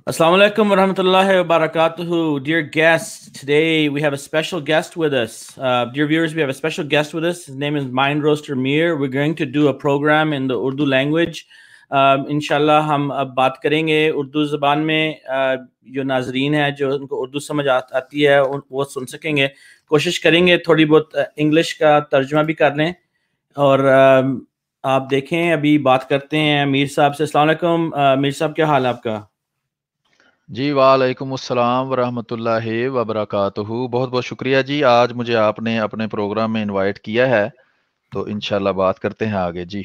Assalamu alaikum wa rahmatullahi wa barakatuhu. Dear guests, today we have a special guest with us. Dear viewers, we have a special guest with us. His name is Mind Roaster Mir. We're going to do a program in the Urdu language. Inshallah, ہم اب بات کریں گے اردو زبان میں. جو ناظرین ہیں جو ان کو اردو سمجھ آتی ہے وہ سن سکیں گے. کوشش کریں گے تھوڑی بہت انگلش کا ترجمہ بھی کر لیں. اور آپ دیکھیں ابھی بات کرتے ہیں میر صاحب سے. السلام علیکم میر صاحب، کیا حال ہے آپ کا؟ جی وعلیکم السلام ورحمۃ اللہ وبرکاتہ. بہت بہت شکریہ جی، آج مجھے آپ نے اپنے پروگرام میں انوائٹ کیا ہے، تو انشاءاللہ بات کرتے ہیں آگے. جی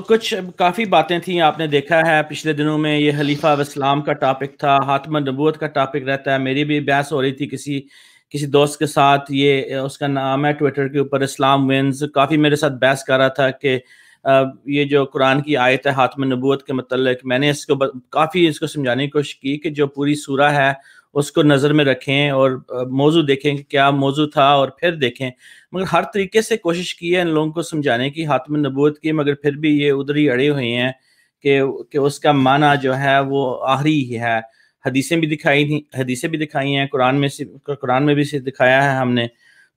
کچھ کافی باتیں تھیں. آپ نے دیکھا ہے پچھلے دنوں میں یہ خلیفہ اسلام کا ٹاپک تھا، خاتمہ نبوت کا ٹاپک رہتا ہے. میری بھی بحث ہو رہی تھی کسی دوست کے ساتھ. یہ اس کا نام ہے ٹویٹر کے اوپر اسلام ونز. کافی میرے ساتھ بحث کر رہا تھا کہ یہ جو قرآن کی آیت ہے خاتمہ نبوت کے متعلق، میں نے اس کو کافی سمجھانے کی کوشش کی کہ جو پوری سورہ ہے اس کو نظر میں رکھیں اور موضوع دیکھیں کہ کیا موضوع تھا اور پھر دیکھیں. مگر ہر طریقے سے کوشش کی ہے ان لوگوں کو سمجھانے کی خاتم نبوت کی، مگر پھر بھی یہ ادھر ہی اڑے ہوئے ہیں کہ اس کا معنی جو ہے وہ آخری ہی ہے. حدیثیں بھی دکھائی ہیں، قرآن میں بھی دکھایا ہے ہم نے.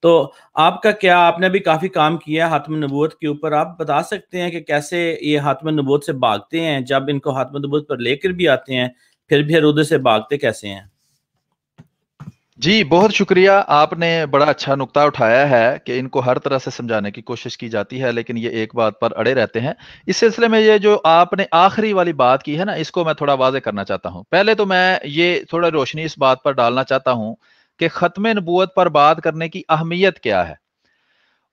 تو آپ کا کیا، آپ نے بھی کافی کام کیا ہے خاتم نبوت کے اوپر. آپ بتا سکتے ہیں کہ کیسے یہ خاتم نبوت سے بھاگتے ہیں؟ جب ان کو خاتم نبوت پر لے کر بھی آتے ہیں پھر بھی ادھر سے بھاگتے کیسے ہیں؟ جی بہت شکریہ، آپ نے بڑا اچھا نقطہ اٹھایا ہے کہ ان کو ہر طرح سے سمجھانے کی کوشش کی جاتی ہے لیکن یہ ایک بات پر اڑے رہتے ہیں. اس سلسلے میں یہ جو آپ نے آخری والی بات کی ہے نا، اس کو میں تھوڑا واضح کرنا چاہتا ہوں. پہلے تو میں یہ تھوڑا روشنی اس بات پر ڈالنا چاہتا ہوں کہ ختم نبوت پر بات کرنے کی اہمیت کیا ہے.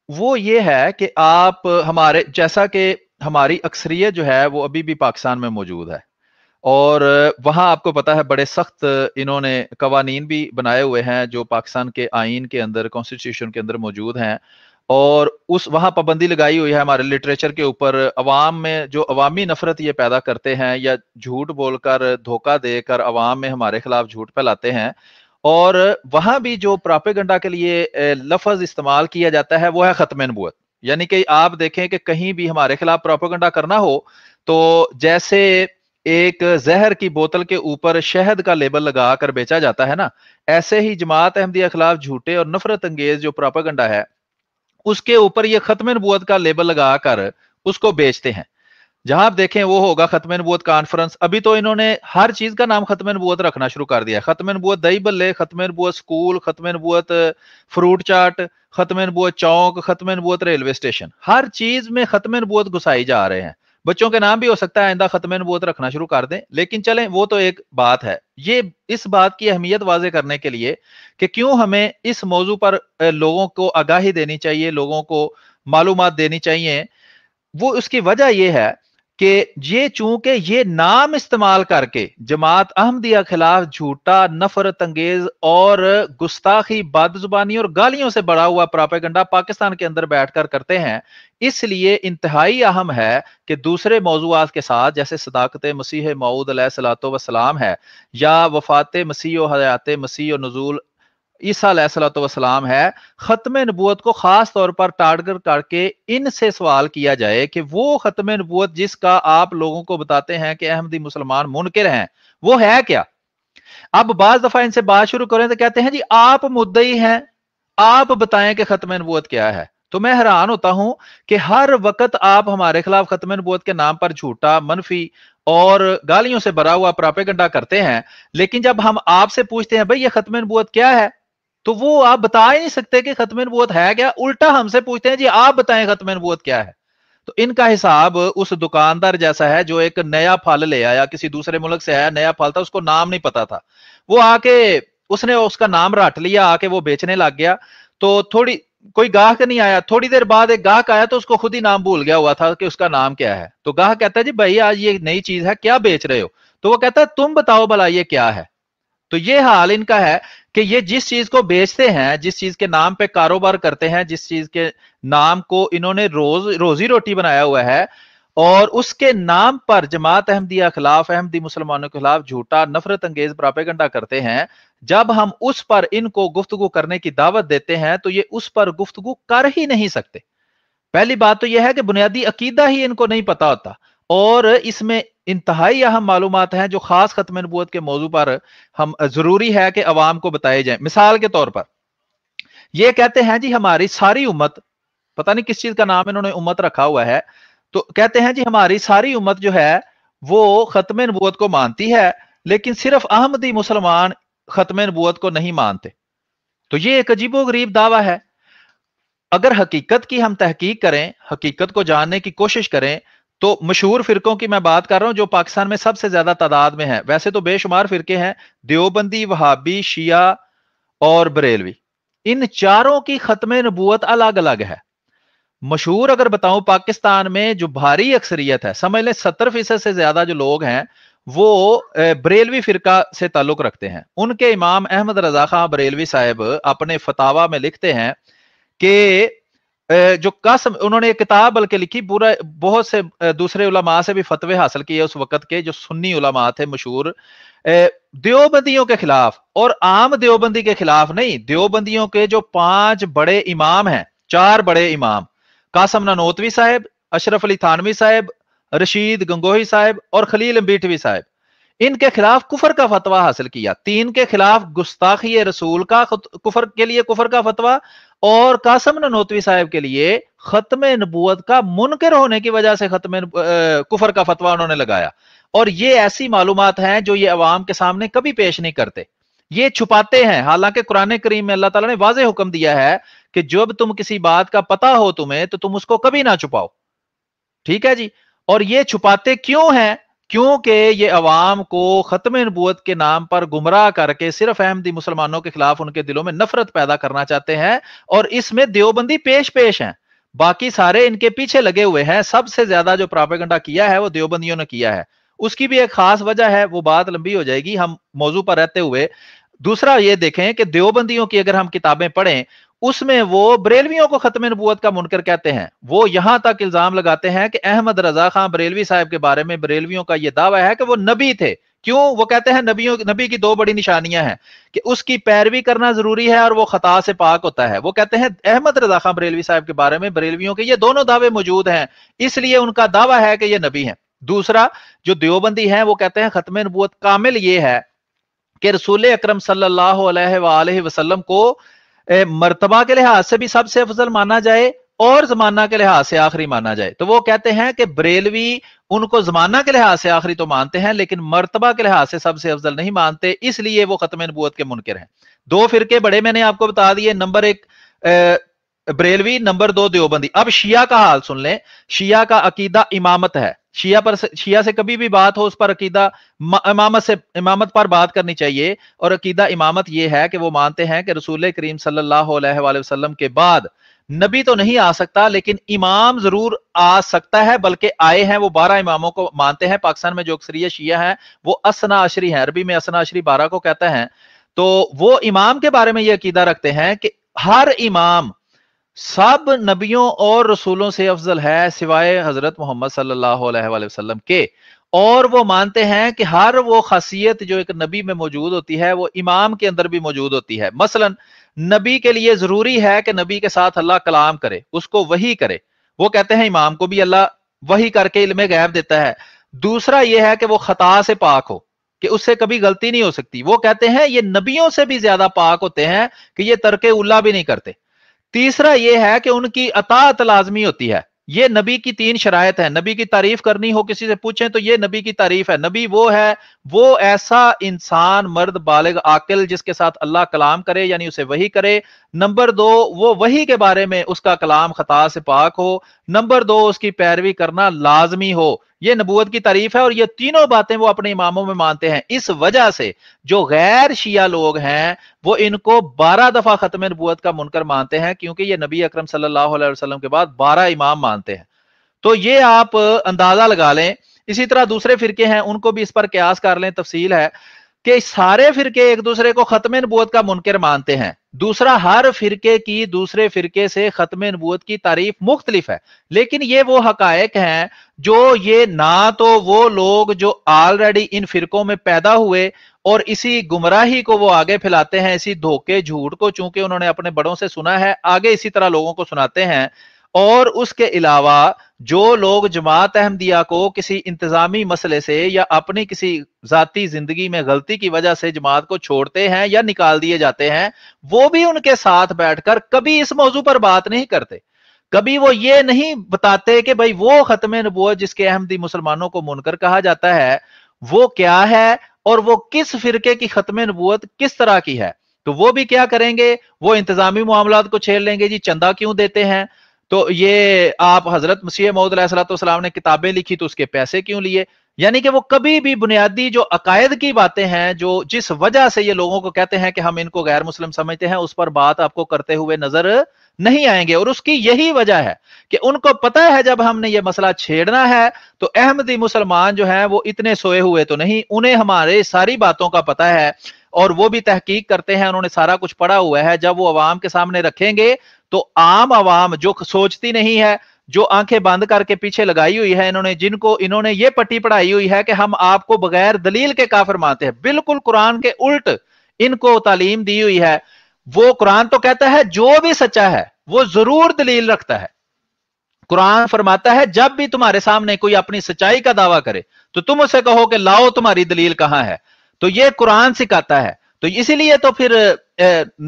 وہ یہ ہے کہ آپ ہمارے جیسا کہ ہماری اکثریت جو ہے وہ ابھی بھی پاکستان میں موجود ہے، اور وہاں آپ کو پتا ہے بڑے سخت انہوں نے قوانین بھی بنائے ہوئے ہیں جو پاکستان کے آئین کے اندر، کانسٹیٹیوشن کے اندر موجود ہیں، اور وہاں پابندی لگائی ہوئی ہے ہمارے لٹریچر کے اوپر. عوام میں جو عوامی نفرت یہ پیدا کرتے ہیں یا جھوٹ بول کر، دھوکہ دے کر عوام میں ہمارے خلاف جھوٹ پھیلاتے ہیں، اور وہاں بھی جو پراپیگنڈا کے لیے لفظ استعمال کیا جاتا ہے وہ ہے ختم نبوت. یعنی کہ آپ دیکھیں کہ کہیں بھی ہمارے خلاف پراپیگنڈا کرنا ہو تو جیسے ایک زہر کی بوتل کے اوپر شہد کا لیبل لگا کر بیچا جاتا ہے نا، ایسے ہی جماعت احمدیہ خلاف جھوٹے اور نفرت انگیز جو پراپیگنڈا ہے اس کے اوپر یہ ختم نبوت کا لیبل لگا کر اس کو بیچتے ہیں. جہاں آپ دیکھیں وہ ہوگا ختم نبوت کانفرنس. ابھی تو انہوں نے ہر چیز کا نام ختم نبوت رکھنا شروع کر دیا. ختم نبوت دہی بلے، ختم نبوت سکول، ختم نبوت فروٹ چاٹ، ختم نبوت چوک، ختم نبوت ریلوے اسٹیشن، ہر چیز میں ختم نبوت گھسائی جا رہے ہیں. بچوں کے نام بھی ہو سکتا ہے آئندہ ختم نبوت رکھنا شروع کر دیں، لیکن چلیں وہ تو ایک بات ہے. یہ اس بات کی اہمیت واضح کرنے کے لیے کہ کیوں ہمیں اس موضوع پر لوگوں کو آگاہی دینی چاہیے، لوگوں کو معلومات دینی چاہیے. وہ اس کی وجہ یہ ہے کہ یہ چونکہ یہ نام استعمال کر کے جماعت احمدیہ خلاف جھوٹا، نفرت انگیز اور گستاخی، بد زبانی اور گالیوں سے بڑا ہوا پراپیگنڈا پاکستان کے اندر بیٹھ کر کرتے ہیں، اس لیے انتہائی اہم ہے کہ دوسرے موضوعات کے ساتھ جیسے صداقت مسیح موعود علیہ الصلوۃ والسلام ہے، یا وفات مسیح و حیات مسیح و نزول عیسیٰ علیہ الصلوۃ والسلام ہے، ختم نبوت کو خاص طور پر ٹارگٹ کر کے ان سے سوال کیا جائے کہ وہ ختم نبوت جس کا آپ لوگوں کو بتاتے ہیں کہ احمدی مسلمان منکر ہیں، وہ ہے کیا. اب بعض دفعہ ان سے بات شروع کریں تو کہتے ہیں جی آپ مدعی ہیں، آپ بتائیں کہ ختم نبوت کیا ہے. تو میں حیران ہوتا ہوں کہ ہر وقت آپ ہمارے خلاف ختم نبوت کے نام پر جھوٹا، منفی اور گالیوں سے بھرا ہوا پراپیگنڈا کرتے ہیں، لیکن جب ہم آپ سے پوچھتے ہیں بھئی یہ ختم نبوت کیا ہے، تو وہ آپ بتا ہی نہیں سکتے کہ ختم نبوت ہے کیا. الٹا ہم سے پوچھتے ہیں جی آپ بتائیں ختم نبوت کیا ہے. تو ان کا حساب اس دکاندار جیسا ہے جو ایک نیا پھل لے آیا، کسی دوسرے ملک سے آیا، نیا پھل تھا، اس کو نام نہیں پتا تھا، وہ آ کے اس نے اس کا نام رٹ لیا، آ کے وہ بیچنے لگ گیا. تو کوئی گاہک نہیں آیا، تھوڑی دیر بعد ایک گاہک آیا تو اس کو خود ہی نام بھول گیا ہوا تھا کہ اس کا نام کیا ہے. تو گاہک کہتا ہے جی بھائی آج یہ نئی چیز ہے، کیا بیچ رہے ہو؟ تو وہ کہتا ہے تم بتاؤ بھلا یہ کیا ہے. تو یہ حال ان کا ہے کہ یہ جس چیز کو بیچتے ہیں، جس چیز کے نام پہ کاروبار کرتے ہیں، جس چیز کے نام کو انہوں نے روزی روٹی بنایا ہوا ہے، اور اس کے نام پر جماعت احمدیہ خلاف، احمدی مسلمانوں کے خلاف جھوٹا، نفرت انگیز پراپیگنڈا کرتے ہیں. جب ہم اس پر ان کو گفتگو کرنے کی دعوت دیتے ہیں تو یہ اس پر گفتگو کر ہی نہیں سکتے. پہلی بات تو یہ ہے کہ بنیادی عقیدہ ہی ان کو نہیں پتا ہوتا، اور اس میں इंतहाई अहम मालूमात हैं जो खास खत्म नबूवत के मौजू पर हम जरूरी है कि अवाम को बताए जाएं। मिसाल के तौर पर ये कहते हैं जी हमारी सारी उम्मत, पता नहीं किस चीज का नाम इन्होंने उम्मत रखा हुआ है, तो कहते हैं जी हमारी सारी उम्मत जो है वो खत्म नबूवत को मानती है, लेकिन सिर्फ अहमदी मुसलमान खत्म नबूवत को नहीं मानते। तो ये एक अजीबोगरीब दावा है। अगर हकीकत की हम तहकीक करें, हकीकत को जानने की कोशिश करें, तो मशहूर फिरकों की मैं बात कर रहा हूं जो पाकिस्तान में सबसे ज्यादा तादाद में है। वैसे तो बेशुमार फिरके हैं, देवबंदी, वहाबी, शिया और बरेलवी। इन चारों की खत्म नबूवत अलग अलग है। मशहूर अगर बताऊं, पाकिस्तान में जो भारी अक्सरियत है, समझ लें 70% से ज्यादा जो लोग हैं वो बरेलवी फिरका से ताल्लुक रखते हैं। उनके इमाम अहमद रजा खां बरेलवी साहब अपने फतावा में लिखते हैं कि जो कसम, उन्होंने एक किताब बल्कि लिखी, पूरा बहुत से दूसरे उलमा से भी फतवे हासिल किए उस वक्त के, जो सुन्नी उलमा थे मशहूर, देवबंदियों के खिलाफ, और आम देवबंदी के खिलाफ नहीं, देवबंदियों के जो 5 बड़े इमाम हैं, 4 बड़े इमाम, कासम नानोतवी साहब, अशरफ अली थानवी साहब, रशीद गंगोही साहब और खलील अम्बीटवी साहब, इनके खिलाफ कुफर का फतवा हासिल किया। 3 के खिलाफ गुस्ताखी रसूल का कुफर के लिए कुफर का फतवा, और कासम नानोतवी साहब के लिए खत्म नबूवत का मुनकर होने की वजह से कुफर का फतवा उन्होंने लगाया। और ये ऐसी मालूमात हैं जो ये अवाम के सामने कभी पेश नहीं करते, ये छुपाते हैं। हालांकि कुरान करीम में अल्लाह ताला ने वाज़ेह हुक्म दिया है कि जब तुम किसी बात का पता हो तुम्हें, तो तुम उसको कभी ना छुपाओ। ठीक है जी। और ये छुपाते क्यों हैं? क्योंकि ये अवाम को खत्म नबूवत के नाम पर गुमराह करके सिर्फ अहमदी मुसलमानों के खिलाफ उनके दिलों में नफरत पैदा करना चाहते हैं, और इसमें देवबंदी पेश हैं। बाकी सारे इनके पीछे लगे हुए हैं। सबसे ज्यादा जो प्रोपेगेंडा किया है वो देवबंदियों ने किया है। उसकी भी एक खास वजह है, वो बात लंबी हो जाएगी हम मौजू पर रहते हुए। दूसरा ये देखें कि देवबंदियों की अगर हम किताबें पढ़ें, उसमें वो बरेलवियों को खत्म नबूवत का मुनकर कहते हैं। वो यहां तक इल्जाम लगाते हैं कि अहमद रजा खां बरेलवी साहब के बारे में बरेलवियों का यह दावा है कि वो नबी थे। क्यों? वो कहते हैं नबी की 2 बड़ी निशानियां हैं कि उसकी पैरवी करना जरूरी है और वो खता से पाक होता है। वो कहते हैं अहमद रजा खां बरेलवी साहब के बारे में बरेलवियों के ये दोनों दावे मौजूद हैं, इसलिए उनका दावा है कि ये नबी हैं। दूसरा, जो देवबंदी हैं वो कहते हैं खत्म नबूवत कामिल ये है कि रसूल अकरम सल्लल्लाहु अलैहि वसल्लम को मर्तबा के लिहाज से भी सबसे अफजल माना जाए और जमाना के लिहाज से आखिरी माना जाए। तो वो कहते हैं कि बरेलवी उनको जमाना के लिहाज से आखिरी तो मानते हैं, लेकिन मर्तबा के लिहाज से सबसे अफजल नहीं मानते, इसलिए वो खत्म नबूवत के मुनकिर हैं। 2 फिरके बड़े मैंने आपको बता दिए, नंबर 1 बरेलवी, नंबर 2 देवबंदी। अब शिया का हाल सुन लें। शिया का अकीदा इमामत है। शिया से कभी भी बात हो उस पर अकीदा इमामत पर बात करनी चाहिए। और अकीदा इमामत यह है कि वो मानते हैं कि रसूल करीम सल्लल्लाहु अलैहि वसल्लम के बाद नबी तो नहीं आ सकता, लेकिन इमाम जरूर आ सकता है, बल्कि आए हैं। वो 12 इमामों को मानते हैं। पाकिस्तान में जो अक्सरियत शिया है वो असना अशरी है, अरबी में असना अशरी 12 को कहते हैं। तो वो इमाम के बारे में ये अकीदा रखते हैं कि हर इमाम सब नबियों और रसूलों से अफजल है सिवाय हजरत मोहम्मद सल्लल्लाहु अलैहि वसल्लम के। और वो मानते हैं कि हर वो खासियत जो एक नबी में मौजूद होती है वो इमाम के अंदर भी मौजूद होती है। मसलन नबी के लिए जरूरी है कि नबी के साथ अल्लाह कलाम करे, उसको वही करे। वो कहते हैं इमाम को भी अल्लाह वही करके इल्मे गैब देता है। दूसरा यह है कि वो खता से पाक हो, कि उससे कभी गलती नहीं हो सकती। वो कहते हैं ये नबियों से भी ज्यादा पाक होते हैं कि ये तरके उल्ला भी नहीं करते। तीसरा यह है कि उनकी अताअत लाजमी होती है। ये नबी की 3 शरायत है। नबी की तारीफ करनी हो, किसी से पूछें तो ये नबी की तारीफ है। नबी वो है, वो ऐसा इंसान मर्द बालिग आकिल जिसके साथ अल्लाह कलाम करे, यानी उसे वही करे। नंबर 2, वो वही के बारे में उसका कलाम खता से पाक हो। नंबर 2, उसकी पैरवी करना लाजमी हो। ये नबूवत की तारीफ है, और ये तीनों बातें वो अपने इमामों में मानते हैं। इस वजह से जो गैर शिया लोग हैं वो इनको 12 दफा खत्म नबूवत का मुनकर मानते हैं, क्योंकि ये नबी अकरम सल्लल्लाहु अलैहि वसल्लम के बाद 12 इमाम मानते हैं। तो ये आप अंदाजा लगा लें। इसी तरह दूसरे फिरके हैं, उनको भी इस पर कयास कर लें। तफसील है कि सारे फिरके एक दूसरे को खत्म नबूवत का मुनकर मानते हैं। दूसरा, हर फिरके की दूसरे फिरके से खत्म नबूवत की तारीफ मुख्तलिफ है, लेकिन ये वो हकायक हैं जो ये ना तो वो लोग जो ऑलरेडी इन फिरकों में पैदा हुए और इसी गुमराही को वो आगे फैलाते हैं, इसी धोखे झूठ को चूंकि उन्होंने अपने बड़ों से सुना है, आगे इसी तरह लोगों को सुनाते हैं। اور اس کے علاوہ جو لوگ جماعت احمدیہ کو کسی انتظامی مسئلے سے یا اپنی کسی ذاتی زندگی میں غلطی کی وجہ سے جماعت کو چھوڑتے ہیں یا نکال دیے جاتے ہیں، وہ بھی ان کے ساتھ بیٹھ کر کبھی اس موضوع پر بات نہیں کرتے. کبھی وہ یہ نہیں بتاتے کہ بھائی وہ ختم نبوت جس کے احمدی مسلمانوں کو منکر کہا جاتا ہے وہ کیا ہے اور وہ کس فرقے کی ختم نبوت کس طرح کی ہے. تو وہ بھی کیا کریں گے، وہ انتظامی معاملات کو چھیڑ لیں گے. جی چندہ کیوں دیتے ہیں، تو یہ آپ حضرت مسیح موعود علیہ الصلوۃ والسلام نے کتابیں لکھی تو اس کے پیسے کیوں لیے. یعنی کہ وہ کبھی بھی بنیادی جو عقائد کی باتیں ہیں، جو جس وجہ سے یہ لوگوں کو کہتے ہیں کہ ہم ان کو غیر مسلم سمجھتے ہیں، اس پر بات آپ کو کرتے ہوئے نظر نہیں آئیں گے. اور اس کی یہی وجہ ہے کہ ان کو پتہ ہے جب ہم نے یہ مسئلہ چھیڑنا ہے تو احمدی مسلمان جو ہیں وہ اتنے سوئے ہوئے تو نہیں، انہیں ہمارے ساری باتوں کا پتہ ہے اور وہ بھی تحقیق کرتے ہیں، انہوں نے سارا کچھ پڑھا ہوا ہے. جب وہ عوام کے سامنے رکھیں گے تو عام عوام جو سوچتی نہیں ہے، جو آنکھیں بند کر کے پیچھے لگائی ہوئی ہے، انہوں نے یہ پٹی پڑھائی ہوئی ہے کہ ہم آپ کو بغیر دلیل کے کافر مانتے ہیں، بالکل قرآن کے الٹ ان کو تعلیم دی ہوئی ہے. وہ قرآن تو کہتا ہے جو بھی سچا ہے وہ ضرور دلیل رکھتا ہے. قرآن فرماتا ہے جب بھی تمہارے سامنے کوئی اپنی سچائی کا دعویٰ کرے تو تم اسے کہو کہ لاؤ تمہاری دلیل کہاں ہے. تو یہ قرآن سکھاتا ہے. تو اسی لیے تو پھر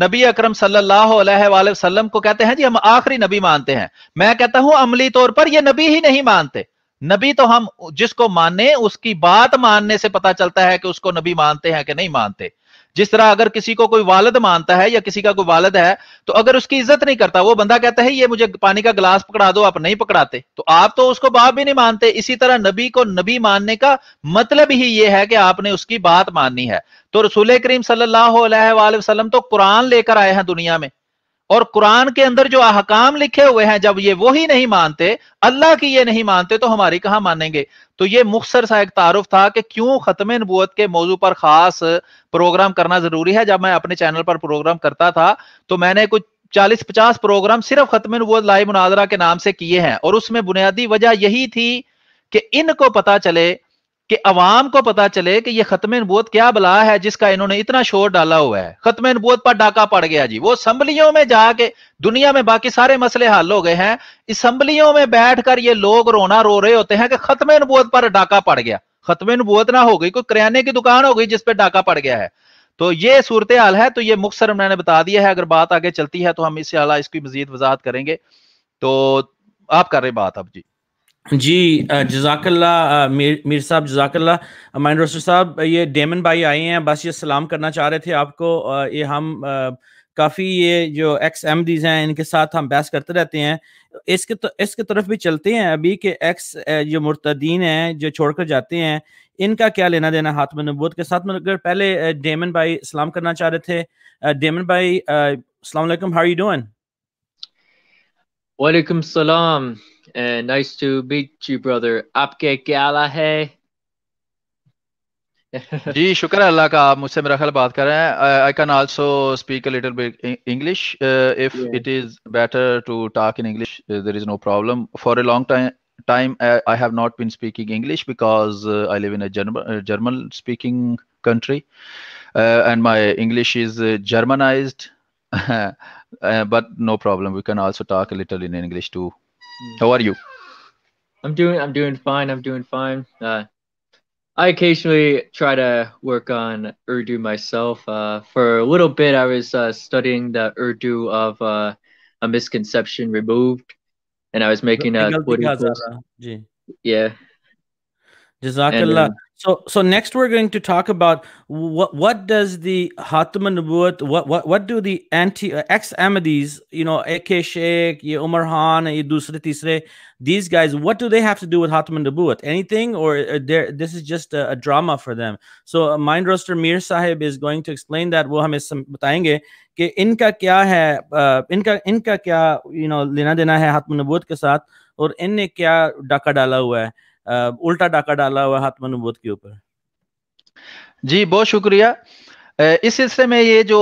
نبی اکرم صلی اللہ علیہ وآلہ وسلم کو کہتے ہیں جی ہم آخری نبی مانتے ہیں. میں کہتا ہوں عملی طور پر یہ نبی ہی نہیں مانتے. نبی تو ہم جس کو ماننے اس کی بات ماننے سے پتا چلتا ہے کہ اس کو نبی مانتے ہیں کہ نہیں مانتے. جس طرح اگر کسی کو کوئی والد مانتا ہے یا کسی کا کوئی والد ہے تو اگر اس کی عزت نہیں کرتا، وہ بندہ کہتا ہے یہ مجھے پانی کا گلاس پکڑا دو، آپ نہیں پکڑاتے تو آپ تو اس کو باپ بھی نہیں مانتے. اسی طرح نبی کو نبی ماننے کا مطلب ہی یہ ہے کہ آپ نے اس کی بات ماننی ہے. تو رسول کریم صلی اللہ علیہ وآلہ وسلم تو قرآن لے کر آئے ہیں دنیا میں، اور قرآن کے اندر جو احکام لکھے ہوئے ہیں جب یہ وہی نہیں مانتے، اللہ کی یہ نہیں مانتے تو ہماری کہاں مانیں گے. تو یہ مختصر سا ایک تعارف تھا کہ کیوں ختم نبوت کے موضوع پر خاص پروگرام کرنا ضروری ہے. جب میں اپنے چینل پر پروگرام کرتا تھا تو میں نے کچھ 40-50 پروگرام صرف ختم نبوت لائیو مناظرہ کے نام سے کیے ہیں، اور اس میں بنیادی وجہ یہی تھی کہ ان کو پتا چلے، کہ عوام کو پتا چلے کہ یہ ختم نبوت کیا بلا ہے جس کا انہوں نے اتنا شور ڈالا ہوا ہے. ختم نبوت پر ڈاکہ پڑ گیا جی. وہ اسمبلیوں میں جا کے، دنیا میں باقی سارے مسئلے حل ہو گئے ہیں، اسمبلیوں میں بیٹھ کر یہ لوگ رونا رو رہے ہوتے ہیں کہ ختم نبوت پر ڈاکہ پڑ گیا. ختم نبوت نہ ہو گئی، کوئی کریانے کی دکان ہو گئی جس پہ ڈاکہ پڑ گیا ہے. تو یہ صورتحال ہے. تو یہ مختصر میں نے بتا دیا ہے. اگر بات آگے چلتی ہے تو ہم اس سے اعلیٰ اس کی مزید وضاحت کریں گے. تو آپ کر رہے بات اب. جی جزاک اللہ میر صاحب، جزاک اللہ. مائنڈ روسٹر صاحب، یہ ڈیمن بھائی آئے ہیں، بس یہ سلام کرنا چاہ رہے تھے آپ کو. یہ ہم کافی یہ جو ایکس احمدیز ہیں ان کے ساتھ ہم بحث کرتے رہتے ہیں. اس کے طرف بھی چلتے ہیں ابھی کہ ایکس جو مرتدین ہیں جو چھوڑ کر جاتے ہیں، ان کا کیا لینا دینا خاتم نبوت کے ساتھ. مگر پہلے ڈیمن بھائی سلام کرنا چاہ رہے تھے. ڈیمن بھائی السلام علیکم، ہاؤ آر یو ڈوئنگ؟ وعلیکم السلام. Nice to meet you, brother. آپ کے کیا حال ہے؟ جی شکر ہے اللہ کا. آپ مجھ سے میرا خیال بات کر رہے ہیں. I can also speak a little bit English if it is better to talk in English. There is no problem. For a long time I have not been speaking English because I live in a German speaking country and my English is Germanized. But no problem, we can also talk a little in English too. How are you? I'm doing fine. I occasionally try to work on Urdu myself. For a little bit, I was studying the Urdu of A Misconception Removed, and I was making a Twitter post. Yeah. Jazakallah. So next we're going to talk about what does the Khatam an-Nubuwwat, what do the ex-Ahmadis, AK Sheikh, ye Umar Khan, ye dusre tisre, these guys, what do they have to do with Khatam an-Nubuwwat? Anything, or this is just a drama for them? So Mind Roaster Mir Sahib is going to explain that. وہ ہمیں بتائیں گے کہ ان کا کیا ہے، ان کا کیا لینا دینا ہے Khatam an-Nubuwwat کے ساتھ، اور ان نے کیا ڈاکہ ڈالا ہوا ہے، الٹا ڈاکہ ڈالا ہوا خاتم نبوت کے اوپر. جی بہت شکریہ. اس سلسلے میں یہ جو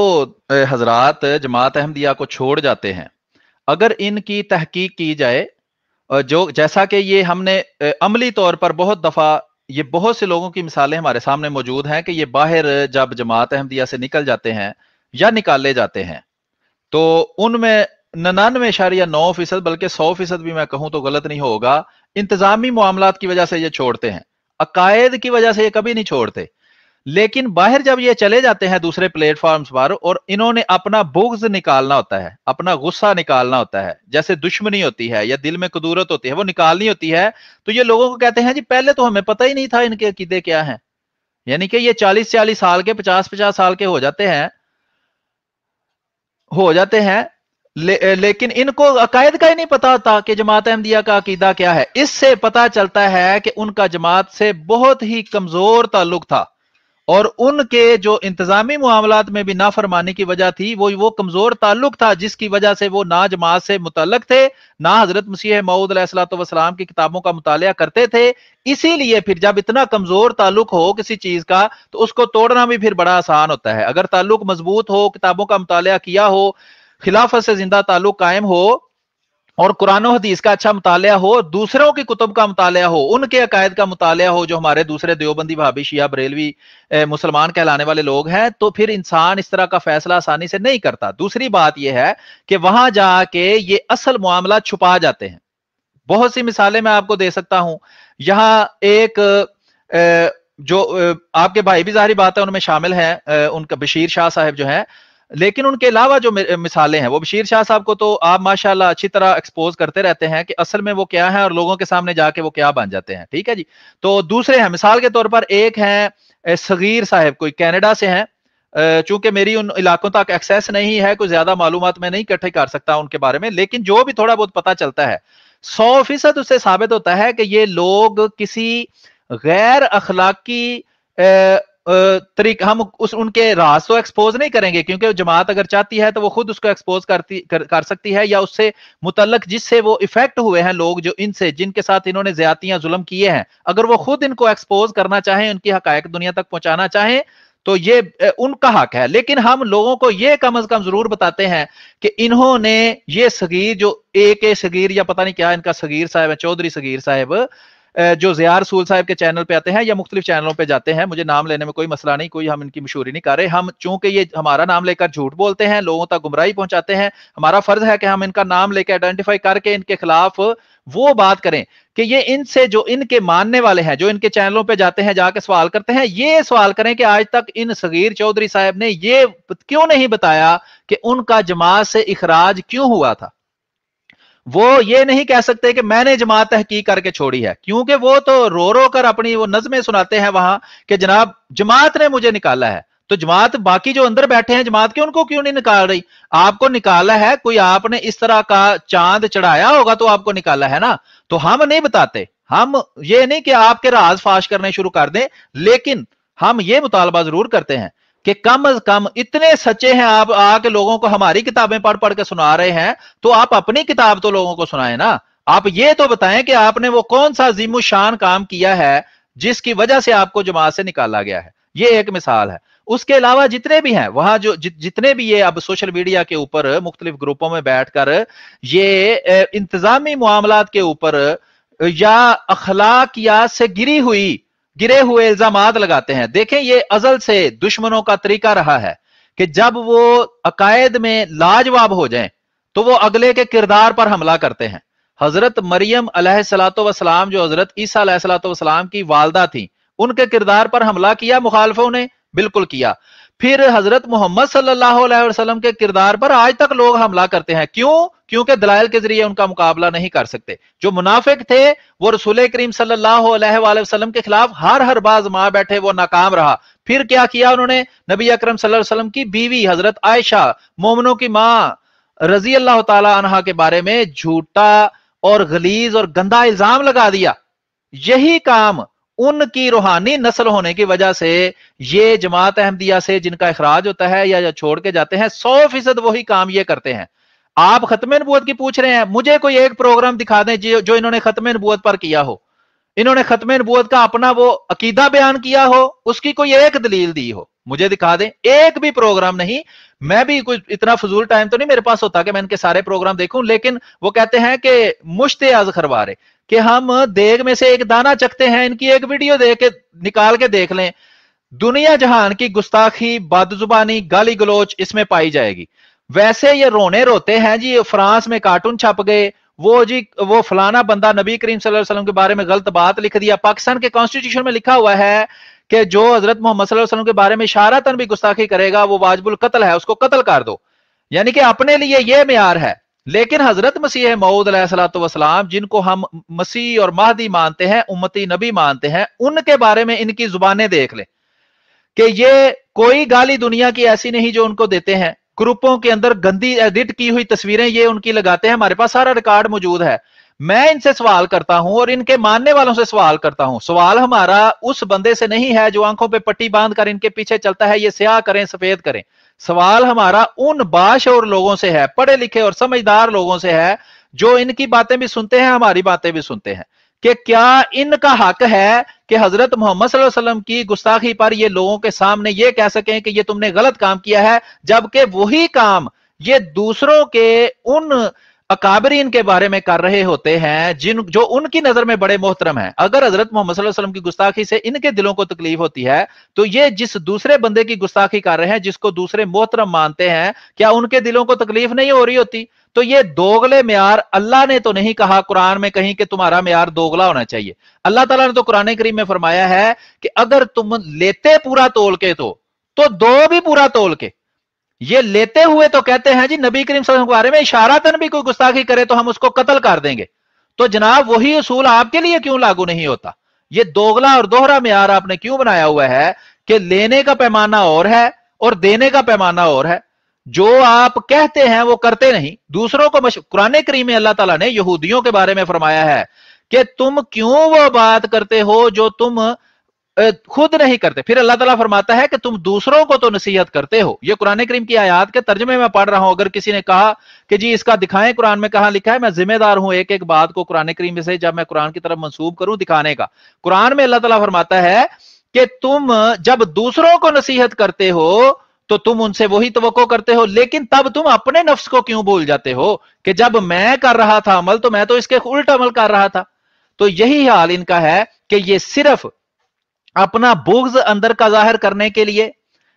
حضرات جماعت احمدیہ کو چھوڑ جاتے ہیں، اگر ان کی تحقیق کی جائے، جو جیسا کہ یہ ہم نے عملی طور پر بہت دفعہ، یہ بہت سے لوگوں کی مثالیں ہمارے سامنے موجود ہیں کہ یہ باہر جب جماعت احمدیہ سے نکل جاتے ہیں یا نکالے جاتے ہیں تو ان میں 99.9% बल्कि 100% भी मैं कहूं तो गलत नहीं होगा, इंतजामी मामलात की वजह से ये छोड़ते हैं, अकायद की वजह से ये कभी नहीं छोड़ते। लेकिन बाहर जब ये चले जाते हैं दूसरे प्लेटफॉर्म्स पर और इन्होंने अपना बुग़्ज़ निकालना होता है, अपना गुस्सा निकालना होता है, जैसे दुश्मनी होती है या दिल में कुदूरत होती है, वो निकालनी होती है, तो ये लोगों को कहते हैं जी पहले तो हमें पता ही नहीं था इनके अकीदे क्या हैं। यानी कि ये 40-40 साल के 50-50 साल के हो जाते हैं लेकिन इनको अकायद का ही नहीं पता होता कि जमात अहमदिया का अकीदा क्या है। इससे पता चलता है कि उनका जमात से बहुत ही कमजोर ताल्लुक था और उनके जो इंतजामी मामलात में भी नाफरमानी की वजह थी वो कमजोर ताल्लुक था, जिसकी वजह से वो ना जमात से मुतल्लक थे, ना हजरत मसीह मऊद अलैहिस्सलाम की किताबों का मुतालिया करते थे। इसीलिए फिर जब इतना कमजोर ताल्लुक हो किसी चीज का तो उसको तोड़ना भी फिर बड़ा आसान होता है। अगर ताल्लुक मजबूत हो, किताबों का मुतालिया किया हो, खिलाफत से जिंदा ताल्लुक कायम हो और कुरान और हदीस का अच्छा मुतालिया हो, दूसरों की कुतुब का मुतालिया हो, उनके अकायद का मुतालिया हो, जो हमारे दूसरे देवबंदी, वहाबी, शिया, बरेलवी मुसलमान कहलाने वाले लोग हैं, तो फिर इंसान इस तरह का फैसला आसानी से नहीं करता। दूसरी बात यह है कि वहां जाके ये असल मामला छुपा जाते हैं। बहुत सी मिसालें मैं आपको दे सकता हूं। यहां एक जो आपके भाई भी जाहिर बात है उनमें शामिल हैं, उनका बशीर शाह साहब जो है, लेकिन उनके अलावा जो मिसालें हैं, वो बशीर शाह साहब को तो आप माशाल्लाह अच्छी तरह एक्सपोज करते रहते हैं कि असल में वो क्या है और लोगों के सामने जाके वो क्या बन जाते हैं। ठीक है जी। तो दूसरे हैं, मिसाल के तौर पर एक हैं सगीर साहब, कोई कनाडा से हैं। चूंकि मेरी उन इलाकों तक एक्सेस नहीं है, कोई ज्यादा मालूमात मैं नहीं इकट्ठे कर सकता उनके बारे में, लेकिन जो भी थोड़ा बहुत पता चलता है 100% उससे साबित होता है कि ये लोग किसी गैर अखलाकी तरीका, हम उनके राज तो एक्सपोज नहीं करेंगे क्योंकि जमात अगर चाहती है तो वो खुद उसको एक्सपोज कर सकती है, या उससे मुतल्लक जिससे वो इफेक्ट हुए हैं लोग, जो इनसे जिनके साथ इन्होंने ज्यादतियां जुल्म किए हैं, अगर वो खुद इनको एक्सपोज करना चाहें, उनकी हकायक दुनिया तक पहुंचाना चाहें, तो ये उनका हक है। लेकिन हम लोगों को ये कम अज कम जरूर बताते हैं कि इन्होंने ये सगीर, जो ए सगीर या पता नहीं क्या इनका सगीर साहब है, चौधरी सगीर साहब, जो ज़िया रसूल साहब के चैनल पे आते हैं या मुख्तलिफ चैनलों पे जाते हैं, मुझे नाम लेने में कोई मसला नहीं, कोई हम इनकी मशहूरी नहीं कर रहे। हम चूंकि ये हमारा नाम लेकर झूठ बोलते हैं, लोगों तक गुमराही पहुंचाते हैं, हमारा फर्ज है कि हम इनका नाम लेकर आइडेंटिफाई करके इनके खिलाफ वो बात करें कि ये इनसे जो इनके मानने वाले हैं, जो इनके चैनलों पे जाते हैं, जाके सवाल करते हैं, ये सवाल करें कि आज तक इन सगीर चौधरी साहब ने ये क्यों नहीं बताया कि उनका जमात से इखराज क्यों हुआ था। वो ये नहीं कह सकते कि मैंने जमात तहकीक करके छोड़ी है, क्योंकि वो तो रो रो कर अपनी वो नज़में सुनाते हैं वहां कि जनाब जमात ने मुझे निकाला है। तो जमात, बाकी जो अंदर बैठे हैं जमात के, उनको क्यों नहीं निकाल रही? आपको निकाला है, कोई आपने इस तरह का चांद चढ़ाया होगा तो आपको निकाला है ना। तो हम नहीं बताते, हम ये नहीं कि आपके राज फाश करने शुरू कर दें, लेकिन हम ये मुतालबा जरूर करते हैं कि कम अज कम इतने सच्चे हैं आप आके लोगों को हमारी किताबें पढ़ पढ़ के सुना रहे हैं, तो आप अपनी किताब तो लोगों को सुनाएं ना। आप ये तो बताएं कि आपने वो कौन सा अजीम शान काम किया है जिसकी वजह से आपको जमात से निकाला गया है। ये एक मिसाल है। उसके अलावा जितने भी हैं वहां, जो जितने भी ये अब सोशल मीडिया के ऊपर मुख्तलिफ ग्रुपों में बैठकर ये इंतजामी मामलात के ऊपर या अखलाकियात से गिरे हुए इल्जामात लगाते हैं। देखें, ये अजल से दुश्मनों का तरीका रहा है कि जब वो अकायद में लाजवाब हो जाएं तो वो अगले के किरदार पर हमला करते हैं। हजरत मरियम अलैहिस्सलाम, जो हजरत ईसा अलैहिस्सलाम की वालदा थी, उनके किरदार पर हमला किया मुखालफों ने, बिल्कुल किया। फिर हजरत मोहम्मद सल्लल्लाहु अलैहि वसल्लम के किरदार पर आज तक लोग हमला करते हैं। क्यों? क्योंकि दलाइल के जरिए उनका मुकाबला नहीं कर सकते। जो मुनाफिक थे वो रसूल करीम सल्लल्लाहु अलैहि वसल्लम के खिलाफ हर बार मां बैठे, वो नाकाम रहा। फिर क्या किया उन्होंने? नबी अकरम सल्लल्लाहु अलैहि वसल्लम की बीवी हजरत आयशा, मोमिनों की मां रजी अल्लाह ताला अन्हा के बारे में झूठा और गलीज और गंदा इल्जाम लगा दिया। यही काम उनकी रूहानी नस्ल होने की वजह से ये जमात अहमदिया से जिनका इखराज होता है या छोड़ के जाते हैं, 100% वही काम ये करते हैं। आप खत्म नबूवत की पूछ रहे हैं, मुझे कोई एक प्रोग्राम दिखा दें जो इन्होंने खत्म नबूवत पर किया हो, इन्होंने खत्म नबूवत का अपना वो अकीदा बयान किया हो, उसकी कोई एक दलील दी हो, मुझे दिखा दें। एक भी प्रोग्राम नहीं। मैं भी कुछ इतना फजूल टाइम तो नहीं मेरे पास होता कि मैं इनके सारे प्रोग्राम देखूं, लेकिन वो कहते हैं कि मुश्ते आज खरवारे, कि हम देग में से एक दाना चखते हैं, इनकी एक वीडियो देख के निकाल के देख लें, दुनिया जहान की गुस्ताखी, बदजुबानी, गाली गलोच इसमें पाई जाएगी। वैसे ये रोने रोते हैं जी, फ्रांस में कार्टून छप गए, वो जी वो फलाना बंदा नबी करीम सल्लल्लाहु अलैहि वसल्लम के बारे में गलत बात लिख दिया। पाकिस्तान के कॉन्स्टिट्यूशन में लिखा हुआ है कि जो हजरत मोहम्मद सल्लल्लाहु अलैहि वसल्लम के बारे में इशारतन भी गुस्ताखी करेगा वो वाजिबुल कत्ल है, उसको कत्ल कर दो। यानी कि अपने लिए ये मेयार है। लेकिन हजरत मसीह मऊद अलैहिस्सलातु वस्सलाम, जिनको हम मसीह और महदी मानते हैं, उम्मती नबी मानते हैं, उनके बारे में इनकी जुबानें देख ले कि ये कोई गाली दुनिया की ऐसी नहीं जो उनको देते हैं। ग्रुपों के अंदर गंदी एडिट की हुई तस्वीरें ये उनकी लगाते हैं, हमारे पास सारा रिकॉर्ड मौजूद है। मैं इनसे सवाल करता हूं और इनके मानने वालों से सवाल करता हूं। सवाल हमारा उस बंदे से नहीं है जो आंखों पे पट्टी बांध कर इनके पीछे चलता है, ये स्याह करें सफेद करें। सवाल हमारा उन बाशऊर लोगों से है, पढ़े लिखे और समझदार लोगों से है, जो इनकी बातें भी सुनते हैं, हमारी बातें भी सुनते हैं, कि क्या इनका हक है कि हजरत मोहम्मद सल्लल्लाहु अलैहि वसल्लम की गुस्ताखी पर ये लोगों के सामने ये कह सकें कि ये तुमने गलत काम किया है, जबकि वही काम ये दूसरों के उन अकाबरीन के बारे में कर रहे होते हैं जो उनकी नजर में बड़े मोहतरम हैं। अगर हजरत मोहम्मद सल्लल्लाहु अलैहि वसल्लम की गुस्ताखी से इनके दिलों को तकलीफ होती है, तो ये जिस दूसरे बंदे की गुस्ताखी कर रहे हैं, जिसको दूसरे मोहतरम मानते हैं, क्या उनके दिलों को तकलीफ नहीं हो रही होती? तो ये दोगले म्यार अल्लाह ने तो नहीं कहा कुरान में कहीं कि तुम्हारा म्यार दोगला होना चाहिए। अल्लाह ताला ने तो कुरान करीम में फरमाया है कि अगर तुम लेते पूरा तोल के तो दो भी पूरा तोल के। ये लेते हुए तो कहते हैं जी नबी करीम सल्लल्लाहु अलैहि वसल्लम के बारे में इशारतन भी कोई गुस्ताखी करे तो हम उसको कत्ल कर देंगे। तो जनाब वही उसूल आपके लिए क्यों लागू नहीं होता? ये दोगला और दोहरा म्यार आपने क्यों बनाया हुआ है कि लेने का पैमाना और है और देने का पैमाना और है। जो आप कहते हैं वो करते नहीं, दूसरों को कुरान करीम में अल्लाह ताला ने यहूदियों के बारे में फरमाया है कि तुम क्यों वो बात करते हो जो तुम खुद नहीं करते। फिर अल्लाह ताला फरमाता है कि तुम दूसरों को तो नसीहत करते हो। ये कुरान करीम की आयत के तर्जुमे में पढ़ रहा हूं। अगर किसी ने कहा कि जी इसका दिखाएं कुरान में कहां लिखा है, मैं जिम्मेदार हूं एक एक बात को कुरान करीम में से जब मैं कुरान की तरफ मंसूब करूं दिखाने का। कुरान में अल्लाह ताला फरमाता है कि तुम जब दूसरों को नसीहत करते हो तो तुम उनसे वही तवक्को करते हो, लेकिन तब तुम अपने नफ्स को क्यों भूल जाते हो कि जब मैं कर रहा था अमल तो मैं तो इसके उल्टा अमल कर रहा था। तो यही हाल इनका है कि ये सिर्फ अपना बुग़्ज़ अंदर का जाहिर करने के लिए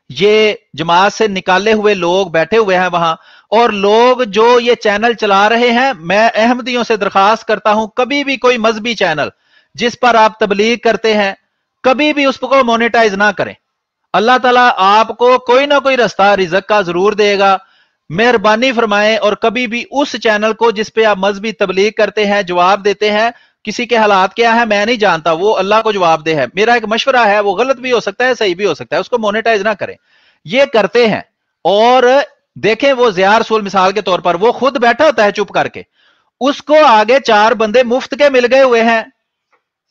ये जमात से निकाले हुए लोग बैठे हुए हैं वहां, और लोग जो ये चैनल चला रहे हैं, मैं अहमदियों से दरखास्त करता हूं कभी भी कोई मजहबी चैनल जिस पर आप तबलीग करते हैं कभी भी उसको मोनेटाइज ना करें। अल्लाह ताला आपको कोई ना कोई रास्ता रिज़्क़ का जरूर देगा, मेहरबानी फरमाएं। और कभी भी उस चैनल को जिस पे आप मजहबी तबलीग करते हैं जवाब देते हैं, किसी के हालात क्या है मैं नहीं जानता, वो अल्लाह को जवाब दे है। मेरा एक मशवरा है, वो गलत भी हो सकता है सही भी हो सकता है, उसको मोनेटाइज ना करें। ये करते हैं और देखें वो ज़िया रसूल मिसाल के तौर पर वो खुद बैठा होता है चुप करके, उसको आगे चार बंदे मुफ्त के मिल गए हुए हैं,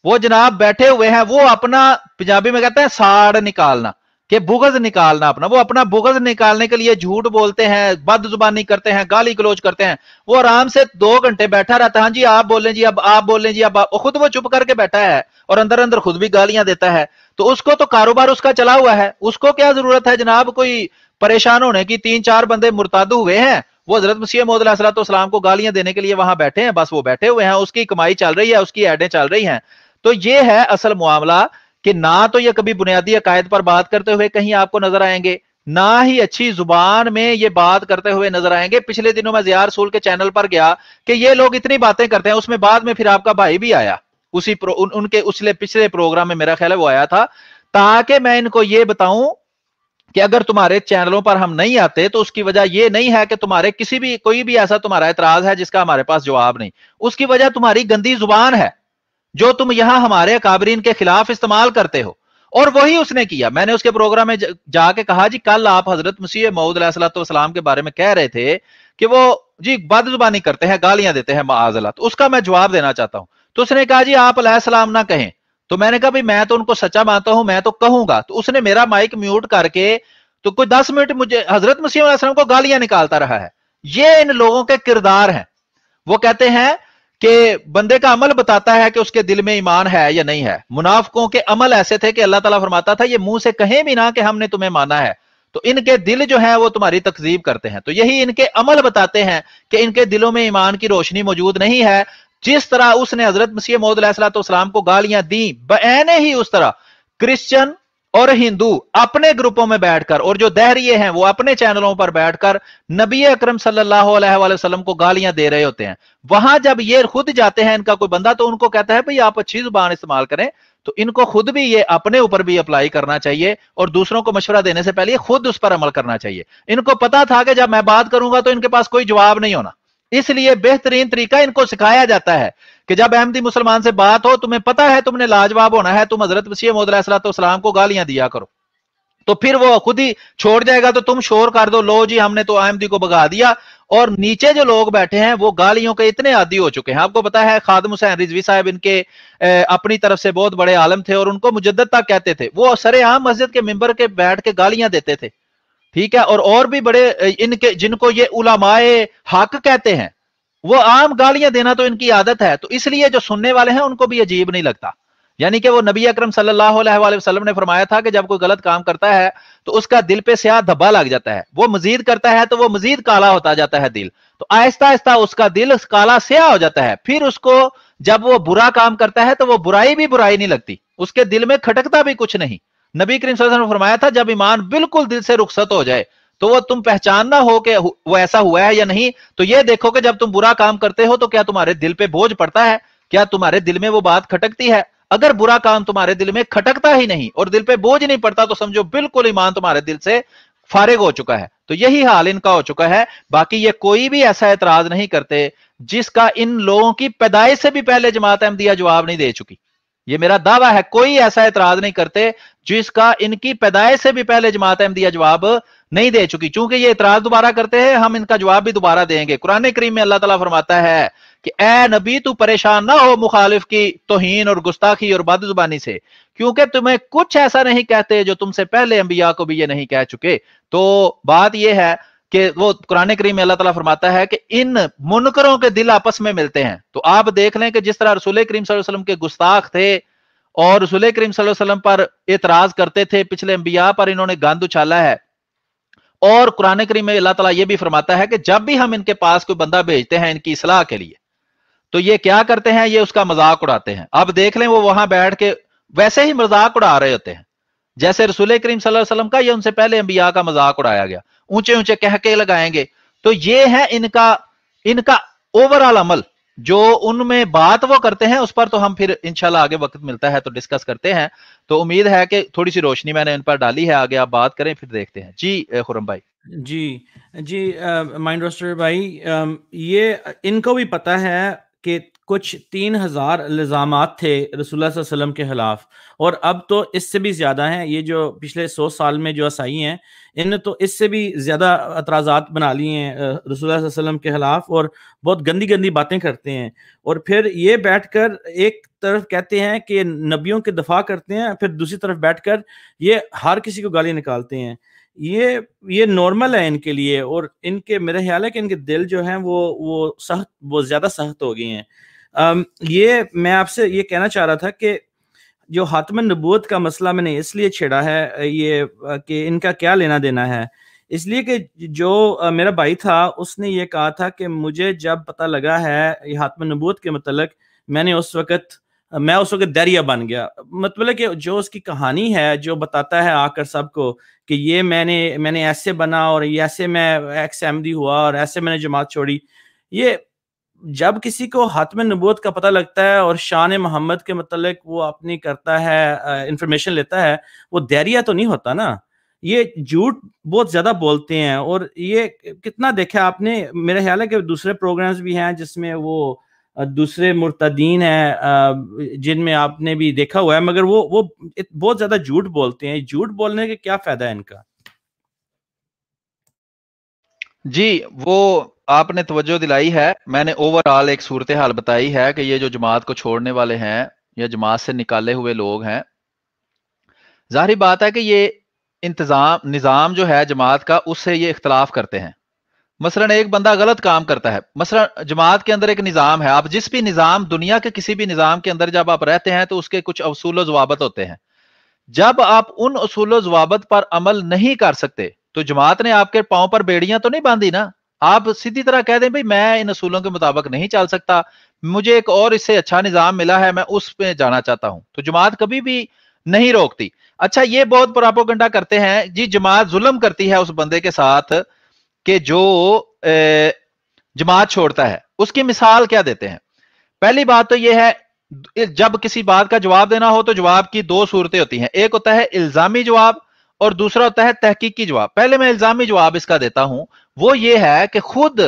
वो जनाब बैठे हुए हैं, वो अपना पंजाबी में कहते हैं साड़ निकालना कि बुग़्ज़ निकालना अपना, वो अपना बुग़्ज़ निकालने के लिए झूठ बोलते हैं, बदजुबानी करते हैं, गाली गलौज करते हैं। वो आराम से 2 घंटे बैठा रहता है, हाँ जी आप बोलें जी, अब आप बोलें जी, अब खुद वो चुप करके बैठा है और अंदर अंदर खुद भी गालियां देता है। तो उसको तो कारोबार उसका चला हुआ है, उसको क्या जरूरत है जनाब कोई परेशान होने की। 3-4 बंदे मुर्ताद हुए हैं, वो हजरत मसीह मौऊद अलैहिस्सलाम को गालियां देने के लिए वहां बैठे हैं, बस वो बैठे हुए हैं, उसकी कमाई चल रही है, उसकी एडें चल रही हैं। तो ये है असल मामला कि ना तो ये कभी बुनियादी अकायद पर बात करते हुए कहीं आपको नजर आएंगे, ना ही अच्छी जुबान में ये बात करते हुए नजर आएंगे। पिछले दिनों मैं ज़िया रसूल के चैनल पर गया कि ये लोग इतनी बातें करते हैं, उसमें बाद में फिर आपका भाई भी आया उसी उनके पिछले प्रोग्राम में, मेरा ख्याल है वो आया था, ताकि मैं इनको ये बताऊं कि अगर तुम्हारे चैनलों पर हम नहीं आते तो उसकी वजह ये नहीं है कि तुम्हारे कोई भी ऐसा तुम्हारा एतराज है जिसका हमारे पास जवाब नहीं, उसकी वजह तुम्हारी गंदी जुबान है जो तुम यहां हमारे अकाबरीन के खिलाफ इस्तेमाल करते हो। और वही उसने किया। मैंने उसके प्रोग्राम में जाके कहा जी कल आप हजरत मसीह मऊद अलैहिस्सलाम के बारे में कह रहे थे कि वो जी बदजुबानी करते हैं, गालियां देते हैं माअज़ल्लाह, तो उसका मैं जवाब देना चाहता हूं। तो उसने कहा जी आप अलैहिस्सलाम ना कहें। तो मैंने कहा भाई मैं तो उनको सच्चा मानता हूं, मैं तो कहूंगा। तो उसने मेरा माइक म्यूट करके तो कोई 10 मिनट मुझे हजरत मसीह अलैहिस्सलाम को गालियां निकालता रहा है। ये इन लोगों के किरदार हैं। वो कहते हैं कि बंदे का अमल बताता है कि उसके दिल में ईमान है या नहीं है। मुनाफिकों के अमल ऐसे थे कि अल्लाह ताला फरमाता था ये मुंह से कहें भी ना कि हमने तुम्हें माना है, तो इनके दिल जो है वो तुम्हारी तकजीब करते हैं। तो यही इनके अमल बताते हैं कि इनके दिलों में ईमान की रोशनी मौजूद नहीं है। जिस तरह उसने हजरत मसीह मऊद अलैहिस्सलाम को गालियां दी, बयाने ही उस तरह क्रिश्चियन और हिंदू अपने ग्रुपों में बैठकर, और जो दहरिये हैं वो अपने चैनलों पर बैठकर नबी अकरम सल्लल्लाहु अलैहि वसल्लम को गालियां दे रहे होते हैं। वहां जब ये खुद जाते हैं इनका कोई बंदा, तो उनको कहता है भाई आप अच्छी जुबान इस्तेमाल करें, तो इनको खुद भी ये अपने ऊपर भी अप्लाई करना चाहिए और दूसरों को मशवरा देने से पहले खुद उस पर अमल करना चाहिए। इनको पता था कि जब मैं बात करूंगा तो इनके पास कोई जवाब नहीं होना, इसलिए बेहतरीन तरीका इनको सिखाया जाता है कि जब अहमदी मुसलमान से बात हो, तुम्हें पता है तुमने लाजवाब होना है, तुम हजरत मसीह मौद अलैहिस्सलाम को गालियां दिया करो, तो फिर वो खुद ही छोड़ जाएगा। तो तुम शोर कर दो, लो जी हमने तो अहमदी को भगा दिया, और नीचे जो लोग बैठे हैं वो गालियों के इतने आदी हो चुके हैं। आपको पता है खादिम हुसैन रिजवी साहब इनके अपनी तरफ से बहुत बड़े आलम थे और उनको मुजद्दद तक कहते थे। वो सरेआम मस्जिद के मिंबर के बैठ के गालियां देते थे, ठीक है। और भी बड़े इनके जिनको ये उलमाए हक कहते हैं, वो आम गालियां देना तो इनकी आदत है। तो इसलिए जो सुनने वाले हैं उनको भी अजीब नहीं लगता। यानी कि वो नबी अकरम सल्लल्लाहु अलैहि वसल्लम ने फरमाया था कि जब कोई गलत काम करता है तो उसका दिल पे स्याह धब्बा लग जाता है, वो मजीद करता है तो वो मजीद काला होता जाता है दिल, तो आहिस्ता आहिस्ता उसका दिल काला स्याह हो जाता है। फिर उसको जब वो बुरा काम करता है तो वो बुराई भी बुराई नहीं लगती, उसके दिल में खटकता भी कुछ नहीं। नबी करीम सल्लल्लाहु अलैहि वसल्लम ने फरमाया था जब ईमान बिल्कुल दिल से रुखसत हो जाए तो वो तुम पहचानना हो कि वो ऐसा हुआ है या नहीं, तो ये देखो कि जब तुम बुरा काम करते हो तो क्या तुम्हारे दिल पे बोझ पड़ता है, क्या तुम्हारे दिल में वो बात खटकती है। अगर बुरा काम तुम्हारे दिल में खटकता ही नहीं और दिल पे बोझ नहीं पड़ता तो समझो बिल्कुल ईमान तुम्हारे दिल से फारिग हो चुका है। तो यही हाल इनका हो चुका है। बाकी ये कोई भी ऐसा एतराज नहीं करते जिसका इन लोगों की पैदाइश से भी पहले जमात अहमदिया जवाब नहीं दे चुकी। ये मेरा दावा है, कोई ऐसा एतराज नहीं करते जिसका इनकी पैदाइश से भी पहले जमात अहमदिया जवाब नहीं दे चुकी। चूंकि ये इतराज दोबारा करते हैं, हम इनका जवाब भी दोबारा देंगे। कुरान करीम में अल्लाह ताला फरमाता है कि ए नबी तू परेशान ना हो मुखालिफ की तौहीन और गुस्ताखी और बदजुबानी से, क्योंकि तुम्हें कुछ ऐसा नहीं कहते जो तुमसे पहले अंबिया को भी ये नहीं कह चुके। तो बात यह है कि वो कुरान करीम में अल्लाह ताला फरमाता है कि इन मुनकरों के दिल आपस में मिलते हैं। तो आप देख लें कि जिस तरह रसूल करीम सल्लल्लाहु अलैहि वसल्लम के गुस्ताख थे और रसूल करीम सल्लल्लाहु अलैहि वसल्लम पर एतराज करते थे, पिछले अंबिया पर इन्होंने गंद उछाला है। और कुरान करीम में अल्लाह ताला ये भी फरमाता है कि जब भी हम इनके पास कोई बंदा भेजते हैं इनकी इस्लाह के लिए, तो ये क्या करते हैं, ये उसका मजाक उड़ाते हैं। अब देख लें वो वहां बैठ के वैसे ही मजाक उड़ा रहे होते हैं जैसे रसूल करीम सल्लल्लाहु अलैहि वसल्लम का या उनसे पहले अंबिया का मजाक उड़ाया गया, ऊंचे ऊंचे कहके लगाएंगे। तो ये है इनका ओवरऑल अमल, जो उनमें बात वो करते हैं उस पर तो हम फिर इंशाल्लाह आगे वक्त मिलता है तो डिस्कस करते हैं। तो उम्मीद है कि थोड़ी सी रोशनी मैंने इन पर डाली है, आगे आप बात करें फिर देखते हैं। जी खुरम भाई। जी माइंड रोस्टर भाई, ये इनको भी पता है कि कुछ 3000 इल्जामात थे रसूलुल्लाह सल्लल्लाहु अलैहि वसल्लम के खिलाफ, और अब तो इससे भी ज्यादा हैं। ये जो पिछले 100 साल में जो असाई हैं इन्होंने तो इससे भी ज्यादा एतराज़ात बना लिए हैं रसूलुल्लाह सल्लल्लाहु अलैहि वसल्लम के खिलाफ, और बहुत गंदी गंदी बातें करते हैं। और फिर ये बैठकर एक तरफ कहते हैं कि नबियों के दफा करते हैं, फिर दूसरी तरफ बैठकर ये हर किसी को गाली निकालते हैं। ये नॉर्मल है इनके लिए, और इनके मेरा ख्याल है कि इनके दिल जो हैं वो ज्यादा सख्त हो गए हैं। ये मैं आपसे ये कहना चाह रहा था कि जो हातम नबूवत का मसला मैंने इसलिए छेड़ा है ये कि इनका क्या लेना देना है, इसलिए कि जो मेरा भाई था उसने ये कहा था कि मुझे जब पता लगा है ये हातम नबूवत के मतलब मैं उस वक्त दरिया बन गया। मतलब कि जो उसकी कहानी है जो बताता है आकर सबको कि ये मैंने ऐसे बना और ये ऐसे मैं एक्स अहमदी हुआ और ऐसे मैंने जमात छोड़ी। ये जब किसी को हातम नबूवत का पता लगता है और शान मोहम्मद के मतलब वो अपनी करता है, इंफॉर्मेशन लेता है, वो दरिया तो नहीं होता ना। ये झूठ बहुत ज्यादा बोलते हैं, और ये कितना देखा आपने, मेरा ख्याल है कि दूसरे प्रोग्राम्स भी हैं जिसमें वो दूसरे मुर्तदीन हैं जिनमें आपने भी देखा हुआ है, मगर वो बहुत ज्यादा झूठ बोलते हैं। झूठ बोलने के क्या फायदा है इनका? जी वो आपने तवज्जो दिलाई है। मैंने ओवरऑल एक सूरत हाल बताई है कि ये जो जमात को छोड़ने वाले हैं या जमात से निकाले हुए लोग हैं, जाहिर बात है कि ये निज़ाम जो है जमात का उससे ये इख्तलाफ करते हैं। मसलन एक बंदा गलत काम करता है, मसलन जमात के अंदर एक निज़ाम है, आप जिस भी निज़ाम दुनिया के किसी भी निज़ाम के अंदर जब आप रहते हैं तो उसके कुछ असूल ज़वाबत होते हैं। जब आप उन असूल ज़वाबत पर अमल नहीं कर सकते तो जमात ने आपके पांव पर बेड़ियां तो नहीं बांधी ना। आप सीधी तरह कह दें भाई मैं इन असूलों के मुताबिक नहीं चल सकता, मुझे एक और इससे अच्छा निज़ाम मिला है, मैं उस पे जाना चाहता हूं। तो जमात कभी भी नहीं रोकती। अच्छा, ये बहुत प्रोपेगेंडा करते हैं जी, जमात जुल्म करती है उस बंदे के साथ कि जो जमात छोड़ता है। उसकी मिसाल क्या देते हैं? पहली बात तो यह है, जब किसी बात का जवाब देना हो तो जवाब की दो सूरतें होती हैं, एक होता है इल्जामी जवाब और दूसरा होता है तहकीकी जवाब। पहले मैं इल्जामी जवाब इसका देता हूं, वो ये है कि खुद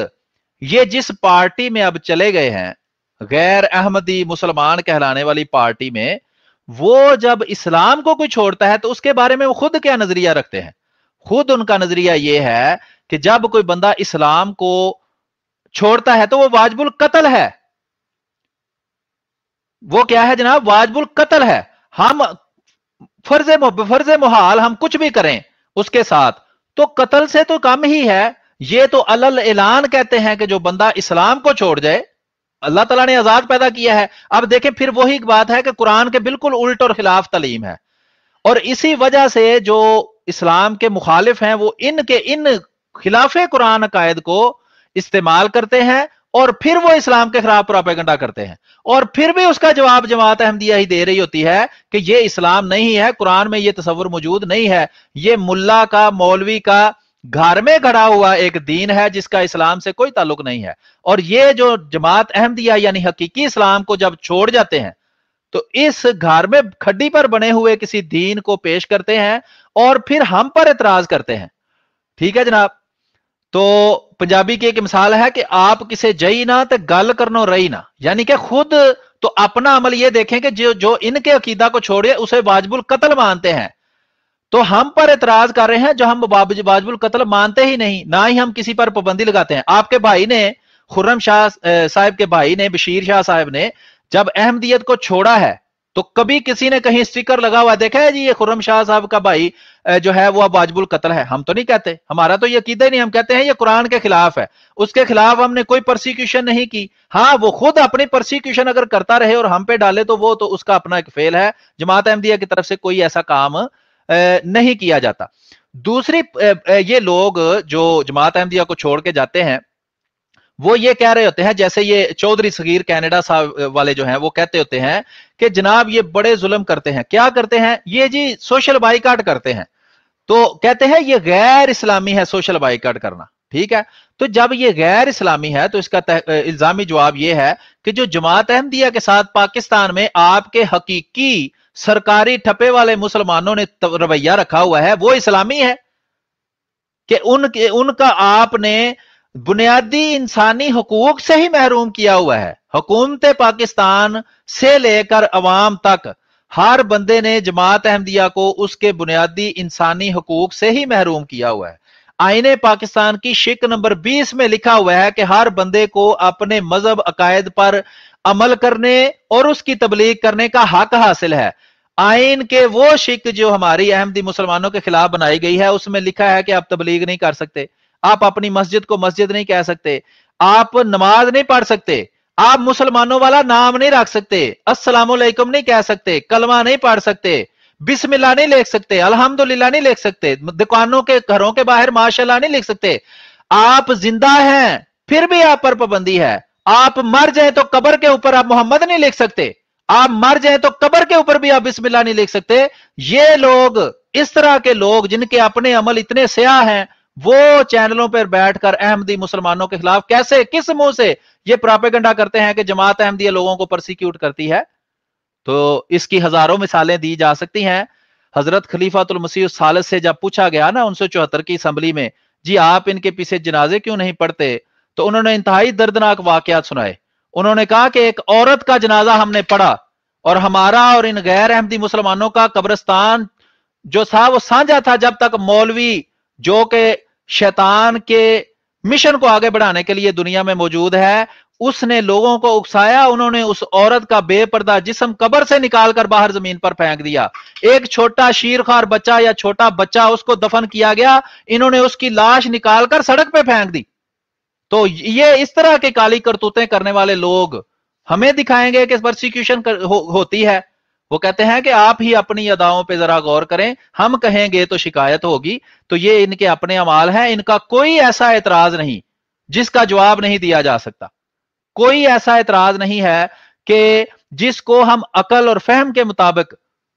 ये जिस पार्टी में अब चले गए हैं, गैर अहमदी मुसलमान कहलाने वाली पार्टी में, वो जब इस्लाम को कोई छोड़ता है तो उसके बारे में वो खुद क्या नजरिया रखते हैं? खुद उनका नजरिया यह है कि जब कोई बंदा इस्लाम को छोड़ता है तो वो वाजिबुल कत्ल है। वो क्या है जनाब? वाजिबुल कत्ल है। हम फर्ज मुहाल हम कुछ भी करें उसके साथ तो कत्ल से तो कम ही है। ये तो अलल ऐलान कहते हैं कि जो बंदा इस्लाम को छोड़ जाए, अल्लाह ताला ने आजाद पैदा किया है। अब देखें, फिर वही बात है कि कुरान के बिल्कुल उल्ट और खिलाफ तालीम है, और इसी वजह से जो इस्लाम के मुखालिफ हैं वो इन खिलाफे कुरान अकायद को इस्तेमाल करते हैं और फिर वो इस्लाम के खिलाफ प्रोपेगेंडा करते हैं, और फिर भी उसका जवाब जमात अहमदिया ही दे रही होती है कि ये इस्लाम नहीं है, कुरान में ये तसव्वुर मौजूद नहीं है, ये मुल्ला का, मौलवी का घर में खड़ा हुआ एक दीन है जिसका इस्लाम से कोई ताल्लुक नहीं है। और ये जो जमात अहमदिया यानी हकीकी इस्लाम को जब छोड़ जाते हैं तो इस घर में खड्डी पर बने हुए किसी दीन को पेश करते हैं और फिर हम पर एतराज करते हैं। ठीक है जनाब। तो पंजाबी की एक मिसाल है कि आप किसे जई ना तो गल करनो रही ना, यानी कि खुद तो अपना अमल ये देखें कि जो इनके अकीदा को छोड़े उसे वाजिबुल कत्ल मानते हैं, तो हम पर एतराज कर रहे हैं जो हम वाजिबुल कत्ल मानते ही नहीं, ना ही हम किसी पर पाबंदी लगाते हैं। आपके भाई ने, खुर्रम शाह साहब के भाई ने, बशीर शाह साहब ने जब अहमदियत को छोड़ा है तो कभी किसी ने कहीं स्टिकर लगा हुआ देखा है जी ये खुर्रम शाह साहब का भाई जो है वो अब वाजिबुल कत्ल है? हम तो नहीं कहते, हमारा तो ये अकीदा ही नहीं। हम कहते हैं ये कुरान के खिलाफ है, उसके खिलाफ हमने कोई परसिक्यूशन नहीं की। हाँ, वो खुद अपनी परसिक्यूशन अगर करता रहे और हम पे डाले तो वो तो उसका अपना एक फेल है। जमात अहमदिया की तरफ से कोई ऐसा काम नहीं किया जाता। दूसरी, ये लोग जो जमात अहमदिया को छोड़ के जाते हैं वो ये कह रहे होते हैं, जैसे ये चौधरी सगीर कनाडा साहब वाले जो हैं वो कहते होते हैं कि जनाब ये बड़े जुल्म करते हैं। क्या करते हैं ये जी? सोशल बाइकाट करते हैं। तो कहते हैं ये गैर इस्लामी है सोशल बाइकाट करना। ठीक है, तो जब ये गैर इस्लामी है तो इसका इल्जामी जवाब ये है कि जो जमात अहमदिया के साथ पाकिस्तान में आपके हकीकी सरकारी ठप्पे वाले मुसलमानों ने रवैया रखा हुआ है वो इस्लामी है कि उनका आपने बुनियादी इंसानी हुकूक से ही महरूम किया हुआ है। हुकूमत पाकिस्तान से लेकर अवाम तक हर बंदे ने जमात अहमदिया को उसके बुनियादी इंसानी हुकूक से ही महरूम किया हुआ है। आईने पाकिस्तान की शिक नंबर 20 में लिखा हुआ है कि हर बंदे को अपने मजहब अकायद पर अमल करने और उसकी तबलीग करने का हक हासिल है। आइन के वो शिक जो हमारी अहमदी मुसलमानों के खिलाफ बनाई गई है उसमें लिखा है कि आप तबलीग नहीं कर सकते, आप अपनी मस्जिद को मस्जिद नहीं कह सकते, आप नमाज नहीं पढ़ सकते, आप मुसलमानों वाला नाम नहीं रख सकते, अस्सलाम वालेकुम नहीं कह सकते, कलमा नहीं पढ़ सकते, बिस्मिल्लाह नहीं लिख सकते, अल्हम्दुलिल्लाह नहीं लिख सकते, दुकानों के घरों के बाहर माशाल्लाह नहीं लिख सकते। आप जिंदा हैं फिर भी आप पर पाबंदी है। आप मर जाए तो कब्र के ऊपर आप मोहम्मद नहीं लिख सकते, आप मर जाए तो कब्र के ऊपर भी आप बिस्मिल्लाह नहीं लिख सकते। ये लोग, इस तरह के लोग जिनके अपने अमल इतने स्याह हैं, वो चैनलों पर बैठकर अहमदी मुसलमानों के खिलाफ कैसे, किस मुंह से ये प्रोपेगेंडा करते हैं कि जमात अहमदिया लोगों को परसिक्यूट करती है। तो इसकी हजारों मिसालें दी जा सकती हैं। हजरत खलीफातुल मसीह सालिस से जब पूछा गया ना 1974 की असम्बली में, जी आप इनके पीछे जनाजे क्यों नहीं पढ़ते, तो उन्होंने इंतहाई दर्दनाक वाकयात सुनाए। उन्होंने कहा कि एक औरत का जनाजा हमने पढ़ा और हमारा और इन गैर अहमदी मुसलमानों का कब्रिस्तान जो था वो साझा था जब तक मौलवी जो कि शैतान के मिशन को आगे बढ़ाने के लिए दुनिया में मौजूद है, उसने लोगों को उकसाया। उन्होंने उस औरत का बेपर्दा जिस्म कब्र से निकालकर बाहर जमीन पर फेंक दिया। एक छोटा शीरखार बच्चा या छोटा बच्चा उसको दफन किया गया, इन्होंने उसकी लाश निकालकर सड़क पे फेंक दी। तो ये इस तरह के काली करतूतें करने वाले लोग हमें दिखाएंगे कि परसिक्यूशन होती है। वो कहते हैं कि आप ही अपनी अदाओं पे जरा गौर करें, हम कहेंगे तो शिकायत होगी। तो ये इनके अपने अमाल हैं, इनका कोई ऐसा एतराज नहीं जिसका जवाब नहीं दिया जा सकता। कोई ऐसा एतराज नहीं है कि जिसको हम अकल और फहम के मुताबिक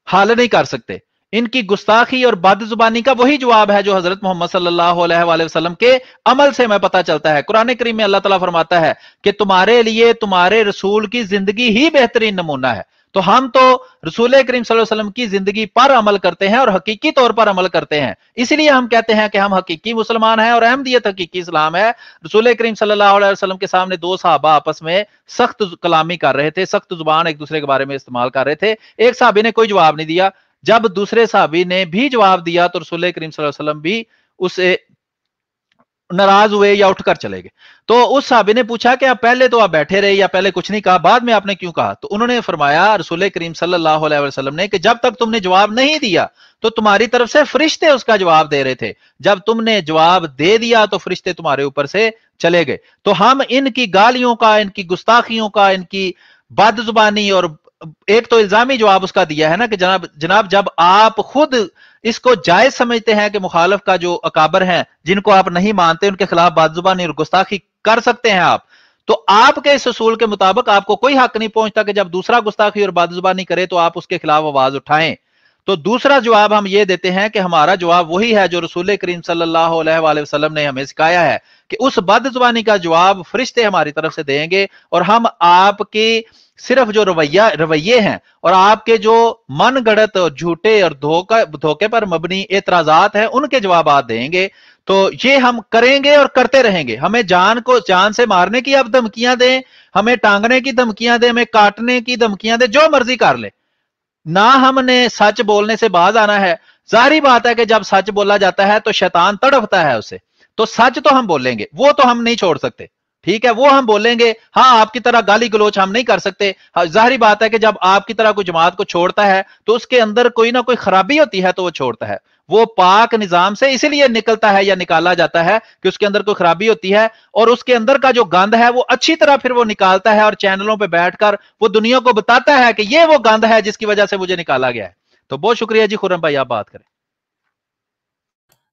हल नहीं कर सकते। इनकी गुस्ताखी और बदजुबानी का वही जवाब है जो हजरत मोहम्मद सल्लल्लाहु अलैहि वसल्लम के अमल से हमें पता चलता है। कुरान करीम में अल्लाह ताला फरमाता है कि तुम्हारे लिए तुम्हारे रसूल की जिंदगी ही बेहतरीन नमूना है। तो हम तो रसूल करीम सल्लल्लाहु अलैहि वसल्लम की जिंदगी पर अमल करते हैं और हकीकी तौर पर अमल करते हैं, इसलिए हम कहते हैं कि हम हकीकी मुसलमान हैं और अहमदियत हकीकी इस्लाम है। रसूल करीम सल्लल्लाहु अलैहि वसल्लम के सामने दो सहाबा आपस में सख्त कलामी कर रहे थे, सख्त जुबान एक दूसरे के बारे में इस्तेमाल कर रहे थे। एक सहाबी ने कोई जवाब नहीं दिया, जब दूसरे सहाबी ने भी जवाब दिया तो रसूल करीम सल्लल्लाहु अलैहि वसल्लम भी उससे नाराज हुए या उठकर चले गए। तो उस साहबी ने पूछा कि आप पहले तो आप बैठे रहे या पहले कुछ नहीं कहा, बाद में आपने क्यों कहा? तो उन्होंने फरमाया रसूल करीम सल्लल्लाहु अलैहि वसल्लम ने कि जब तक तुमने जवाब नहीं दिया तो तुम्हारी तरफ से फरिश्ते उसका जवाब दे रहे थे, जब तुमने जवाब दे दिया तो फरिश्ते तुम्हारे ऊपर से चले गए। तो हम इनकी गालियों का, इनकी गुस्ताखियों का, इनकी बदजुबानी और एक तो इल्जामी जवाब उसका दिया है ना कि जनाब जब आप खुद इसको जायज समझते हैं कि मुखालिफ का जो अकाबर हैं जिनको आप नहीं मानते उनके खिलाफ बदजुबानी और गुस्ताखी कर सकते हैं आप, तो आपके इस उसूल के मुताबिक आपको कोई हक नहीं पहुंचता कि जब दूसरा गुस्ताखी और बदजुबानी करे तो आप उसके खिलाफ आवाज उठाएं। तो दूसरा जवाब हम ये देते हैं कि हमारा जवाब वही है जो रसूल करीम सल्लल्लाहु अलैहि वसल्लम ने हमें सिखाया है कि उस बदजुबानी का जवाब फरिश्ते हमारी तरफ से देंगे और हम आपके सिर्फ जो रवैये हैं और आपके जो मन गढ़त और झूठे और धोखे पर मबनी एतराजात हैं उनके जवाब देंगे। तो ये हम करेंगे और करते रहेंगे। हमें जान से मारने की आप धमकियां दें, हमें टांगने की धमकियां दें, हमें काटने की धमकियां दें, जो मर्जी कर ले, ना हमने सच बोलने से बाज आना है। जाहिर बात है कि जब सच बोला जाता है तो शैतान तड़पता है उसे, तो सच तो हम बोलेंगे, वो तो हम नहीं छोड़ सकते, ठीक है, वो हम बोलेंगे। हाँ, आपकी तरह गाली गलोच हम नहीं कर सकते। हाँ, जाहिर बात है कि जब आपकी तरह कोई जमात को छोड़ता है तो उसके अंदर कोई ना कोई खराबी होती है तो वो छोड़ता है, वो पाक निजाम से इसलिए निकलता है या निकाला जाता है कि उसके अंदर कोई खराबी होती है और उसके अंदर का जो गंद है वो अच्छी तरह फिर वो निकालता है और चैनलों पे बैठकर वो दुनिया को बताता है कि ये वो गंद है जिसकी वजह से मुझे निकाला गया है। तो बहुत शुक्रिया जी। खुर्रम भाई आप बात करें।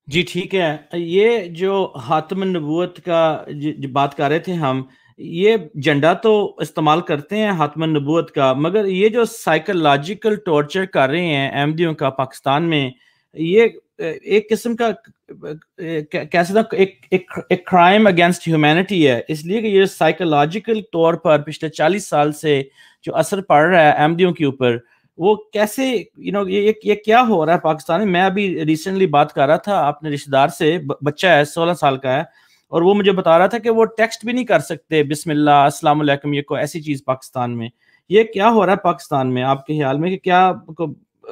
जी ठीक है, ये जो हातम नबूवत का जो बात कर रहे थे हम, ये झंडा तो इस्तेमाल करते हैं हातम नबूवत का, मगर ये जो साइकोलॉजिकल टॉर्चर कर रहे हैं अहमदियों का पाकिस्तान में, ये एक किस्म का कैसे ना एक क्राइम अगेंस्ट ह्यूमैनिटी है, इसलिए कि ये साइकोलॉजिकल तौर पर पिछले 40 साल से जो असर पड़ रहा है अहमदियों के ऊपर, वो कैसे ये क्या हो रहा है पाकिस्तान में। मैं अभी रिसेंटली बात कर रहा था अपने रिश्तेदार से, बच्चा है 16 साल का है, और वो मुझे बता रहा था कि वो टेक्स्ट भी नहीं कर सकते बिस्मिल्लाह अस्सलाम वालेकुम, ये कोई ऐसी चीज पाकिस्तान में। ये क्या हो रहा है पाकिस्तान में आपके ख्याल में, कि क्या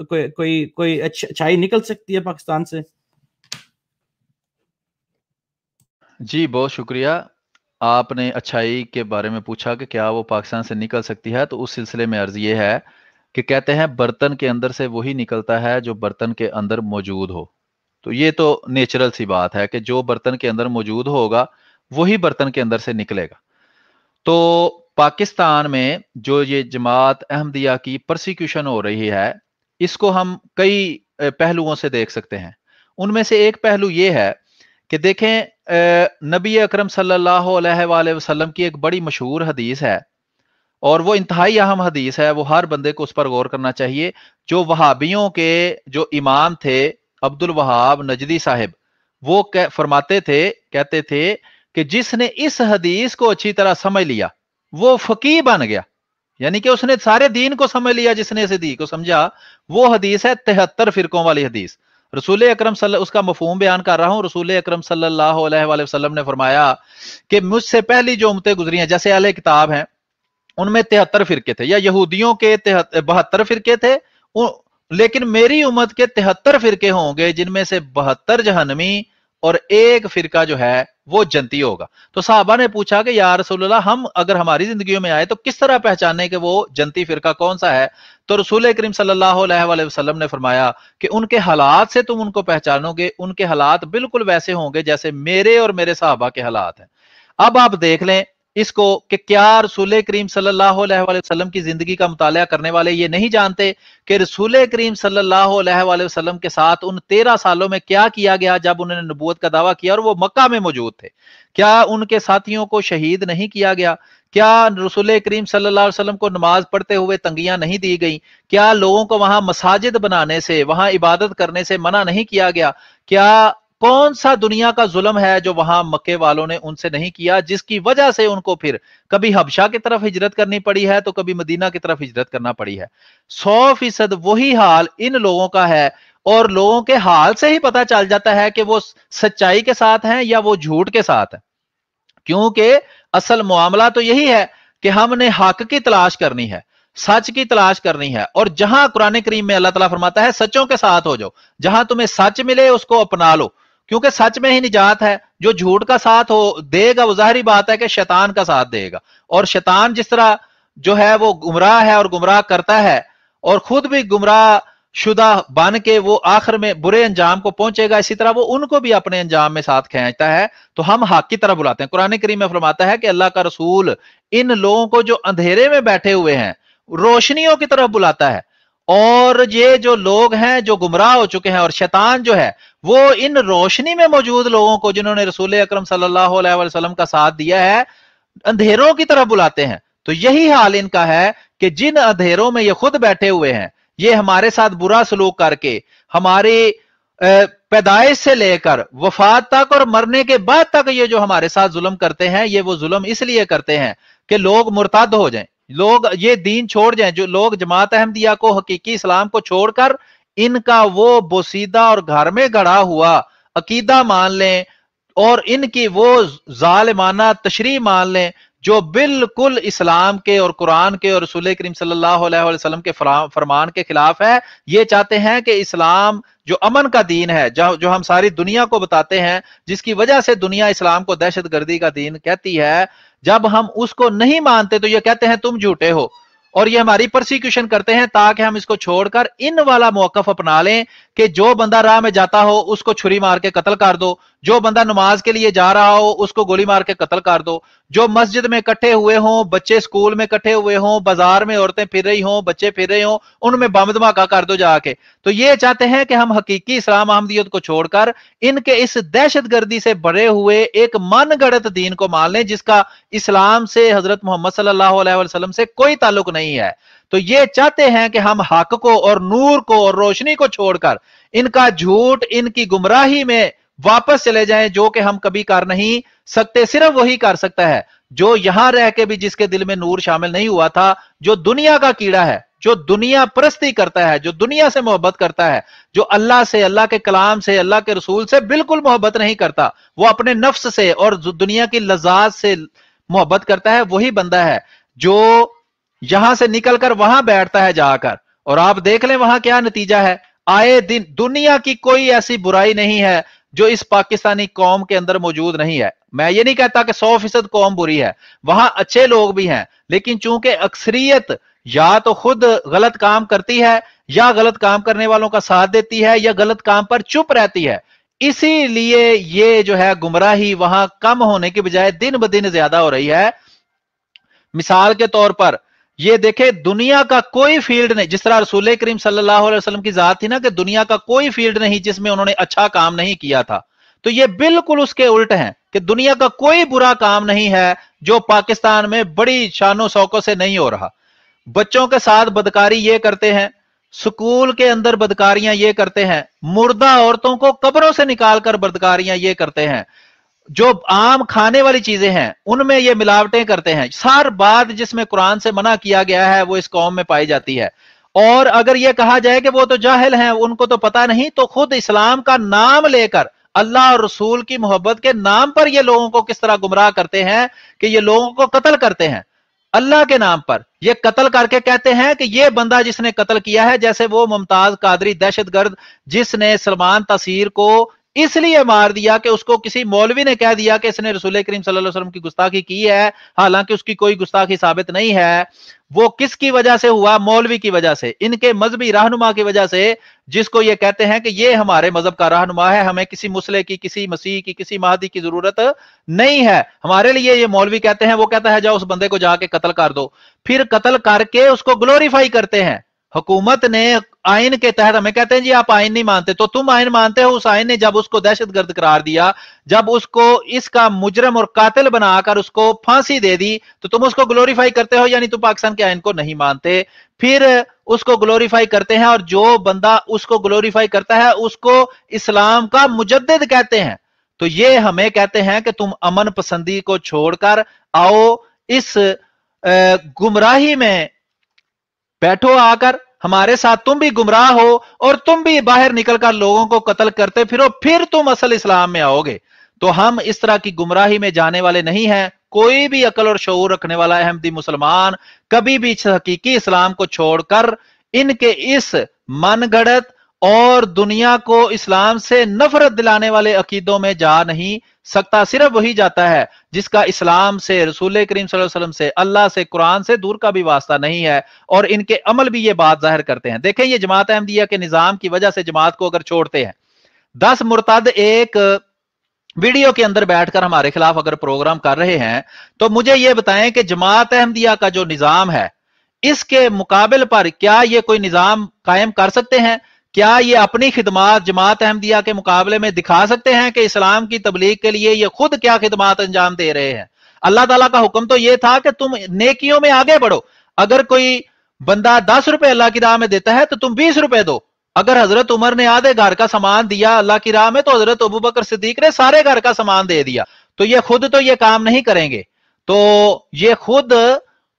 कोई अच्छाई निकल सकती है पाकिस्तान से? जी बहुत शुक्रिया। आपने अच्छाई के बारे में पूछा कि क्या वो पाकिस्तान से निकल सकती है, तो उस सिलसिले में अर्ज ये है कि कहते हैं बर्तन के अंदर से वही निकलता है जो बर्तन के अंदर मौजूद हो। तो ये तो नेचुरल सी बात है कि जो बर्तन के अंदर मौजूद होगा वही बर्तन के अंदर से निकलेगा। तो पाकिस्तान में जो ये जमात अहमदिया की परसिक्यूशन हो रही है, इसको हम कई पहलुओं से देख सकते हैं। उनमें से एक पहलू ये है कि देखें नबी अकरम सल्लल्लाहु अलैहि वसल्लम की एक बड़ी मशहूर हदीस है और वो इंतहाई अहम हदीस है, वो हर बंदे को उस पर गौर करना चाहिए। जो वहाबियों के जो इमाम थे अब्दुल वहाब नजदी साहिब, वो फरमाते थे, कहते थे कि जिसने इस हदीस को अच्छी तरह समझ लिया वो फकीह बन गया, यानी कि उसने सारे दीन को समझ लिया। जिसने इस हदीस को समझा, वो हदीस है 73 फिरकों वाली हदीस। रसूल अकरम उसका मफहूम बयान कर रहा हूं। रसूल अकरम सल्लल्लाहु अलैहि वसल्लम ने फरमाया कि मुझसे पहली जो उम्मतें गुजरी हैं, जैसे अहले किताब हैं, उनमें 73 फिरके थे, या यहूदियों के 72 फिरके थे, लेकिन मेरी उम्मत के 73 फिरके होंगे जिनमें से 72 जहन्नमी और एक फिरका जो है वो जन्नती होगा। तो साहबा ने पूछा कि या रसूलल्लाह, हम अगर हमारी जिंदगियों में आए तो किस तरह पहचाने कि वो जन्नती फिरका कौन सा है? तो रसूल करीम सल्लल्लाहु अलैहि वसल्लम ने फरमाया कि उनके हालात से तुम उनको पहचानोगे, उनके हालात बिल्कुल वैसे होंगे जैसे मेरे और मेरे साहबा के हालात हैं। अब आप देख लें इसको कि क्या रसूल करीम सल्लल्लाहु अलैहि वसल्लम की जिंदगी का मुताला करने वाले ये नहीं जानते कि रसूल करीम सल्लल्लाहु अलैहि वसल्लम के साथ उन 13 सालों में क्या किया गया जब उन्होंने नबूवत का दावा किया और वो मक्का में मौजूद थे? क्या उनके साथियों को शहीद नहीं किया गया? क्या रसूल करीम सल्लल्लाहु अलैहि वसल्लम को नमाज पढ़ते हुए तंगियां नहीं दी गई? क्या लोगों को वहां मसाजिद बनाने से, वहां इबादत करने से मना नहीं किया गया? क्या कौन सा दुनिया का जुल्म है जो वहां मक्के वालों ने उनसे नहीं किया, जिसकी वजह से उनको फिर कभी हबशा की तरफ हिजरत करनी पड़ी है तो कभी मदीना की तरफ हिजरत करना पड़ी है? 100% वही हाल इन लोगों का है, और लोगों के हाल से ही पता चल जाता है कि वो सच्चाई के साथ हैं या वो झूठ के साथ है। क्योंकि असल मामला तो यही है कि हमने हक की तलाश करनी है, सच की तलाश करनी है, और जहां कुरान करीम में अल्लाह ताला फरमाता है सच्चों के साथ हो जाओ, जहां तुम्हें सच मिले उसको अपना लो, क्योंकि सच में ही निजात है। जो झूठ का साथ हो देगा वो जाहिर बात है कि शैतान का साथ देगा, और शैतान जिस तरह जो है वो गुमराह है और गुमराह करता है और खुद भी गुमराह शुदा बन के वो आखिर में बुरे अंजाम को पहुंचेगा, इसी तरह वो उनको भी अपने अंजाम में साथ खींचता है। तो हम हक की तरफ बुलाते हैं। कुरान करीम में फरमाता है कि अल्लाह का रसूल इन लोगों को जो अंधेरे में बैठे हुए हैं रोशनियों की तरफ बुलाता है, और ये जो लोग हैं जो गुमराह हो चुके हैं और शैतान जो है वो इन रोशनी में मौजूद लोगों को जिन्होंने रसूल अकरम सल्लल्लाहु अलैहि वसल्लम का साथ दिया है अंधेरों की तरफ बुलाते हैं। तो यही हाल इनका है कि जिन अंधेरों में ये खुद बैठे हुए हैं, ये हमारे साथ बुरा सलूक करके हमारी पैदाइश से लेकर वफात तक और मरने के बाद तक ये जो हमारे साथ जुल्म करते हैं, ये वो जुल्म इसलिए करते हैं कि लोग मुर्तद हो जाएं, लोग ये दीन छोड़ जाएं। जो लोग जमात अहमदिया को, हकीकी इस्लाम को छोड़कर इनका वो बोसीदा और घर में गढ़ा हुआ अकीदा मान लें और इनकी वो जालिमाना तशरीह मान लें जो बिल्कुल इस्लाम के और कुरान के और रसूल करीम सल्लल्लाहु अलैहि वसल्लम के फरमान के खिलाफ है। ये चाहते हैं कि इस्लाम जो अमन का दीन है, जो हम सारी दुनिया को बताते हैं, जिसकी वजह से दुनिया इस्लाम को दहशतगर्दी का दीन कहती है, जब हम उसको नहीं मानते तो ये कहते हैं तुम झूठे हो, और ये हमारी परसिक्यूशन करते हैं ताकि हम इसको छोड़कर इन वाला मौकफ अपना लें कि जो बंदा राह में जाता हो उसको छुरी मार के कत्ल कर दो, जो बंदा नमाज के लिए जा रहा हो उसको गोली मार के कत्ल कर दो, जो मस्जिद में इकट्ठे हुए हों, बच्चे स्कूल में इकट्ठे हुए हों, बाजार में औरतें फिर रही हों, बच्चे फिर रहे हों, उनमें बम धमाका कर दो जाके। तो ये चाहते हैं कि हम हकीकी इस्लाम अहमदियत को छोड़कर इनके इस दहशतगर्दी से भरे हुए एक मनगढ़ंत दीन को मान लें जिसका इस्लाम से, हजरत मोहम्मद सल्लल्लाहु अलैहि वसल्लम से कोई ताल्लुक नहीं है। तो ये चाहते हैं कि हम हक को और नूर को और रोशनी को छोड़कर इनका झूठ, इनकी गुमराही में वापस चले जाएं, जो कि हम कभी कर नहीं सकते। सिर्फ वही कर सकता है जो यहां रह के भी जिसके दिल में नूर शामिल नहीं हुआ था, जो दुनिया का कीड़ा है, जो दुनिया परस्ती करता है, जो दुनिया से मोहब्बत करता है, जो अल्लाह से, अल्लाह के कलाम से, अल्लाह के रसूल से बिल्कुल मोहब्बत नहीं करता, वो अपने नफ्स से और दुनिया की लज़्ज़ात से मोहब्बत करता है। वही बंदा है जो यहां से निकलकर वहां बैठता है जाकर, और आप देख लें वहां क्या नतीजा है। आए दिन दुनिया की कोई ऐसी बुराई नहीं है जो इस पाकिस्तानी कौम के अंदर मौजूद नहीं है। मैं ये नहीं कहता कि 100% कौम बुरी है, वहां अच्छे लोग भी हैं, लेकिन चूंकि अक्सरियत या तो खुद गलत काम करती है या गलत काम करने वालों का साथ देती है या गलत काम पर चुप रहती है, इसीलिए ये जो है गुमराही वहां कम होने की बजाय दिन ब दिन ज्यादा हो रही है। मिसाल के तौर पर ये देखे, दुनिया का कोई फील्ड नहीं, जिस तरह रसूल करीम सल्लल्लाहु अलैहि वसल्लम की जात थी ना कि दुनिया का कोई फील्ड नहीं जिसमें उन्होंने अच्छा काम नहीं किया था, तो ये बिल्कुल उसके उल्ट है कि दुनिया का कोई बुरा काम नहीं है जो पाकिस्तान में बड़ी शानो शौकों से नहीं हो रहा। बच्चों के साथ बदकारी ये करते हैं, स्कूल के अंदर बदकारियां ये करते हैं, मुर्दा औरतों को कब्रों से निकालकर बदकारियां ये करते हैं, जो आम खाने वाली चीजें हैं उनमें ये मिलावटें करते हैं। हर बात जिसमें कुरान से मना किया गया है वो इस कौम में पाई जाती है। और अगर ये कहा जाए कि वो तो जाहिल हैं, उनको तो पता नहीं, तो खुद इस्लाम का नाम लेकर अल्लाह और रसूल की मोहब्बत के नाम पर ये लोगों को किस तरह गुमराह करते हैं कि ये लोगों को कत्ल करते हैं अल्लाह के नाम पर। ये कत्ल करके कहते हैं कि ये बंदा जिसने कत्ल किया है, जैसे वो मुमताज कादरी दहशतगर्द जिसने सलमान तासीर को इसलिए मार दिया कि उसको किसी मौलवी ने कह दिया कि इसने रसूल करीम सल्लल्लाहु अलैहि वसल्लम की गुस्ताखी की है, हालांकि उसकी कोई गुस्ताखी साबित नहीं है। वो किसकी वजह से हुआ? मौलवी की वजह से, इनके मजहबी रहनुमा की वजह से, जिसको ये कहते हैं कि ये हमारे मजहब का रहनुमा है, हमें किसी मुसले की, किसी मसीह की, किसी महदी की जरूरत नहीं है, हमारे लिए ये मौलवी कहते हैं। वो कहता है जाओ उस बंदे को जाके कत्ल कर दो, फिर कत्ल करके उसको ग्लोरीफाई करते हैं। हुकूमत ने आइन के तहत हमें कहते हैं जी आप आइन नहीं मानते, तो तुम आइन मानते हो। उस आइन ने जब उसको दहशतगर्द करार दिया, जब उसको इसका मुजरम और कातिल बनाकर उसको फांसी दे दी, तो तुम उसको ग्लोरीफाई करते हो, यानी तुम पाकिस्तान के आइन को नहीं मानते। फिर उसको ग्लोरीफाई करते हैं, और जो बंदा उसको ग्लोरीफाई करता है उसको इस्लाम का मुजद्दिद कहते हैं। तो ये हमें कहते हैं कि तुम अमन पसंदी को छोड़कर आओ, इस गुमराही में बैठो आकर, हमारे साथ तुम भी गुमराह हो और तुम भी बाहर निकलकर लोगों को कत्ल करते फिरो, फिर तुम असल इस्लाम में आओगे। तो हम इस तरह की गुमराही में जाने वाले नहीं हैं। कोई भी अकल और शऊर रखने वाला अहमदी मुसलमान कभी भी हकीकी इस्लाम को छोड़कर इनके इस मनगढ़ंत और दुनिया को इस्लाम से नफरत दिलाने वाले अकीदों में जा नहीं सकता। सिर्फ वही जाता है जिसका इस्लाम से, रसूल करीम सल्लल्लाहु अलैहि वसल्लम से, अल्लाह से, कुरान से दूर का भी वास्ता नहीं है। और इनके अमल भी ये बात जाहिर करते हैं। देखें, ये जमात अहमदिया के निजाम की वजह से जमात को अगर छोड़ते हैं, 10 मुर्तद एक वीडियो के अंदर बैठकर हमारे खिलाफ अगर प्रोग्राम कर रहे हैं, तो मुझे ये बताएं कि जमात अहमदिया का जो निजाम है, इसके मुकाबले पर क्या ये कोई निजाम कायम कर सकते हैं? क्या ये अपनी खिदमात जमात अहमदिया के मुकाबले में दिखा सकते हैं कि इस्लाम की तबलीग के लिए ये खुद क्या खिदमात अंजाम दे रहे हैं? अल्लाह ताला का हुक्म तो ये था कि तुम नेकियों में आगे बढ़ो। अगर कोई बंदा 10 रुपए अल्लाह की राह में देता है तो तुम 20 रुपए दो। अगर हजरत उमर ने आधे घर का सामान दिया अल्लाह की राह में, तो हजरत अबू बकर सिद्दीक ने सारे घर का सामान दे दिया। तो ये खुद तो ये काम नहीं करेंगे। तो ये खुद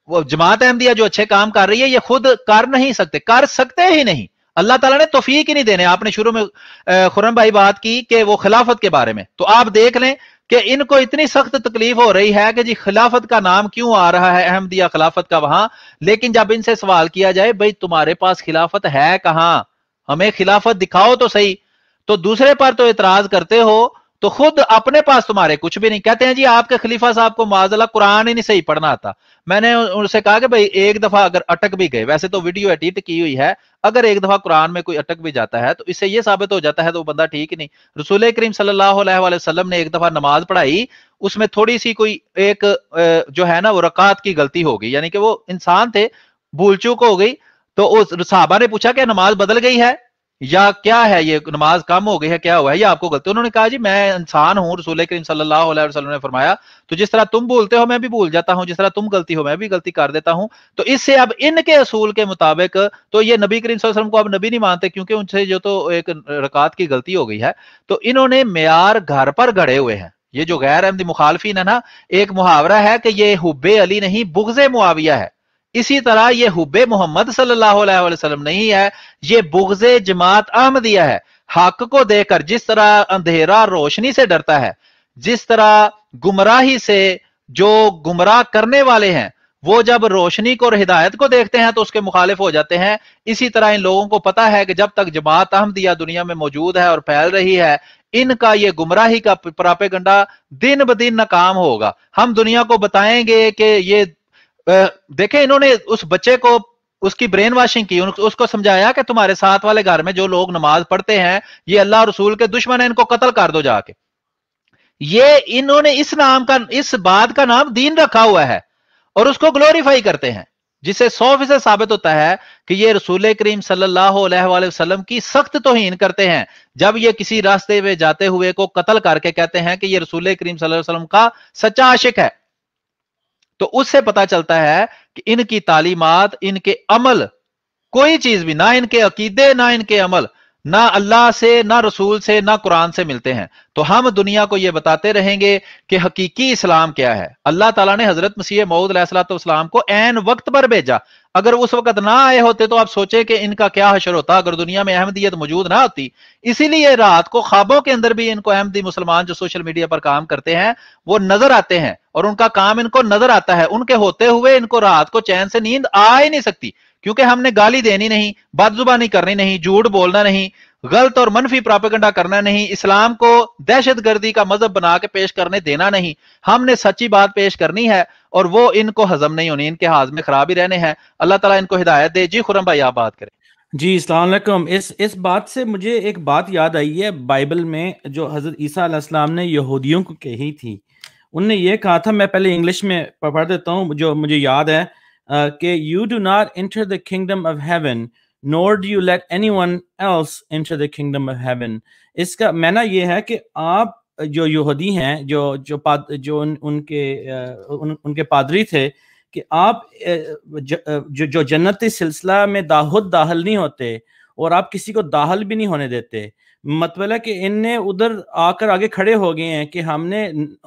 जमात अहमदिया जो अच्छे काम कर रही है, ये खुद कर नहीं सकते, कर सकते ही नहीं। अल्लाह ताला ने तौफीक ही नहीं देने। आपने शुरू में खुरम भाई बात की कि वो खिलाफत के बारे में, तो आप देख लें कि इनको इतनी सख्त तकलीफ हो रही है कि जी खिलाफत का नाम क्यों आ रहा है अहमदिया खिलाफत का वहां। लेकिन जब इनसे सवाल किया जाए, भाई तुम्हारे पास खिलाफत है कहां, हमें खिलाफत दिखाओ तो सही, तो दूसरे पर तो इतराज करते हो, तो खुद अपने पास तुम्हारे कुछ भी नहीं। कहते हैं जी आपके खलीफा साहब को माज़अल्लाह कुरान ही नहीं सही पढ़ना आता। मैंने उनसे कहा कि भाई एक दफा अगर अटक भी गए, वैसे तो वीडियो एडिट की हुई है, अगर एक दफा कुरान में कोई अटक भी जाता है तो इससे ये साबित हो जाता है तो वो बंदा ठीक ही नहीं। रसूल करीम सल्लल्लाहु अलैहि वसल्लम ने एक दफा नमाज पढ़ाई, उसमें थोड़ी सी कोई एक जो है ना वो रकात की गलती हो गई, यानी कि वो इंसान थे, भूल चूक हो गई। तो उस सहाबा ने पूछा कि नमाज बदल गई है या क्या है, ये नमाज कम हो गई है, क्या हुआ है, या आपको गलती? उन्होंने कहा जी मैं इंसान हूं। रसूल करीम सल्लल्लाहु अलैहि वसल्लम ने फरमाया तो जिस तरह तुम भूलते हो मैं भी भूल जाता हूं, जिस तरह तुम गलती हो मैं भी गलती कर देता हूं। तो इससे अब इनके असूल के मुताबिक तो ये नबी करीम सल्लल्लाहु अलैहि वसल्लम को अब नबी नहीं मानते, क्योंकि उनसे जो तो एक रकात की गलती हो गई है। तो इन्होंने मेयार घर पर गड़े हुए हैं। ये जो गैर अहमदी मुखालफिन है ना, एक मुहावरा है कि ये हुब्बे अली नहीं बुग़्ज़े मुआविया है। इसी तरह ये हुब्बे मोहम्मद सल्लल्लाहु अलैहि वसल्लम नहीं है, ये बुग़्ज़े जमात अहमदिया है। हक को देकर जिस तरह अंधेरा रोशनी से डरता है, जिस तरह गुमराही से जो गुमराह करने वाले हैं वो जब रोशनी को और हिदायत को देखते हैं तो उसके मुखालिफ हो जाते हैं, इसी तरह इन लोगों को पता है कि जब तक जमात अहमदिया दुनिया में मौजूद है और फैल रही है, इनका ये गुमराही का प्रोपेगेंडा दिन ब दिन नाकाम होगा। हम दुनिया को बताएंगे कि ये देखें, इन्होंने उस बच्चे को उसकी ब्रेन वॉशिंग की, उसको समझाया कि तुम्हारे साथ वाले घर में जो लोग नमाज पढ़ते हैं ये अल्लाह रसूल के दुश्मन है, इनको कत्ल कर दो जाके। ये इन्होंने इस नाम का, इस बात का नाम दीन रखा हुआ है और उसको ग्लोरीफाई करते हैं, जिससे 100% साबित होता है कि ये रसूल करीम सल्लल्लाहु अलैहि वसल्लम की सख्त तौहीन करते हैं। जब ये किसी रास्ते में जाते हुए को कत्ल करके कहते हैं कि ये रसूल करीम सल्लल्लाहु अलैहि वसल्लम का सच्चा आशिक है, तो उससे पता चलता है कि इनकी तालीमात, इनके अमल, कोई चीज भी ना इनके अकीदे ना इनके अमल ना अल्लाह से, ना रसूल से, ना कुरान से मिलते हैं। तो हम दुनिया को यह बताते रहेंगे कि हकीकी इस्लाम क्या है। अल्लाह ताला ने हजरत मसीह मऊद अलैहिस्सलाम को ऐन वक्त पर भेजा। अगर उस वक्त ना आए होते तो आप सोचे कि इनका क्या हशर होता, अगर दुनिया में अहमदियत मौजूद ना होती। इसीलिए रात को ख्वाबों के अंदर भी इनको अहमदी मुसलमान जो सोशल मीडिया पर काम करते हैं वो नजर आते हैं और उनका काम इनको नजर आता है। उनके होते हुए इनको रात को चैन से नींद आ ही नहीं सकती, क्योंकि हमने गाली देनी नहीं, बदजुबानी करनी नहीं, झूठ बोलना नहीं, गलत और मनफी प्रोपेगेंडा करना नहीं, इस्लाम को दहशतगर्दी का मजहब बना के पेश करने देना नहीं। हमने सच्ची बात पेश करनी है और वो इनको हजम नहीं होनी, इनके हाजमे खराब ही रहने हैं। अल्लाह ताला इनको हिदायत दे। जी खुरम भाई आप बात करें। जी अस्सलाम वालेकुम। इस बात से मुझे एक बात याद आई है, बाइबल में जो हज़रत ईसा अलैहिस्सलाम ने यहूदियों को कही थी, उनने ये कहा था, मैं पहले इंग्लिश में पढ़ देता हूँ जो मुझे याद है कि you do not enter the kingdom of haven NOR do you let anyone else enter the kingdom of haven. इसका माना ये है कि आप जो यहूदी हैं, उनके पादरी थे, कि आप जो जन्नती सिलसिला में दाखिल नहीं होते और आप किसी को दाखिल भी नहीं होने देते। मतलब है कि इनने उधर आकर आगे खड़े हो गए हैं कि हमने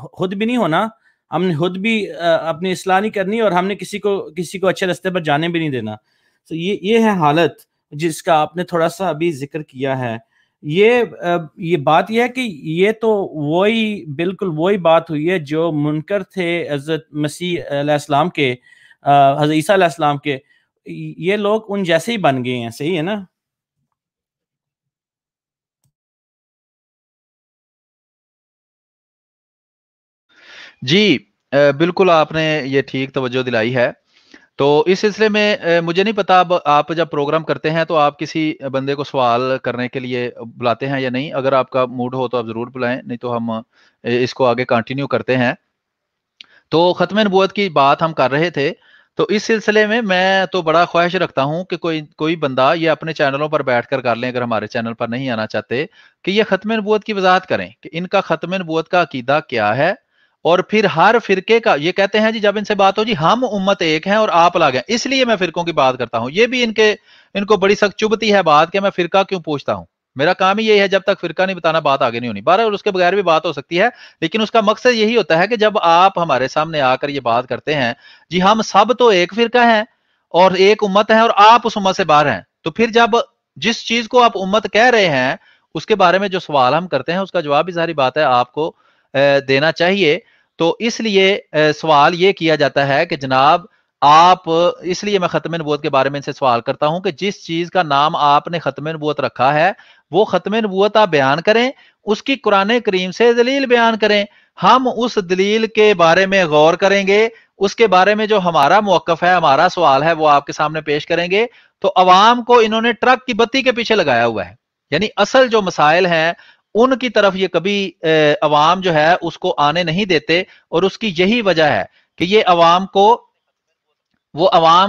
खुद भी नहीं होना, हमने खुद भी अपनी इस्लाह नहीं करनी और हमने किसी को अच्छे रास्ते पर जाने भी नहीं देना। तो ये है हालत जिसका आपने थोड़ा सा अभी जिक्र किया है। ये बात यह है कि ये तो बिल्कुल वही बात हुई है जो मुनकर थे हज़रत मसीह अलैहिस्सलाम के, हज़रत ईसा अलैहिस्सलाम के, ये लोग उन जैसे ही बन गए हैं। सही है ना? जी बिल्कुल आपने ये ठीक तवज्जो दिलाई है। तो इस सिलसिले में मुझे नहीं पता, अब आप जब प्रोग्राम करते हैं तो आप किसी बंदे को सवाल करने के लिए बुलाते हैं या नहीं? अगर आपका मूड हो तो आप ज़रूर बुलाएं, नहीं तो हम इसको आगे कंटिन्यू करते हैं। तो ख़त्म नबूवत की बात हम कर रहे थे, तो इस सिलसिले में मैं तो बड़ा ख्वाहिश रखता हूं कि कोई बंदा ये अपने चैनलों पर बैठकर कर लें, अगर हमारे चैनल पर नहीं आना चाहते, कि ये ख़त्म नबूवत की वजाहत करें कि इनका ख़त्म नबूवत का अकीदा क्या है। और फिर हर फिरके का ये कहते हैं जी, जब इनसे बात हो जी हम उम्मत एक हैं और आप अलग हैं, इसलिए मैं फिरकों की बात करता हूं। ये भी इनको बड़ी सख्त चुभती है बात कि मैं फिरका क्यों पूछता हूं। मेरा काम ही यही है, जब तक फिरका नहीं बताना बात आगे नहीं होनी। बहरहाल उसके बगैर भी बात हो सकती है, लेकिन उसका मकसद यही होता है कि जब आप हमारे सामने आकर ये बात करते हैं जी हम सब तो एक फिरका है और एक उम्मत है और आप उस उम्मत से बाहर हैं, तो फिर जब जिस चीज को आप उम्मत कह रहे हैं उसके बारे में जो सवाल हम करते हैं उसका जवाब भी सारी बात है आपको देना चाहिए। तो इसलिए सवाल ये किया जाता है कि जनाब आप, इसलिए मैं खत्म नबूवत के बारे में इनसे सवाल करता हूं कि जिस चीज का नाम आपने खत्म नबूवत रखा है वो खत्म नबूवत आप बयान करें, उसकी कुरान करीम से दलील बयान करें। हम उस दलील के बारे में गौर करेंगे, उसके बारे में जो हमारा मौकफ है, हमारा सवाल है, वो आपके सामने पेश करेंगे। तो अवाम को इन्होंने ट्रक की बत्ती के पीछे लगाया हुआ है, यानी असल जो मसाइल हैं उनकी तरफ ये कभी अवाम जो है उसको आने नहीं देते। और उसकी यही वजह है कि ये अवाम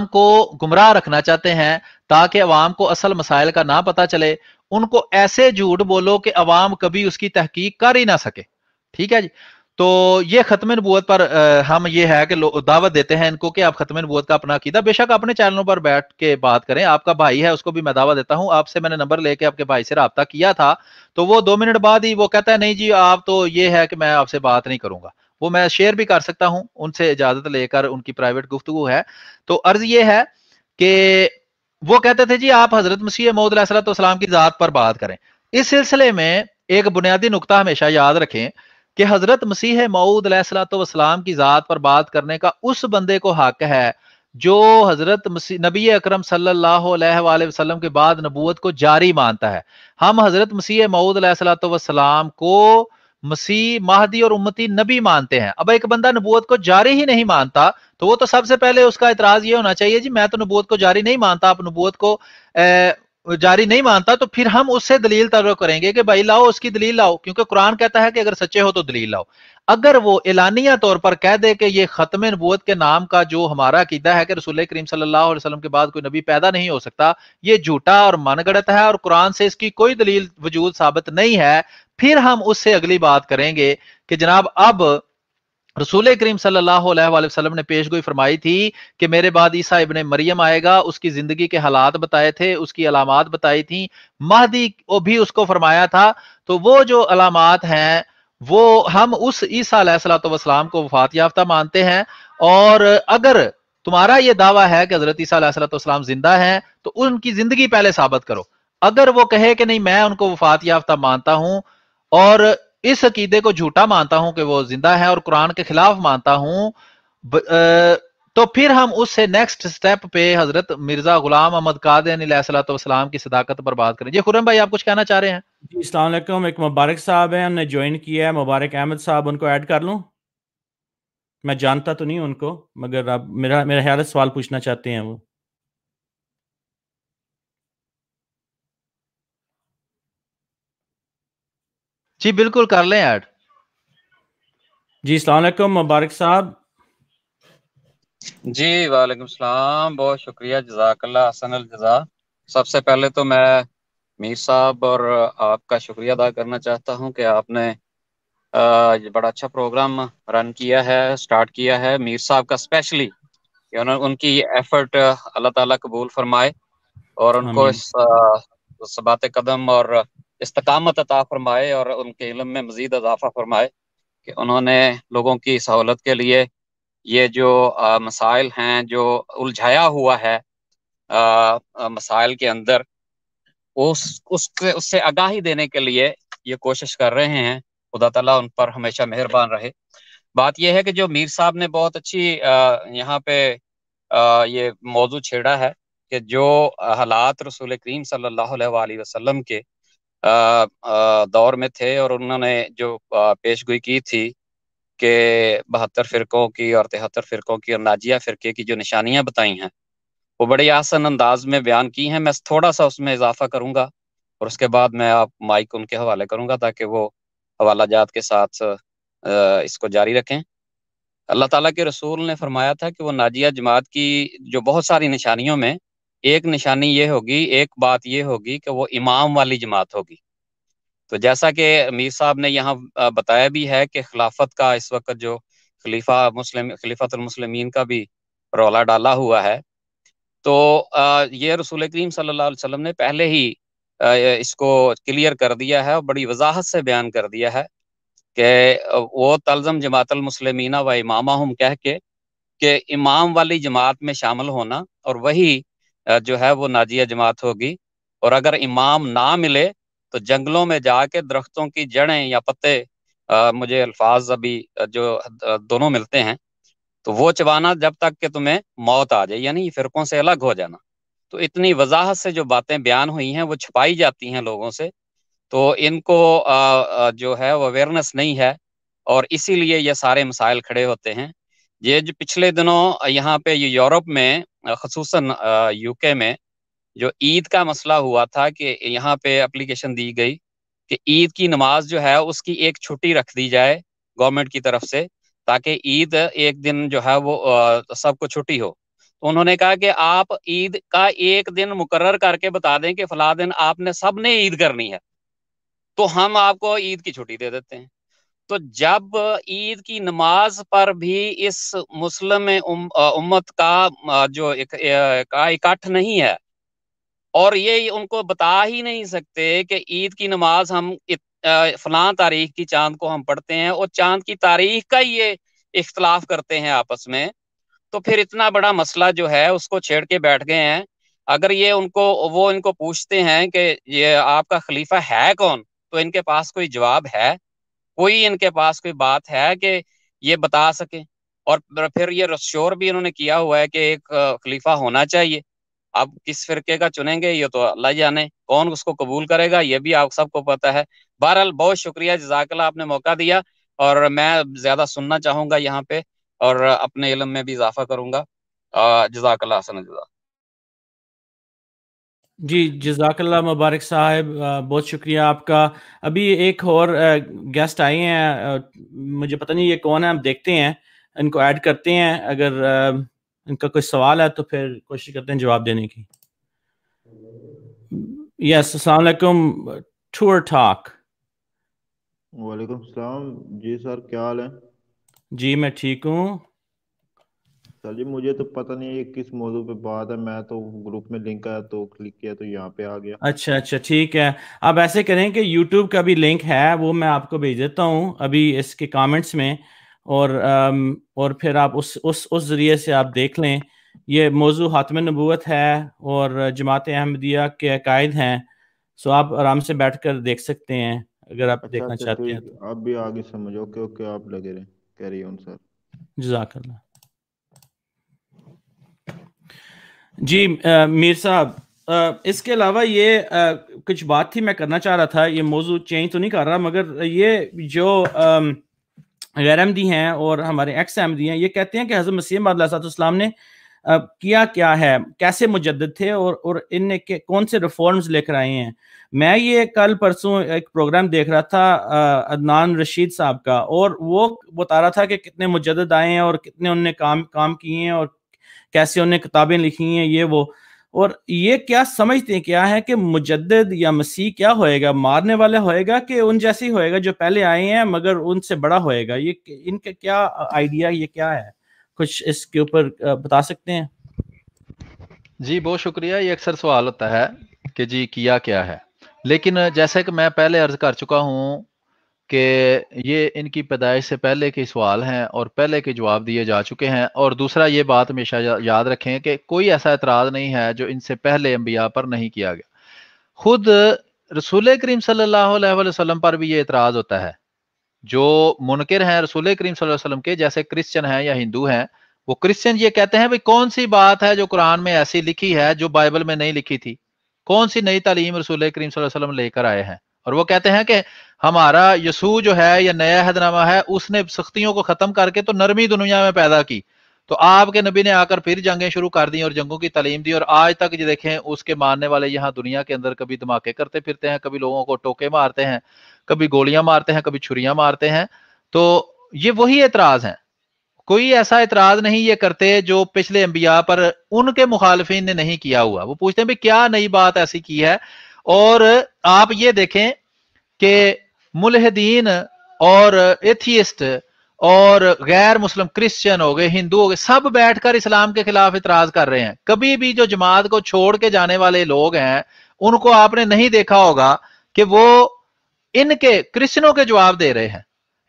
को गुमराह रखना चाहते हैं ताकि अवाम को असल मसाइल का ना पता चले। उनको ऐसे झूठ बोलो कि अवाम कभी उसकी तहकीक कर ही ना सके। ठीक है जी। तो ये खत्म नबूवत पर हम ये है कि दावत देते हैं इनको कि आप खत्म नबूवत का अपना अकीदा बेशक अपने चैनलों पर बैठ के बात करें। आपका भाई है उसको भी मैं दावा देता हूं, आपसे मैंने नंबर लेके आपके भाई से रब्ता किया था, तो वो 2 मिनट बाद ही वो कहता है नहीं जी आप तो ये है कि मैं आपसे बात नहीं करूंगा। वो मैं शेयर भी कर सकता हूं, उनसे इजाजत लेकर, उनकी प्राइवेट गुफ्तगू है। तो अर्ज ये है कि वो कहते थे जी आप हजरत मसीह मौद अलैहिस्सलाम की जात पर बात करें। इस सिलसिले में एक बुनियादी नुक्ता हमेशा याद रखें कि हजरत मसीह मऊद अलैहिस्सलाम की जात पर बात करने का उस बंदे को हक है जो हजरत नबी अकरम सल्लल्लाहु अलैहि वसल्लम के बाद नबूवत को जारी मानता है। हम हजरत मसीह मऊद अलैहिस्सलाम को मसीह, महदी और उम्मती नबी मानते हैं। अब एक बंदा नबूवत को जारी ही नहीं मानता तो वो तो सबसे पहले उसका इतराज ये होना चाहिए जी मैं तो नबूवत को जारी नहीं मानता, आप नबूवत को जारी नहीं मानता, तो फिर हम उससे दलील तलब करेंगे कि भाई लाओ उसकी दलील लाओ, क्योंकि कुरान कहता है कि अगर सच्चे हो तो दलील लाओ। अगर वो एलानिया तौर पर कह दे कि ये खत्म नबूवत के नाम का जो हमारा अकीदा है कि रसूल करीम सल्लल्लाहु अलैहि वसल्लम के बाद कोई नबी पैदा नहीं हो सकता, ये झूठा और मनगढ़ंत है और कुरान से इसकी कोई दलील वजूद साबित नहीं है, फिर हम उससे अगली बात करेंगे कि जनाब अब रसूल करीम सल्लल्लाहु अलैहि वसल्लम ने पेशगोई फरमाई थी कि मेरे बाद ईसा इब्ने मरियम आएगा, उसकी जिंदगी के हालात बताए थे, उसकी अलामात बताई थी, महदी को भी उसको फरमाया था। तो वो जो अलामात हैं वो हम उस ईसा अलैहिस्सलाम को वफात याफ्ता मानते हैं। और अगर तुम्हारा ये दावा है कि हजरत ईसा अलैहिस्सलाम जिंदा हैं तो उनकी जिंदगी पहले साबित करो। अगर वो कहे कि नहीं मैं उनको वफात याफ्ता मानता हूं और इस अकीदे को झूठा मानता हूं कि वो जिंदा है और कुरान के खिलाफ मानता हूं, تو پھر ہم اس سے نیکسٹ سٹیپ پہ حضرت مرزا غلام احمد قادیانی علیہ الصلوۃ والسلام کی صداقت پر بات کریں. جی خرم بھائی آپ کچھ کہنا چاہ رہے ہیں؟ جی السلام علیکم. ایک مبارک صاحب ہیں, انہوں نے جوائن کیا ہے, مبارک احمد صاحب, ان کو ایڈ کر لوں؟ میں جانتا تو نہیں ان کو, مگر اب میرا خیال ہے سوال پوچھنا چاہتے ہیں وہ. جی بالکل کر لیں ایڈ. جی السلام علیکم مبارک صاحب. جی وعلیکم السلام, بہت شکریہ, جزاک اللہ حسن الجزا. سب سے پہلے تو میں میر صاحب اور آپ کا شکریہ ادا کرنا چاہتا ہوں کہ آپ نے یہ بڑا اچھا پروگرام رن کیا ہے, سٹارٹ کیا ہے. میر صاحب کا اسپیشلی ان کی ایفرٹ اللہ تعالیٰ قبول فرمائے اور ان کو آمین. اس ثبات قدم اور استقامت عطا فرمائے اور ان کے علم میں مزید اضافہ فرمائے کہ انہوں نے لوگوں کی سہولت کے لیے یہ جو مسائل ہیں جو الجھایا ہوا ہے مسائل کے اندر, اس سے آگاہی دینے کے لیے یہ کوشش کر رہے ہیں. خدا تعالیٰ ان پر ہمیشہ مہربان رہے. بات یہ ہے کہ جو میر صاحب نے بہت اچھی یہاں پہ یہ موضوع چھیڑا ہے کہ جو حالات رسول کریم صلی اللہ علیہ وآلہ وسلم کے دور میں تھے, اور انہوں نے جو پیش گوئی کی تھی کہ 72 فرقوں کی اور 73 فرقوں کی اور ناجیہ فرقے کی جو نشانیاں بتائی ہیں وہ بڑی آسان انداز میں بیان کی ہیں. میں تھوڑا سا اس میں اضافہ کروں گا اور اس کے بعد میں آپ مائک ان کے حوالے کروں گا تاکہ وہ حوالہ جات کے ساتھ اس کو جاری رکھیں. اللہ تعالیٰ کے رسول نے فرمایا تھا کہ وہ ناجیہ جماعت کی جو بہت ساری نشانیوں میں ایک نشانی یہ ہوگی, ایک بات یہ ہوگی کہ وہ امام والی جماعت ہوگی. تو جیسا کہ میر صاحب نے یہاں بتایا بھی ہے کہ خلافت کا اس وقت جو خلیفۃ المسلمین کا بھی رولا ڈالا ہوا ہے, تو یہ رسول کریم صلی اللہ علیہ وسلم نے پہلے ہی اس کو کلیئر کر دیا ہے اور بڑی وضاحت سے بیان کر دیا ہے کہ وہ تلزم جماعت المسلمین و امامہم کہہ کے کہ امام والی جماعت میں شامل ہونا, اور وہی جو ہے وہ ناجیہ جماعت ہوگی. اور اگر امام نہ ملے تو جنگلوں میں جا کے درختوں کی جڑیں یا پتے, مجھے الفاظ ابھی جو دونوں ملتے ہیں, تو وہ چبانا جب تک کہ تمہیں موت آ جائے, یعنی فرقوں سے الگ ہو جانا. تو اتنی وضاحت سے جو باتیں بیان ہوئی ہیں وہ چھپائی جاتی ہیں لوگوں سے, تو ان کو جو ہے وہ اویئرنیس نہیں ہے, اور اسی لیے یہ سارے مسائل کھڑے ہوتے ہیں. یہ جو پچھلے دنوں یہاں پہ یورپ میں خصوصاً یو کے میں جو عید کا مسئلہ ہوا تھا کہ یہاں پہ اپلیکیشن دی گئی کہ عید کی نماز جو ہے اس کی ایک چھٹی رکھ دی جائے گورنمنٹ کی طرف سے, تاکہ عید ایک دن جو ہے وہ سب کو چھٹی ہو. تو انہوں نے کہا کہ آپ عید کا ایک دن مقرر کر کے بتا دیں کہ فلاں دن آپ نے سب نے عید کرنی ہے, تو ہم آپ کو عید کی چھٹی دے دیتے ہیں. تو جب عید کی نماز پر بھی اس مسلم امت کا جو اکٹھ نہیں ہے, اور یہ ان کو بتا ہی نہیں سکتے کہ عید کی نماز ہم فلاں تاریخ کی چاند کو ہم پڑھتے ہیں اور چاند کی تاریخ کا یہ اختلاف کرتے ہیں آپس میں, تو پھر اتنا بڑا مسئلہ جو ہے اس کو چھیڑ کے بیٹھ گئے ہیں. اگر یہ ان کو پوچھتے ہیں کہ یہ آپ کا خلیفہ ہے کون, تو ان کے پاس کوئی جواب ہے, کوئی ان کے پاس کوئی بات ہے کہ یہ بتا سکے. اور پھر یہ شور بھی انہوں نے کیا ہوا ہے کہ ایک خلیفہ ہونا چاہیے. اب کس فرقے کا چنیں گے یہ تو اللہ جانے, کون اس کو قبول کرے گا یہ بھی آپ سب کو پتہ ہے. بہرحال بہت شکریہ, جزاک اللہ, آپ نے موقع دیا, اور میں زیادہ سننا چاہوں گا یہاں پہ اور اپنے علم میں بھی اضافہ کروں گا. جزاک اللہ حسن الجزا. جی جزاک اللہ مبارک صاحب, بہت شکریہ آپ کا. ابھی ایک اور گیسٹ آئے ہیں, مجھے پتہ نہیں یہ کون ہے, ہم دیکھتے ہیں, ان کو ایڈ کرتے ہیں. اگر ان کا کوئی سوال ہے تو پھر کوشش کرتے ہیں جواب دینے کی. یس, السلام علیکم, ٹور ٹاک. وعلیکم السلام. جی سر, کیا حال ہے؟ جی میں ٹھیک ہوں. سر جی مجھے تو پتہ نہیں ہے کس موضوع پہ بات ہے, میں تو گروپ میں لنک آیا تو کلک کیا تو یہاں پہ آ گیا. اچھا ٹھیک ہے. آپ ایسے کریں کہ یوٹیوب کا بھی لنک ہے, وہ میں آپ کو بھیج دیتا ہوں ابھی اس کے کامنٹس میں, اور پھر آپ اس ذریعے سے آپ دیکھ لیں. یہ موضوع خاتم نبوت ہے اور جماعت احمدیہ کے عقائد ہیں, سو آپ آرام سے بیٹھ کر دیکھ سکتے ہیں اگر آپ اچھا دیکھنا اچھا چاہتے ہیں ٹھیک, تو. آپ بھی آگے سمجھو. اوکے آپ لگے رہیں, کیری آن سر. جزاک اللہ. جی میر صاحب، اس کے علاوہ یہ کچھ بات تھی میں کرنا چاہ رہا تھا، یہ موضوع چینج تو نہیں کر رہا، مگر یہ جو غیر احمدی ہیں اور ہمارے ایکس احمدی ہیں، یہ کہتے ہیں کہ حضرت مسیح موعود علیہ السلام نے کیا ہے، کیسے مجدد تھے، اور ان نے کون سے ریفارمز لے کر آئے ہیں. میں یہ کل پرسوں ایک پروگرام دیکھ رہا تھا عدنان رشید صاحب کا، اور وہ بتا رہا تھا کہ کتنے مجدد آئے ہیں اور کتنے انہوں نے کام کیے ہیں اور کیسے انہوں نے کتابیں لکھی ہیں، یہ وہ. اور یہ کیا سمجھتے ہیں کیا ہے کہ مجدد یا مسیح کیا ہوئے گا؟ مارنے والا ہوئے گا کہ ان جیسی ہوئے گا جو پہلے آئے ہیں مگر ان سے بڑا ہوئے گا؟ یہ ان کا کیا آئیڈیا، یہ کیا ہے؟ کچھ اس کے اوپر بتا سکتے ہیں؟ جی بہت شکریہ. یہ اکثر سوال ہوتا ہے کہ جی کیا ہے، لیکن جیسے کہ میں پہلے عرض کر چکا ہوں کہ یہ ان کی پیدائش سے پہلے کے سوال ہیں اور پہلے کے جواب دیے جا چکے ہیں. اور دوسرا یہ بات ہمیشہ یاد رکھیں کہ کوئی ایسا اعتراض نہیں ہے جو ان سے پہلے انبیاء پر نہیں کیا گیا. خود رسول کریم صلی اللہ علیہ وسلم پر بھی یہ اعتراض ہوتا ہے. جو منکر ہیں رسول کریم صلی اللہ علیہ وسلم کے، جیسے کرسچن ہیں یا ہندو ہیں، وہ کرسچن یہ کہتے ہیں بھئی کون سی بات ہے جو قرآن میں ایسی لکھی ہے جو بائبل میں نہیں لکھی تھی؟ کون سی نئی تعلیم رسول کریم صلی اللہ علیہ وسلم لے کر آئے ہیں؟ اور وہ کہتے ہیں کہ ہمارا یسوع جو ہے یا نیا عہد نامہ ہے، اس نے سختیوں کو ختم کر کے تو نرمی دنیا میں پیدا کی، تو آپ کے نبی نے آ کر پھر جنگیں شروع کر دی اور جنگوں کی تعلیم دی، اور آج تک یہ دیکھیں اس کے ماننے والے یہاں دنیا کے اندر کبھی دھماکے کرتے پھرتے ہیں، کبھی لوگوں کو ٹوکے مارتے ہیں، کبھی گولیاں مارتے ہیں، کبھی چھریاں مارتے ہیں. تو یہ وہی اعتراض ہیں. کوئی ایسا اعتراض نہیں یہ کرتے جو پچھلے انبیاء پر ان کے مخالفین نے نہیں کیا ہوا. وہ پوچھتے ہیں بھئی کیا نئی بات ایسی کی ہے؟ اور آپ یہ دیکھیں کہ ملحدین اور ایتھیسٹ اور غیر مسلم کرسچن ہو گئے، ہندو ہو گئے، سب بیٹھ کر اسلام کے خلاف اعتراض کر رہے ہیں. کبھی بھی جو جماعت کو چھوڑ کے جانے والے لوگ ہیں ان کو آپ نے نہیں دیکھا ہوگا کہ وہ ان کے کرسچنوں کے جواب دے رہے ہیں.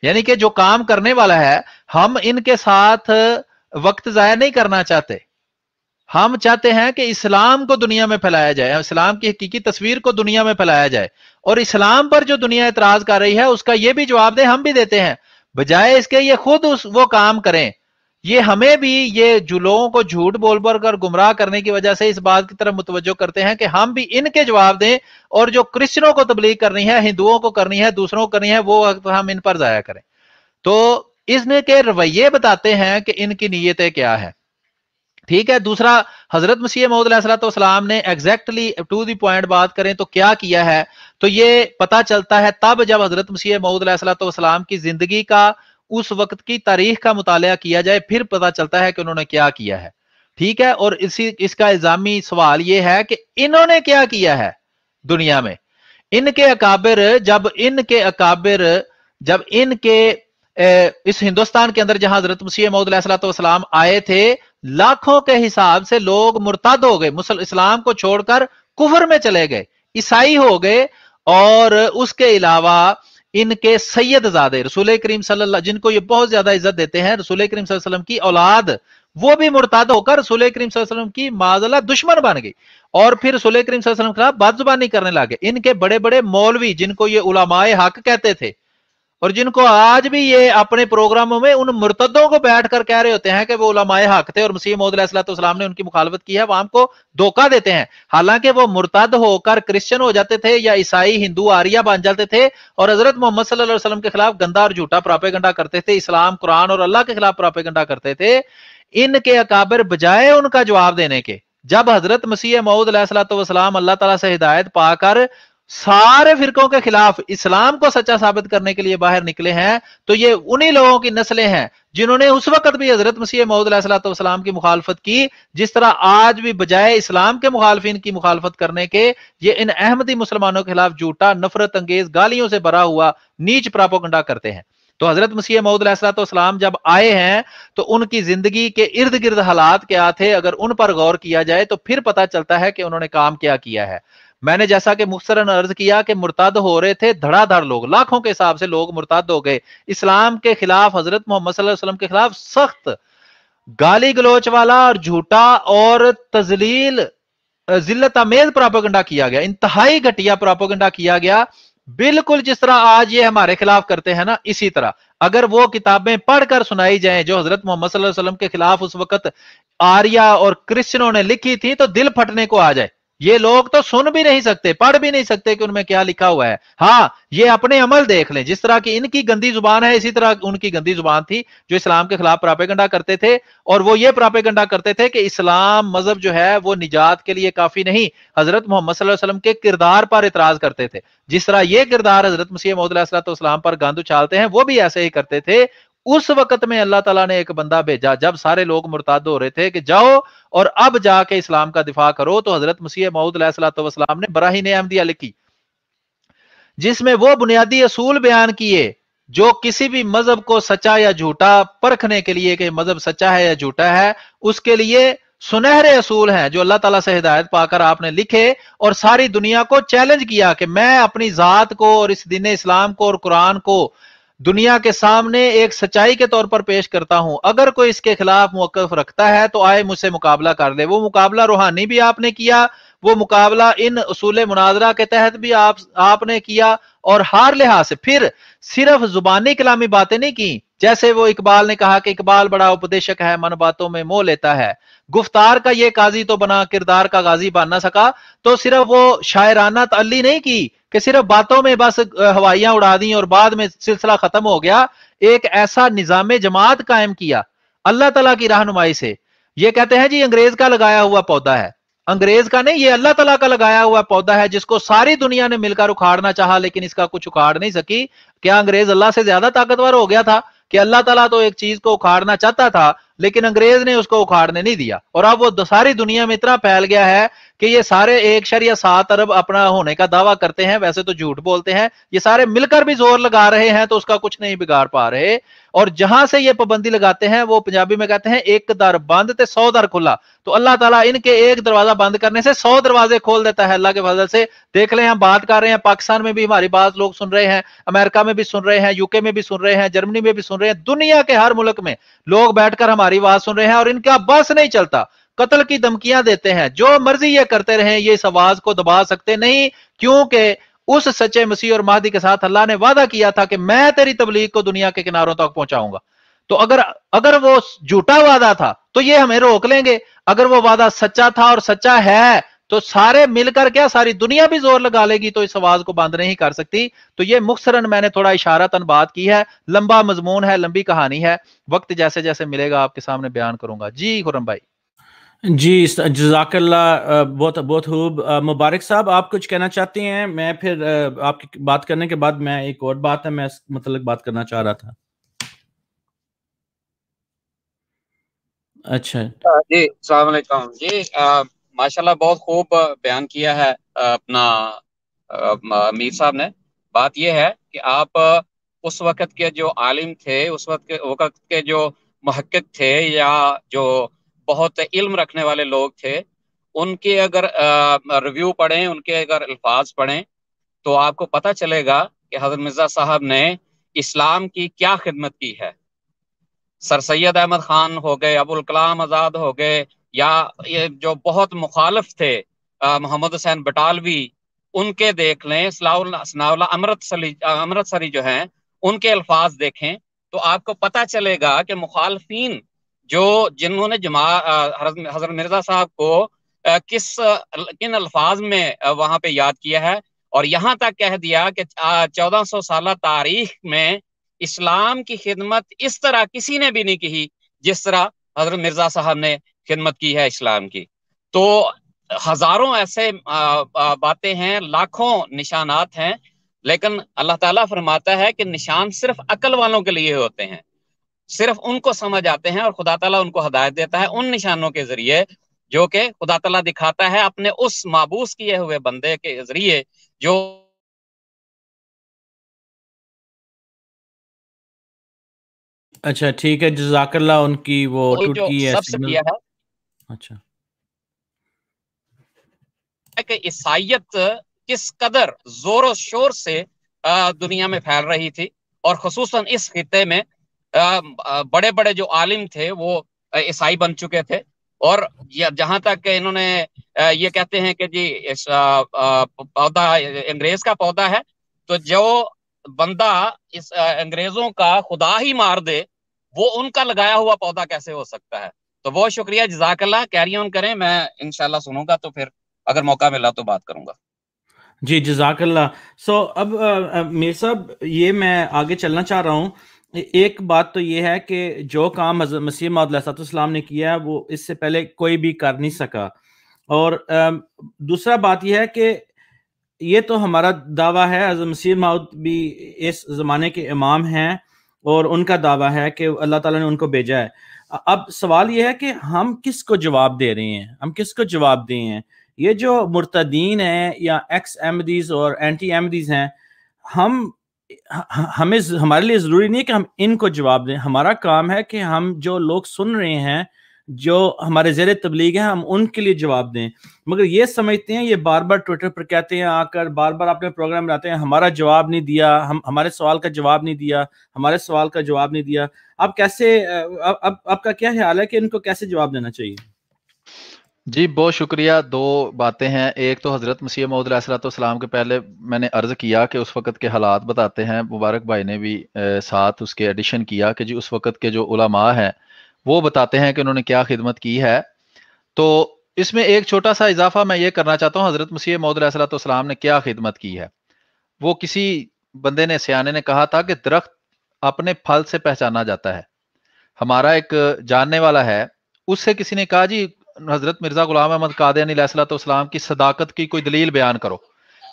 یعنی کہ جو کام کرنے والا ہے، ہم ان کے ساتھ وقت ضائع نہیں کرنا چاہتے. ہم چاہتے ہیں کہ اسلام کو دنیا میں پھیلایا جائے، اسلام کی حقیقی تصویر کو دنیا میں پھیلایا جائے، اور اسلام پر جو دنیا اعتراض کر رہی ہے اس کا یہ بھی جواب دے، ہم بھی دیتے ہیں. بجائے اس کے یہ خود وہ کام کریں. یہ ہمیں بھی یہ جو لوگوں کو جھوٹ بول بول کر گمراہ کرنے کی وجہ سے اس بات کی طرف متوجہ کرتے ہیں کہ ہم بھی ان کے جواب دیں، اور جو کرسچنوں کو تبلیغ کرنی ہے، ہندوؤں کو کرنی ہے، دوسروں کو کرنی ہے، وہ وقت ہم ان پر ضائع کریں. تو اس میں کے رویے بتاتے ہیں کہ ان کی نیتیں کیا ہے. ٹھیک ہے. دوسرا، حضرت مسیح موعود علیہ السلام نے ایگزیکٹلی ٹو دی پوائنٹ بات کریں تو کیا ہے، تو یہ پتا چلتا ہے تب جب حضرت مسیح موعود علیہ السلام کی زندگی کا، اس وقت کی تاریخ کا مطالعہ کیا جائے، پھر پتا چلتا ہے کہ انہوں نے کیا ہے. ٹھیک ہے. اور اس کا الزامی سوال یہ ہے کہ انہوں نے کیا ہے دنیا میں. ان کے اکابر جب ان کے اس ہندوستان کے اندر جہاں حضرت مسیح موعود علیہ السلام آئے تھے، لاکھوں کے حساب سے لوگ مرتد ہو گئے، اسلام کو چھوڑ کر کفر میں چلے گئے، عیسائی ہو گئے. اور اس کے علاوہ ان کے سید زادے رسول کریم صلی اللہ، جن کو یہ بہت زیادہ عزت دیتے ہیں، رسول کریم صلی اللہ علیہ وسلم کی اولاد، وہ بھی مرتد ہو کر رسول کریم صلی اللہ علیہ وسلم کی معاذاللہ دشمن بن گئی، اور پھر رسول کریم صلی اللہ علیہ وسلم کے خلاف بد زبانی کرنے لگے. ان کے بڑے بڑے مولوی، جن کو یہ علماء حق کہتے تھے، اور جن کو آج بھی یہ اپنے پروگراموں میں ان مرتدوں کو بیٹھ کر کہہ رہے ہوتے ہیں کہ وہ علماء حق تھے اور مسیح موعود علیہ السلام نے ان کی مخالفت کی ہے، وہ ہم کو دھوکہ دیتے ہیں. حالانکہ وہ مرتد ہو کر کرسچن ہو جاتے تھے یا عیسائی ہندو آریہ بن جاتے تھے، اور حضرت محمد صلی اللہ علیہ وسلم کے خلاف گندا اور جھوٹا پراپیگنڈا کرتے تھے، اسلام، قرآن اور اللہ کے خلاف پراپیگنڈا کرتے تھے. ان کے اکابر بجائے ان کا جواب دینے کے، جب حضرت مسیح موعود علیہ السلام اللہ تعالیٰ سے ہدایت پا کر سارے فرقوں کے خلاف اسلام کو سچا ثابت کرنے کے لیے باہر نکلے ہیں، تو یہ انہی لوگوں کی نسلیں ہیں جنہوں نے اس وقت بھی حضرت مسیح موعود علیہ السلام کی مخالفت کی، جس طرح آج بھی بجائے اسلام کے مخالفین کی مخالفت کرنے کے، یہ ان احمدی مسلمانوں کے خلاف جھوٹا، نفرت انگیز، گالیوں سے بھرا ہوا نیچ پراپیگنڈا کرتے ہیں. تو حضرت مسیح موعود علیہ السلام جب آئے ہیں تو ان کی زندگی کے ارد گرد حالات کیا تھے، اگر ان پر غور کیا جائے تو پھر پتا چلتا ہے کہ انہوں نے کام کیا ہے. میں نے جیسا کہ مختصراً عرض کیا کہ مرتد ہو رہے تھے دھڑا دھڑ لوگ، لاکھوں کے حساب سے لوگ مرتد ہو گئے. اسلام کے خلاف، حضرت محمد صلی اللہ علیہ وسلم کے خلاف سخت گالی گلوچ والا اور جھوٹا اور تذلیل، ذلت آمیز پراپیگنڈا کیا گیا، انتہائی گھٹیا پراپیگنڈا کیا گیا. बिल्कुल जिस तरह आज ये हमारे खिलाफ करते हैं ना, इसी तरह अगर वो किताबें पढ़कर सुनाई जाएं जो हजरत मोहम्मद सल्लल्लाहु अलैहि वसल्लम के खिलाफ उस वक्त आर्या और क्रिश्चियनों ने लिखी थी, तो दिल फटने को आ जाए। ये लोग तो सुन भी नहीं सकते, पढ़ भी नहीं सकते कि उनमें क्या लिखा हुआ है। हाँ, ये अपने अमल देख लें, जिस तरह की इनकी गंदी जुबान है इसी तरह उनकी गंदी जुबान थी जो इस्लाम के खिलाफ प्रोपेगेंडा करते थे। और वो ये प्रोपेगेंडा करते थे कि इस्लाम मजहब जो है वो निजात के लिए काफी नहीं, हजरत मोहम्मद सल्लल्लाहु अलैहि वसल्लम के किरदार पर इतराज करते थे। जिस तरह ये किरदार हजरत मसीह मौऊद अलैहिस्सलाम पर गंद उछालते हैं, वो भी ऐसे ही करते थे। उस वक्त में अल्लाह ताला ने एक बंदा भेजा जब सारे लोग मुर्ताद हो रहे थे कि जाओ और अब जाके इस्लाम का दिफा करो, तो हजरत मसीह मौऊद अलैहिस्सलाम ने बराहीन अहमदिया लिखी, जिसमें वो बुनियादी असूल बयान किए जो किसी भी मजहब को सच्चा या झूठा परखने के लिए कि मजहब सच्चा है या झूठा है, उसके लिए सुनहरे असूल हैं जो अल्लाह ताला से हिदायत पाकर आपने लिखे और सारी दुनिया को चैलेंज किया कि मैं अपनी जात को और इस दीन इस्लाम को और कुरान को दुनिया के सामने एक सच्चाई के तौर पर पेश करता हूं। अगर कोई इसके खिलाफ मौकफ रखता है तो आए मुझसे मुकाबला कर ले। वो मुकाबला रूहानी भी आपने किया, वो मुकाबला इन उसूल मुनाजरा के तहत भी आपने किया और हर लिहाज से। फिर सिर्फ जुबानी कलामी बातें नहीं की, जैसे वो इकबाल ने कहा कि इकबाल बड़ा उपदेशक है, मन बातों में मोह लेता है। गुफ्तार का ये काजी तो बना, किरदार का गाजी बन ना सका। तो सिर्फ वो शायराना तअल्ली नहीं की कि सिर्फ बातों में बस हवाइयां उड़ा दी और बाद में सिलसिला खत्म हो गया। एक ऐसा निजाम जमात कायम किया अल्लाह ताला की रहनुमाई से। ये कहते हैं जी अंग्रेज का लगाया हुआ पौधा है, अंग्रेज का नहीं, ये अल्लाह ताला का लगाया हुआ पौधा है जिसको सारी दुनिया ने मिलकर उखाड़ना चाहा लेकिन इसका कुछ उखाड़ नहीं सकी। क्या अंग्रेज अल्लाह से ज्यादा ताकतवर हो गया था कि अल्लाह ताला तो एक चीज को उखाड़ना चाहता था लेकिन अंग्रेज ने उसको उखाड़ने नहीं दिया, और अब वो सारी दुनिया में इतना फैल गया है कि ये सारे 1.7 अरब अपना होने का दावा करते हैं, वैसे तो झूठ बोलते हैं। ये सारे मिलकर भी जोर लगा रहे हैं तो उसका कुछ नहीं बिगाड़ पा रहे। और जहां से ये पाबंदी लगाते हैं वो पंजाबी में कहते हैं एक दर बंद ते 100 दर खुला। तो अल्लाह ताला इनके एक दरवाजा बंद करने से 100 दरवाजे खोल देता है अल्लाह के फजल से। देख लें, हम बात कर रहे हैं, पाकिस्तान में भी हमारी बात लोग सुन रहे हैं, अमेरिका में भी सुन रहे हैं, यूके में भी सुन रहे हैं, जर्मनी में भी सुन रहे हैं, दुनिया के हर मुल्क में लोग बैठकर हमारी बात सुन रहे हैं और इनका बस नहीं चलता, कत्ल की धमकियां देते हैं। जो मर्जी ये करते रहे, ये इस आवाज को दबा सकते नहीं, क्योंकि उस सच्चे मसीह और महदी के साथ अल्लाह ने वादा किया था कि मैं तेरी तबलीग को दुनिया के किनारों तक पहुंचाऊंगा। तो अगर वो झूठा वादा था तो ये हमें रोक लेंगे, अगर वो वादा सच्चा था और सच्चा है तो सारे मिलकर क्या सारी दुनिया भी जोर लगा लेगी तो इस आवाज को बंद नहीं कर सकती। तो ये मुख्तरन मैंने थोड़ा इशारतन बात की है, लंबा मजमून है, लंबी कहानी है, वक्त जैसे जैसे मिलेगा आपके सामने बयान करूंगा। जी खुर्रम भाई। जी जज़ाकल्लाह, बहुत बहुत खूब। मुबारक साहब, आप कुछ कहना चाहती हैं? मैं फिर आपकी बात करने के बाद मैं एक और बात है मैं मतलब बात करना चाह रहा था। अच्छा जी अस्सलाम वालेकुम जी। माशाल्लाह बहुत खूब बयान किया है अपना मीर साहब ने। बात यह है कि आप उस वक्त के जो आलिम थे, उस वक्त के जो मुहक्किक थे या जो बहुत इल्म रखने वाले लोग थे, उनके अगर रिव्यू पढ़ें, उनके अगर अल्फाज पढ़ें तो आपको पता चलेगा कि हज़रत मिर्ज़ा साहब ने इस्लाम की क्या खिदमत की है। सर सैयद अहमद खान हो गए, अबुल कलाम आज़ाद हो गए, या ये जो बहुत मुखालिफ थे मोहम्मद हुसैन बटालवी, उनके देख लें, सनाउल्लाह अमृतसरी जो हैं उनके अल्फाज देखें तो आपको पता चलेगा कि मुखालफीन जिन्होंने हज़रत मिर्ज़ा साहब को किन अल्फाज में वहां पे याद किया है, और यहाँ तक कह दिया कि 1400 साल तारीख में इस्लाम की खिदमत इस तरह किसी ने भी नहीं की जिस तरह हजरत मिर्जा साहब ने खिदमत की है इस्लाम की। तो हजारों ऐसे बातें हैं, लाखों निशानात हैं, लेकिन अल्लाह ताला फरमाता है कि निशान सिर्फ अकल वालों के लिए होते हैं, सिर्फ उनको समझ आते हैं, और खुदा ताला उनको हदायत देता है उन निशानों के जरिए जो कि खुदा ताला दिखाता है अपने उस माबूस किए हुए बंदे के जरिए जो अच्छा ठीक है, जज़ाकल्लाह। उनकी वो टूट जो गई है सबसे सिग्नल। किया है अच्छा कि ईसाइयत किस कदर जोरों शोर से दुनिया में फैल रही थी, और खुसूसन इस खित्ते में बड़े बड़े जो आलिम थे वो ईसाई बन चुके थे। और जहां तक इन्होंने ये कहते हैं कि जी इस पौधा अंग्रेज का पौधा है, تو جو بندہ اس انگریزوں کا خدا ہی مار دے وہ ان کا لگایا ہوا پودا کیسے ہو سکتا ہے؟ تو بہت شکریہ، جزاک اللہ، کیری آن کریں، میں انشاءاللہ سنوں گا، تو پھر اگر موقع ملا تو بات کروں گا۔ جی جزاک اللہ۔ سو اب میر صاحب یہ میں آگے چلنا چاہ رہا ہوں۔ ایک بات تو یہ ہے کہ جو کام حضرت مسیح موعود علیہ السلام نے کیا ہے وہ اس سے پہلے کوئی بھی کر نہیں سکا، اور دوسرا بات یہ ہے کہ یہ تو ہمارا دعویٰ ہے، حضرت مسیح موعود بھی اس زمانے کے امام ہیں اور ان کا دعویٰ ہے کہ اللہ تعالیٰ نے ان کو بھیجا ہے۔ اب سوال یہ ہے کہ ہم کس کو جواب دے رہے ہیں، ہم کس کو جواب دیں ہیں؟ یہ جو مرتدین ہیں یا ایکس احمدیز اور اینٹی احمدیز ہیں، ہمارے لیے ضروری نہیں ہے کہ ہم ان کو جواب دیں، ہمارا کام ہے کہ ہم جو لوگ سن رہے ہیں، جو ہمارے زیر تبلیغ ہیں، ہم ان کے لیے جواب دیں۔ مگر یہ سمجھتے ہیں، یہ بار بار ٹویٹر پر کہتے ہیں، آ کر بار بار اپنے پروگرام میں آتے ہیں، ہمارا جواب نہیں دیا، ہمارے سوال کا جواب نہیں دیا، ہمارے سوال کا جواب نہیں دیا۔ اب کیسے، اب آپ کا کیا خیال ہے کہ ان کو کیسے جواب دینا چاہیے؟ جی بہت شکریہ۔ دو باتیں ہیں، ایک تو حضرت مسیح موعود علیہ السلام کے پہلے میں نے عرض کیا کہ اس وقت کے حالات بتاتے ہیں، مبارک بھائی نے بھی ساتھ اس کے ایڈیشن کیا کہ جی اس وقت کے جو علماء ہیں وہ بتاتے ہیں کہ انہوں نے کیا خدمت کی ہے۔ تو اس میں ایک چھوٹا سا اضافہ میں یہ کرنا چاہتا ہوں، حضرت مسیح موعود علیہ السلام نے کیا خدمت کی ہے۔ وہ کسی بندے نے، سیانے نے کہا تھا کہ درخت اپنے پھل سے پہچانا جاتا ہے۔ ہمارا ایک جاننے والا ہے، اس سے کسی نے کہا جی حضرت مرزا غلام احمد قادیانی علیہ السلام کی صداقت کی کوئی دلیل بیان کرو۔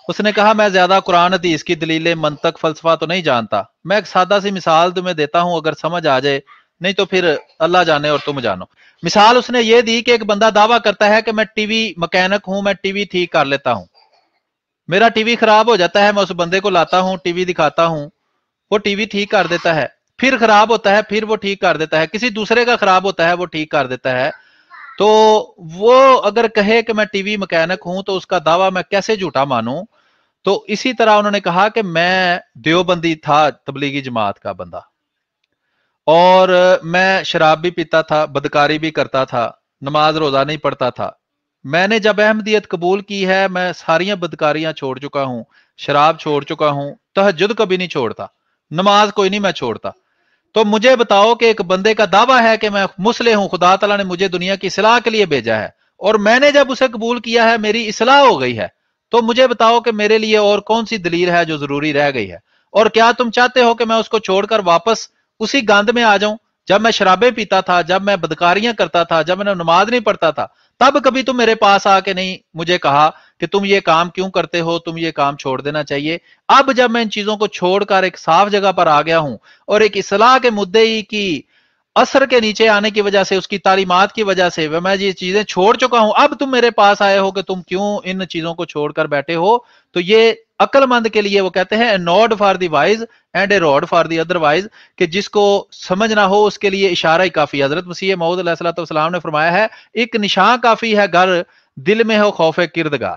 اس نے کہا میں زیادہ قرآن حدیث کی دلیلیں، منطق، فلسفہ تو نہیں جانتا، میں ایک سادہ سی مثال تمہیں دیتا ہوں، اگر سمجھ آ جائے، نہیں تو پھر اللہ جانے اور تم جانو۔ مثال اس نے یہ دی کہ ایک بندہ دعویٰ کرتا ہے کہ میں ٹی وی مکینک ہوں، میں ٹی وی ٹھیک کر لیتا ہوں، میرا ٹی وی خراب ہو جاتا ہے، میں اس بندے کو لاتا ہوں، ٹی وی دکھاتا ہوں، وہ ٹی وی ٹھیک کر دیتا ہے، پھر خراب ہوتا ہے، پھر وہ ٹھیک کر دیتا ہے، کسی دوسرے کا خراب ہوتا ہے وہ ٹھیک کر دیتا ہے۔ تو وہ اگر کہے کہ میں ٹی وی مکینک ہوں تو اس کا دعویٰ میں کیسے جھوٹا مانوں؟ تو اسی طرح انہوں نے کہا کہ میں دیوبندی تھا، تبلیغی جماعت کا بندہ، اور میں شراب بھی پیتا تھا، بدکاری بھی کرتا تھا، نماز روزہ نہیں پڑھتا تھا۔ میں نے جب احمدیت قبول کی ہے، میں ساریاں بدکاریاں چھوڑ چکا ہوں، شراب چھوڑ چکا ہوں، تہجد کبھی نہیں چھوڑتا، نماز کوئی نہیں میں چھوڑتا۔ تو مجھے بتاؤ کہ ایک بندے کا دعویٰ ہے کہ میں مصلح ہوں، خدا تعالیٰ نے مجھے دنیا کی اصلاح کے لیے بھیجا ہے، اور میں نے جب اسے قبول کیا ہے میری اصلاح ہو گئی ہے، تو مجھے بتاؤ کہ میرے لیے اور کون سی دلیل ہے جو ضروری رہ گئی ہے؟ اور کیا تم چاہتے ہو کہ میں اس کو چھوڑ کر واپس اسی گند میں آ جاؤں؟ جب میں شرابیں پیتا تھا، جب میں بدکاریاں کرتا تھا، جب میں نماز نہیں پڑھتا تھا، تب کبھی تم میرے پاس آ کے نہیں مجھے کہا کہ تم یہ کام کیوں کرتے ہو، تم یہ کام چھوڑ دینا چاہیے۔ اب جب میں ان چیزوں کو چھوڑ کر ایک صاف جگہ پر آ گیا ہوں اور ایک اصلاح کے مدعی کی اثر کے نیچے آنے کی وجہ سے، اس کی تعلیمات کی وجہ سے میں یہ چیزیں چھوڑ چکا ہوں، اب تم میرے پاس آئے ہو کہ تم کیوں ان چیزوں کو چھوڑ کر بیٹھے ہو؟ تو یہ عقل مند کے لیے، وہ کہتے ہیں node for the wise and a road for the other wise, کہ جس کو سمجھ نہ ہو اس کے لیے اشارہ ہی کافی ہے۔ حضرت مسیح موعود علیہ السلام نے فرمایا ہے ایک نشان کافی ہے گر دل میں ہو خوف کردگار،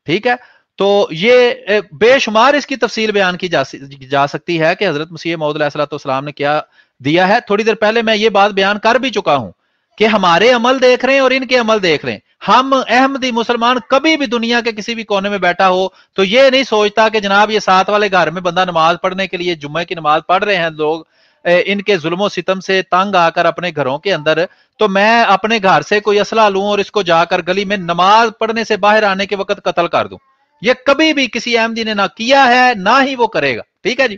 ٹھیک ہے؟ تو یہ بے شمار اس کی تفصیل بیان کی جا سکتی ہے کہ حضرت مسیح موعود علیہ السلام نے کیا دیا ہے۔ تھوڑی دیر پہلے میں یہ بات بیان کر بھی چکا ہوں کہ ہمارے عمل دیکھ رہے ہیں اور ان کے عمل دیکھ رہے ہیں۔ ہم احمدی مسلمان کبھی بھی دنیا کے کسی بھی کونے میں بیٹھا ہو تو یہ نہیں سوچتا کہ جناب یہ ساتھ والے گھر میں بندہ نماز پڑھنے کے لیے جمعہ کی نماز پڑھ رہے ہیں لوگ، ان کے ظلم و ستم سے تنگ آ کر اپنے گھروں کے اندر، تو میں اپنے گھر سے کوئی اسلحہ لوں اور اس کو جا کر گلی میں نماز پڑھنے سے باہر آنے کے وقت قتل کر دوں۔ یہ کبھی بھی کسی احمدی نے نہ کیا ہے، نہ ہی وہ کرے گا، ٹھیک ہے جی؟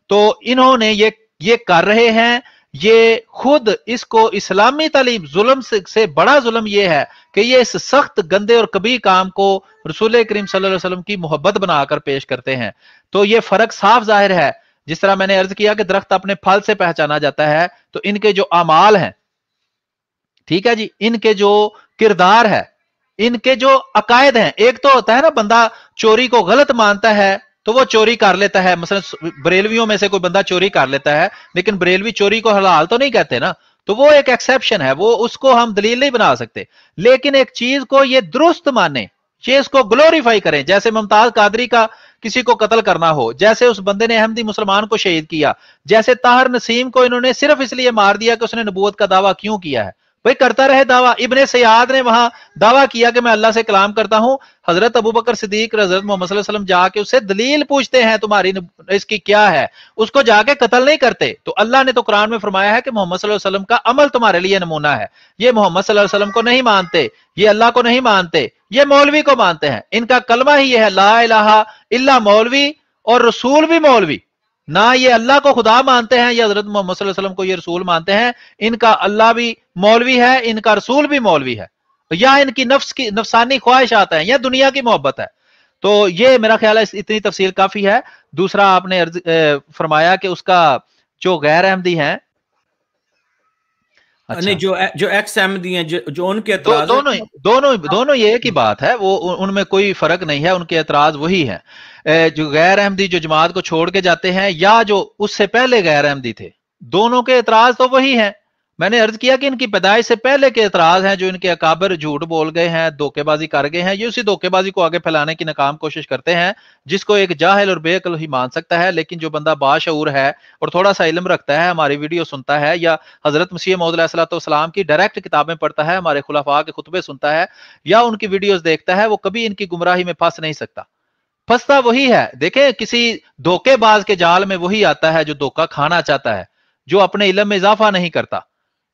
تو انہوں نے یہ کر رہے ہیں، یہ خود اس کو اسلامی تعلیم ظلم سے بڑا ظلم یہ ہے کہ یہ اس سخت گندے اور کبھی کام کو رسول کریم صلی اللہ علیہ وسلم کی محبت بنا کر پیش کرتے ہیں۔ تو یہ فرق صاف ظاہر ہے، جس طرح میں نے عرض کیا کہ درخت اپنے پھل سے پہچانا جاتا ہے، تو ان کے جو اعمال ہیں، ٹھیک ہے جی، ان کے جو کردار ہے، ان کے جو عقائد ہیں، ایک تو ہوتا ہے نا بندہ چوری کو غلط مانتا ہے تو وہ چوری کر لیتا ہے، مثلا بریلویوں میں سے کوئی بندہ چوری کر لیتا ہے، لیکن بریلوی چوری کو حلال تو نہیں کہتے نا، تو وہ ایک ایکسیپشن ہے، وہ اس کو ہم دلیل نہیں بنا سکتے۔ لیکن ایک چیز کو یہ درست مانے، یہ اس کو گلوریفائی کریں، جیسے ممتاز قادری کا کسی کو قتل کرنا ہو، جیسے اس بندے نے احمدی مسلمان کو شہید کیا، جیسے طاہر نسیم کو انہوں نے صرف اس لیے مار دیا کہ اس نے نبوت کا دعویٰ کیوں کیا ہے، भाई करता रहे दावा। इब्ने सयाद ने वहां दावा किया कि मैं अल्लाह से कलाम करता हूं। हजरत अबू बकर सिद्दीक हजरत मोहम्मद सल्लल्लाहु अलैहि वसल्लम जाके उससे दलील पूछते हैं तुम्हारी इसकी क्या है, उसको जाके कत्ल नहीं करते। तो अल्लाह ने तो कुरान में फरमाया है कि मोहम्मद सल्लल्लाहु अलैहि वसल्लम का अमल तुम्हारे लिए नमूना है। ये मोहम्मद सल्लल्लाहु अलैहि वसल्लम को नहीं मानते, ये अल्लाह को नहीं मानते, ये मौलवी को मानते हैं। इनका कलमा ही यह है ला इलाहा इल्ला मौलवी, और रसूल भी मौलवी। ना ये अल्लाह को खुदा मानते हैं या हजरत मोहम्मद सल्लल्लाहु अलैहि वसल्लम को ये रसूल मानते हैं। इनका अल्लाह भी मौलवी है, इनका रसूल भी मौलवी है, या इनकी नफ्स की नफसानी ख्वाहिशात हैं या दुनिया की मोहब्बत है। तो ये मेरा ख्याल है इतनी तफसील काफी है। दूसरा आपने फरमाया कि उसका जो गैर अहमदी हैं, अच्छा। नहीं, जो एक्स अहमदी हैं, जो उनके एतराज दोनों ये एक ही बात है, वो उनमें कोई फर्क नहीं है, उनके एतराज वही है। जो गैर अहमदी जो जमात को छोड़ के जाते हैं या जो उससे पहले गैर अहमदी थे, दोनों के एतराज तो वही है। मैंने अर्ज किया कि इनकी पैदाइश से पहले के एतराज हैं, जो इनके अकाबर झूठ बोल गए हैं, धोखेबाजी कर गए हैं, ये उसी धोखेबाजी को आगे फैलाने की नाकाम कोशिश करते हैं, जिसको एक जाहिल और बेअक्ल ही मान सकता है। लेकिन जो बंदा बाशऊर है और थोड़ा सा इल्म रखता है, हमारी वीडियो सुनता है या हजरत मसीह मौऊद अलैहिस्सलाम की डायरेक्ट किताबें पढ़ता है, हमारे खुलाफा के खुतबे सुनता है या उनकी वीडियोस देखता है, वो कभी इनकी गुमराही में फंस नहीं सकता। फंसता वही है, देखें किसी धोखेबाज के जाल में वही आता है जो धोखा खाना चाहता है, जो अपने इल्म में इजाफा नहीं करता,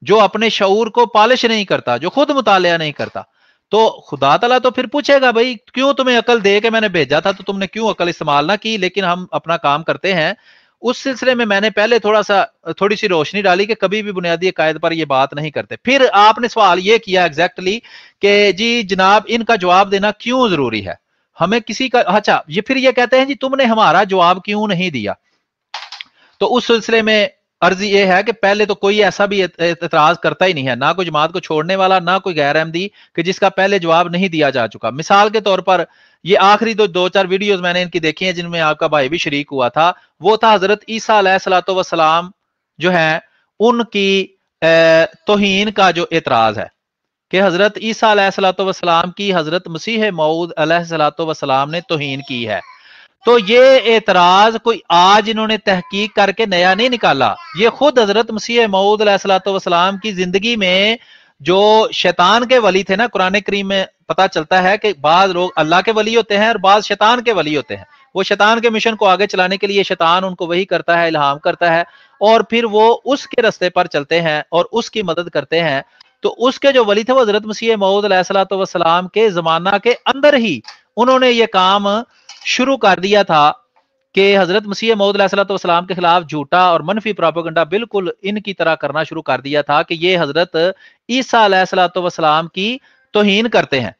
जो अपने शऊर को पॉलिश नहीं करता, जो खुद मुतालिया नहीं करता। तो खुदा तआला तो फिर पूछेगा, भाई क्यों तुम्हें अकल दे के मैंने भेजा था तो तुमने क्यों अकल इस्तेमाल ना की। लेकिन हम अपना काम करते हैं। उस सिलसिले में मैंने पहले थोड़ी सी रोशनी डाली कि कभी भी बुनियादी अकायद पर ये बात नहीं करते। फिर आपने सवाल ये किया एग्जैक्टली कि जी जनाब इनका जवाब देना क्यों जरूरी है, हमें किसी का, अच्छा ये फिर ये कहते हैं जी तुमने हमारा जवाब क्यों नहीं दिया। तो उस सिलसिले में अर्ज ये है कि पहले तो कोई ऐसा भी एतराज करता ही नहीं है, ना कोई जमात को छोड़ने वाला, ना कोई गैर अहमदी कि जिसका पहले जवाब नहीं दिया जा चुका। मिसाल के तौर पर ये आखिरी दो चार वीडियोस मैंने इनकी देखी हैं जिनमें आपका भाई भी शरीक हुआ था। वो था हजरत ईसा अलैहिस्सलाम जो है उनकी तौहीन का जो एतराज है कि हजरत ईसा अलैहिस्सलाम की हजरत मसीह मऊद अलैहिस्सलाम ने तौहीन की है। तो ये एतराज कोई आज इन्होंने तहकीक करके नया नहीं निकाला, ये खुद हजरत मसीह मऊद अलैहिस्सलाम की जिंदगी में जो शैतान के वली थे ना, कुरान करीम में पता चलता है कि बाज लोग अल्लाह के वली होते हैं और बाज शैतान के वली होते हैं। वो शैतान के मिशन को आगे चलाने के लिए शैतान उनको वही करता है, इल्हाम करता है और फिर वो उसके रास्ते पर चलते हैं और उसकी मदद करते हैं। तो उसके जो वली थे वो हजरत मसीह मऊद अलैहिस्सलाम के जमाना के अंदर ही उन्होंने ये काम शुरू कर दिया था कि हजरत मसीह मऊद अलैहिस्सलाम के खिलाफ झूठा और मनफी प्रोपेगेंडा बिल्कुल इनकी तरह करना शुरू कर दिया था कि ये हजरत ईसा अलैहिस्सलाम की तौहीन करते हैं।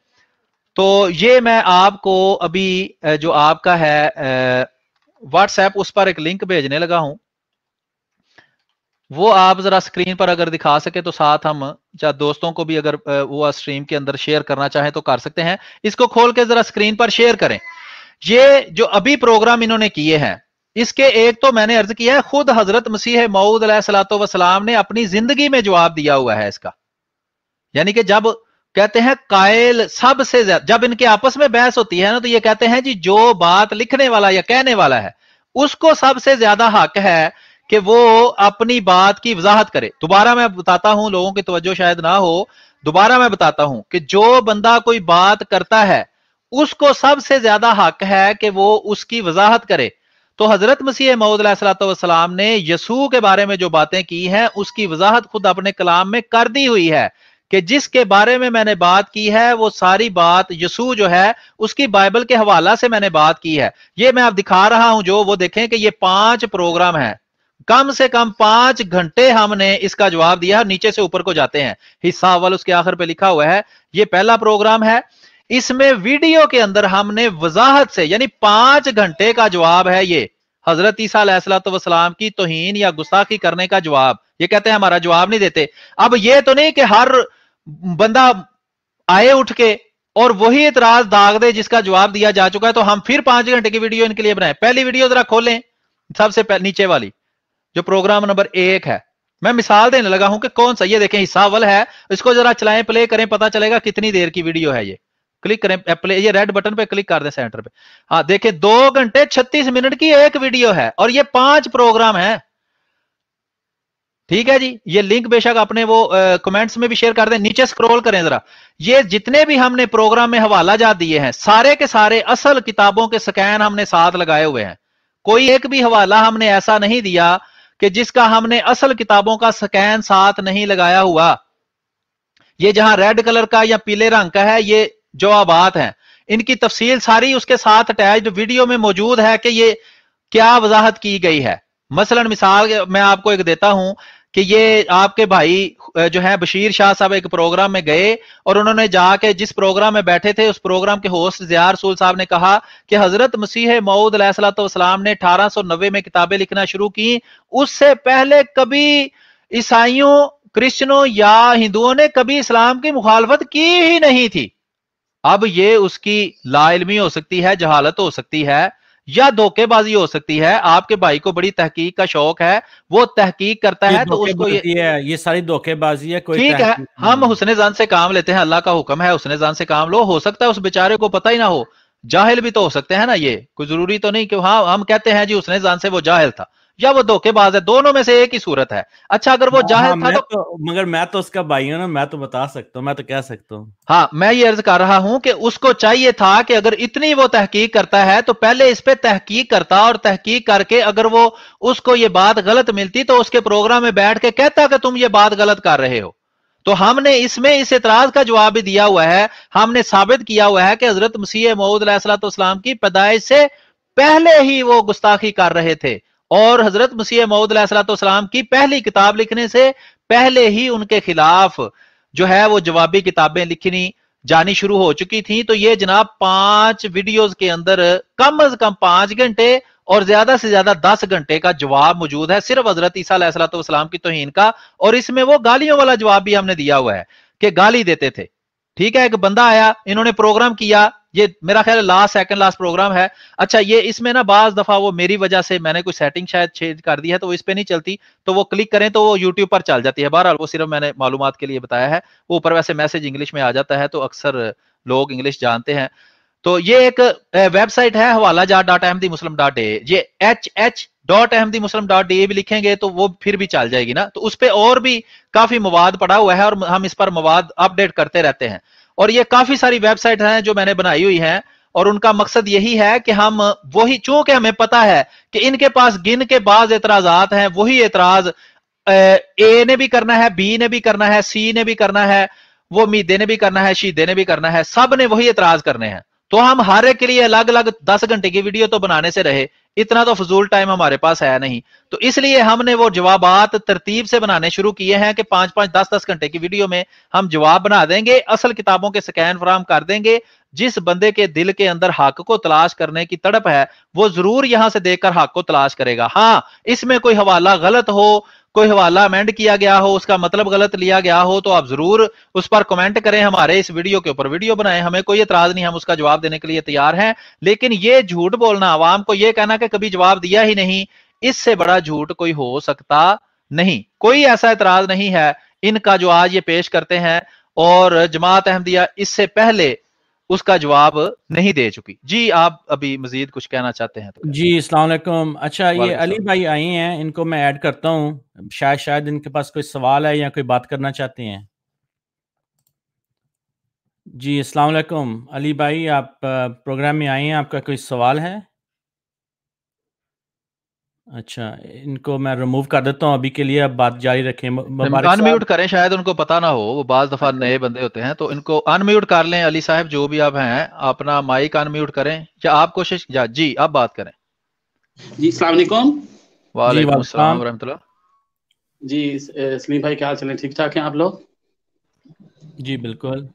तो ये मैं आपको अभी जो आपका है व्हाट्सएप उस पर एक लिंक भेजने लगा हूं, वो आप जरा स्क्रीन पर अगर दिखा सके तो साथ हम चाहे दोस्तों को भी अगर वो स्ट्रीम के अंदर शेयर करना चाहें तो कर सकते हैं। इसको खोल के जरा स्क्रीन पर शेयर करें। ये जो अभी प्रोग्राम इन्होंने किए हैं इसके एक तो मैंने अर्ज किया है खुद हजरत मसीह मऊद अलैहिस्सलाम ने अपनी जिंदगी में जवाब दिया हुआ है इसका। यानी कि जब कहते हैं कायल सबसे ज्यादा, जब इनके आपस में बहस होती है ना तो ये कहते हैं जी जो बात लिखने वाला या कहने वाला है उसको सबसे ज्यादा हक है कि वो अपनी बात की वजाहत करे। दोबारा मैं बताता हूं, लोगों की तवज्जो शायद ना हो, दोबारा मैं बताता हूं कि जो बंदा कोई बात करता है उसको सबसे ज्यादा हक है कि वो उसकी वजाहत करे। तो हजरत मसीह मऊद अलैहिस्सलाम ने यसू के बारे में जो बातें की हैं उसकी वजाहत खुद अपने कलाम में कर दी हुई है कि जिसके बारे में मैंने बात की है वो सारी बात यसू जो है उसकी बाइबल के हवाला से मैंने बात की है। ये मैं आप दिखा रहा हूं जो, वो देखें कि ये 5 प्रोग्राम है, कम से कम 5 घंटे हमने इसका जवाब दिया। नीचे से ऊपर को जाते हैं, हिस्सा अव्वल उसके आखिर पे लिखा हुआ है, ये पहला प्रोग्राम है। इसमें वीडियो के अंदर हमने वजाहत से यानी 5 घंटे का जवाब है ये हजरत ईसा अलैहिस्सलाम की तौहीन या गुस्ताखी करने का जवाब। ये कहते हैं हमारा जवाब नहीं देते। अब ये तो नहीं कि हर बंदा आए उठ के और वही इतराज दाग दे जिसका जवाब दिया जा चुका है तो हम फिर 5 घंटे की वीडियो इनके लिए बनाए। पहली वीडियो जरा खोलें, सबसे नीचे वाली जो प्रोग्राम नंबर 1 है। मैं मिसाल देने लगा हूं कि कौन सा, ये देखें हिस्सा अव्वल है, इसको जरा चलाएं, प्ले करें, पता चलेगा कितनी देर की वीडियो है। ये क्लिक करें प्ले, ये रेड बटन पे क्लिक कर दें सेंटर पे। हाँ देखें 2 घंटे 36 मिनट की एक वीडियो है और ये 5 प्रोग्राम है। ٹھیک ہے جی, یہ لنک بے شک اپنے وہ کمنٹس میں بھی شیئر کر دیں, نیچے سکرول کریں ذرا. یہ جتنے بھی ہم نے پروگرام میں حوالہ جات دیے ہیں سارے کے سارے اصل کتابوں کے سکین ہم نے ساتھ لگائے ہوئے ہیں. کوئی ایک بھی حوالہ ہم نے ایسا نہیں دیا کہ جس کا ہم نے اصل کتابوں کا سکین ساتھ نہیں لگایا ہوا. یہ جہاں ریڈ کلر کا یا پیلے رنگ کا ہے یہ جوابات ہیں, ان کی تفصیل ساری اس کے ساتھ اٹیچڈ ویڈیو میں موجود ہے کہ یہ کیا وضاحت کی گئی ہے. مثلا مثال میں آپ کو ایک دیتا ہوں کہ یہ آپ کے بھائی جو ہے بشیر شاہ صاحب ایک پروگرام میں گئے اور انہوں نے جا کے جس پروگرام میں بیٹھے تھے اس پروگرام کے ہوسٹ ضیاء رسول صاحب نے کہا کہ حضرت مسیح موعود علیہ الصلوۃ والسلام نے 1890 میں کتابیں لکھنا شروع کی, اس سے پہلے کبھی عیسائیوں, کرسچنوں یا ہندوؤں نے کبھی اسلام کی مخالفت کی ہی نہیں تھی. اب یہ اس کی لا علمی ہو سکتی ہے, جہالت ہو سکتی ہے, یا دھوکے بازی ہو سکتی ہے. آپ کے بھائی کو بڑی تحقیق کا شوق ہے, وہ تحقیق کرتا ہے تو اس کو یہ ساری دھوکے بازی ہے, کوئی ٹھیک ہے. ہم حسن ظن سے کام لیتے ہیں, اللہ کا حکم ہے حسن ظن سے کام لو. ہو سکتا ہے اس بیچارے کو پتہ ہی نہ ہو, جاہل بھی تو ہو سکتے ہیں نا, یہ کوئی ضروری تو نہیں کہ ہاں ہم کہتے ہیں جی حسن ظن سے وہ جاہل تھا یا وہ دھوکے باز ہے, دونوں میں سے ایک ہی صورت ہے. اچھا اگر وہ جاہل تھا تو مگر میں تو اس کا بھائی ہوں نا, میں تو بتا سکتا ہوں, میں تو کہہ سکتا ہوں. ہاں میں یہ عرض کر رہا ہوں کہ اس کو چاہیے تھا کہ اگر اتنی وہ تحقیق کرتا ہے تو پہلے اس پہ تحقیق کرتا, اور تحقیق کر کے اگر وہ اس کو یہ بات غلط ملتی تو اس کے پروگرام میں بیٹھ کے کہتا کہ تم یہ بات غلط کر رہے ہو. تو ہم نے اس میں اس اعتراض کا جواب بھی دیا ہوا ہے, ہم نے ثابت کیا ہوا ہے کہ حضرت مسیح موعود علیہ الصلوۃ والسلام کی پیدائش سے پہلے ہی وہ گستاخی کر رہے تھے, اور حضرت مسیح موعود علیہ الصلوۃ والسلام کی پہلی کتاب لکھنے سے پہلے ہی ان کے خلاف جو ہے وہ جوابی کتابیں لکھنی جانی شروع ہو چکی تھیں. تو یہ جناب 5 ویڈیوز کے اندر کم از کم 5 گھنٹے اور زیادہ سے زیادہ 10 گھنٹے کا جواب موجود ہے صرف حضرت عیسیٰ علیہ الصلوۃ والسلام کی توہین کا, اور اس میں وہ گالیوں والا جواب بھی ہم نے دیا ہوا ہے کہ گالی دیتے تھے. ٹھیک ہے, ایک بندہ آیا, انہوں نے پروگرام کیا, یہ میرا خیال سیکنڈ لاسٹ پروگرام ہے. اچھا یہ اس میں نا بعض دفعہ وہ میری وجہ سے میں نے کوئی سیٹنگ شاید چینج کر دی ہے تو وہ اس پہ نہیں چلتی, تو وہ کلک کریں تو وہ یوٹیوب پر چل جاتی ہے. بہرحال وہ صرف میں نے معلومات کے لیے بتایا ہے, وہ اوپر ویسے میسج انگلش میں آ جاتا ہے تو اکثر لوگ انگلش جانتے ہیں. تو یہ ایک ویب سائٹ ہے حوالہ جات.ahmadimuslim.a, یہ hh.ahmadimuslim.a بھی لکھیں گے تو وہ پھر بھی چل جائے گی نا. تو اس پہ اور بھی کافی مواد پڑا ہوا ہے اور ہم اس پر مواد اپڈیٹ کرتے رہتے ہیں. اور یہ کافی ساری ویب سائٹ ہیں جو میں نے بنائی ہوئی ہیں, اور ان کا مقصد یہی ہے کہ ہم وہی, چونکہ ہمیں پتا ہے کہ ان کے پاس گن کے بعض اعتراضات ہیں, وہی اعتراض اے نے بھی کرنا ہے, بی نے بھی کرنا ہے, سی نے بھی کرنا ہے, وہ میدے نے بھی کرنا ہے, شیدے نے بھی کرنا ہے, سب نے وہی اعتراض کرنے ہیں. تو ہم ہر ایک کے لیے الگ الگ 10 گھنٹے کی ویڈیو تو بنانے سے رہے, اتنا تو فضول ٹائم ہمارے پاس ہے نہیں. تو اس لیے ہم نے وہ جوابات ترتیب سے بنانے شروع کیے ہیں کہ 5-5 10-10 گھنٹے کی ویڈیو میں ہم جواب بنا دیں گے, اصل کتابوں کے سکین فراہم کر دیں گے. جس بندے کے دل کے اندر حق کو تلاش کرنے کی تڑپ ہے وہ ضرور یہاں سے دیکھ کر حق کو تلاش کرے گا. ہاں اس میں کوئی حوالہ غلط ہو, کوئی حوالہ امینڈ کیا گیا ہو, اس کا مطلب غلط لیا گیا ہو, تو آپ ضرور اس پر کمنٹ کریں, ہمارے اس ویڈیو کے اوپر ویڈیو بنائیں, ہمیں کوئی اعتراض نہیں, ہم اس کا جواب دینے کے لیے تیار ہیں. لیکن یہ جھوٹ بولنا, عوام کو یہ کہنا کہ کبھی جواب دیا ہی نہیں, اس سے بڑا جھوٹ کوئی ہو سکتا نہیں. کوئی ایسا اعتراض نہیں ہے ان کا جو آج یہ پیش کرتے ہیں, اور جماعت احمدیہ اس سے پہلے اس کا جواب نہیں دے چکی. جی آپ ابھی مزید کچھ کہنا چاہتے ہیں تو جی السلام علیکم. اچھا یہ علی بھائی آئی ہیں, ان کو میں ایڈ کرتا ہوں, شاید ان کے پاس کوئی سوال ہے یا کوئی بات کرنا چاہتے ہیں. جی السلام علیکم علی بھائی, آپ پروگرام میں آئے ہیں, آپ کا کوئی سوال ہے؟ اچھا ان کو میں ریموو کر دیتا ہوں ابھی کے لیے, اب بات جاری رکھیں. ان میوٹ کریں, شاید ان کو پتا نہ ہو, وہ بعض دفعہ نئے بندے ہوتے ہیں, تو ان کو ان میوٹ کر لیں. علی صاحب جو بھی آپ ہیں اپنا مائک ان میوٹ کریں, یا آپ کوشش, جی آپ بات کریں. جی السلام علیکم. وعلیکم السلام ورحمۃ اللہ. جی سلیم بھائی کیا حال چل ہے, ٹھیک ٹھاک ہیں آپ لوگ؟ جی بالکل.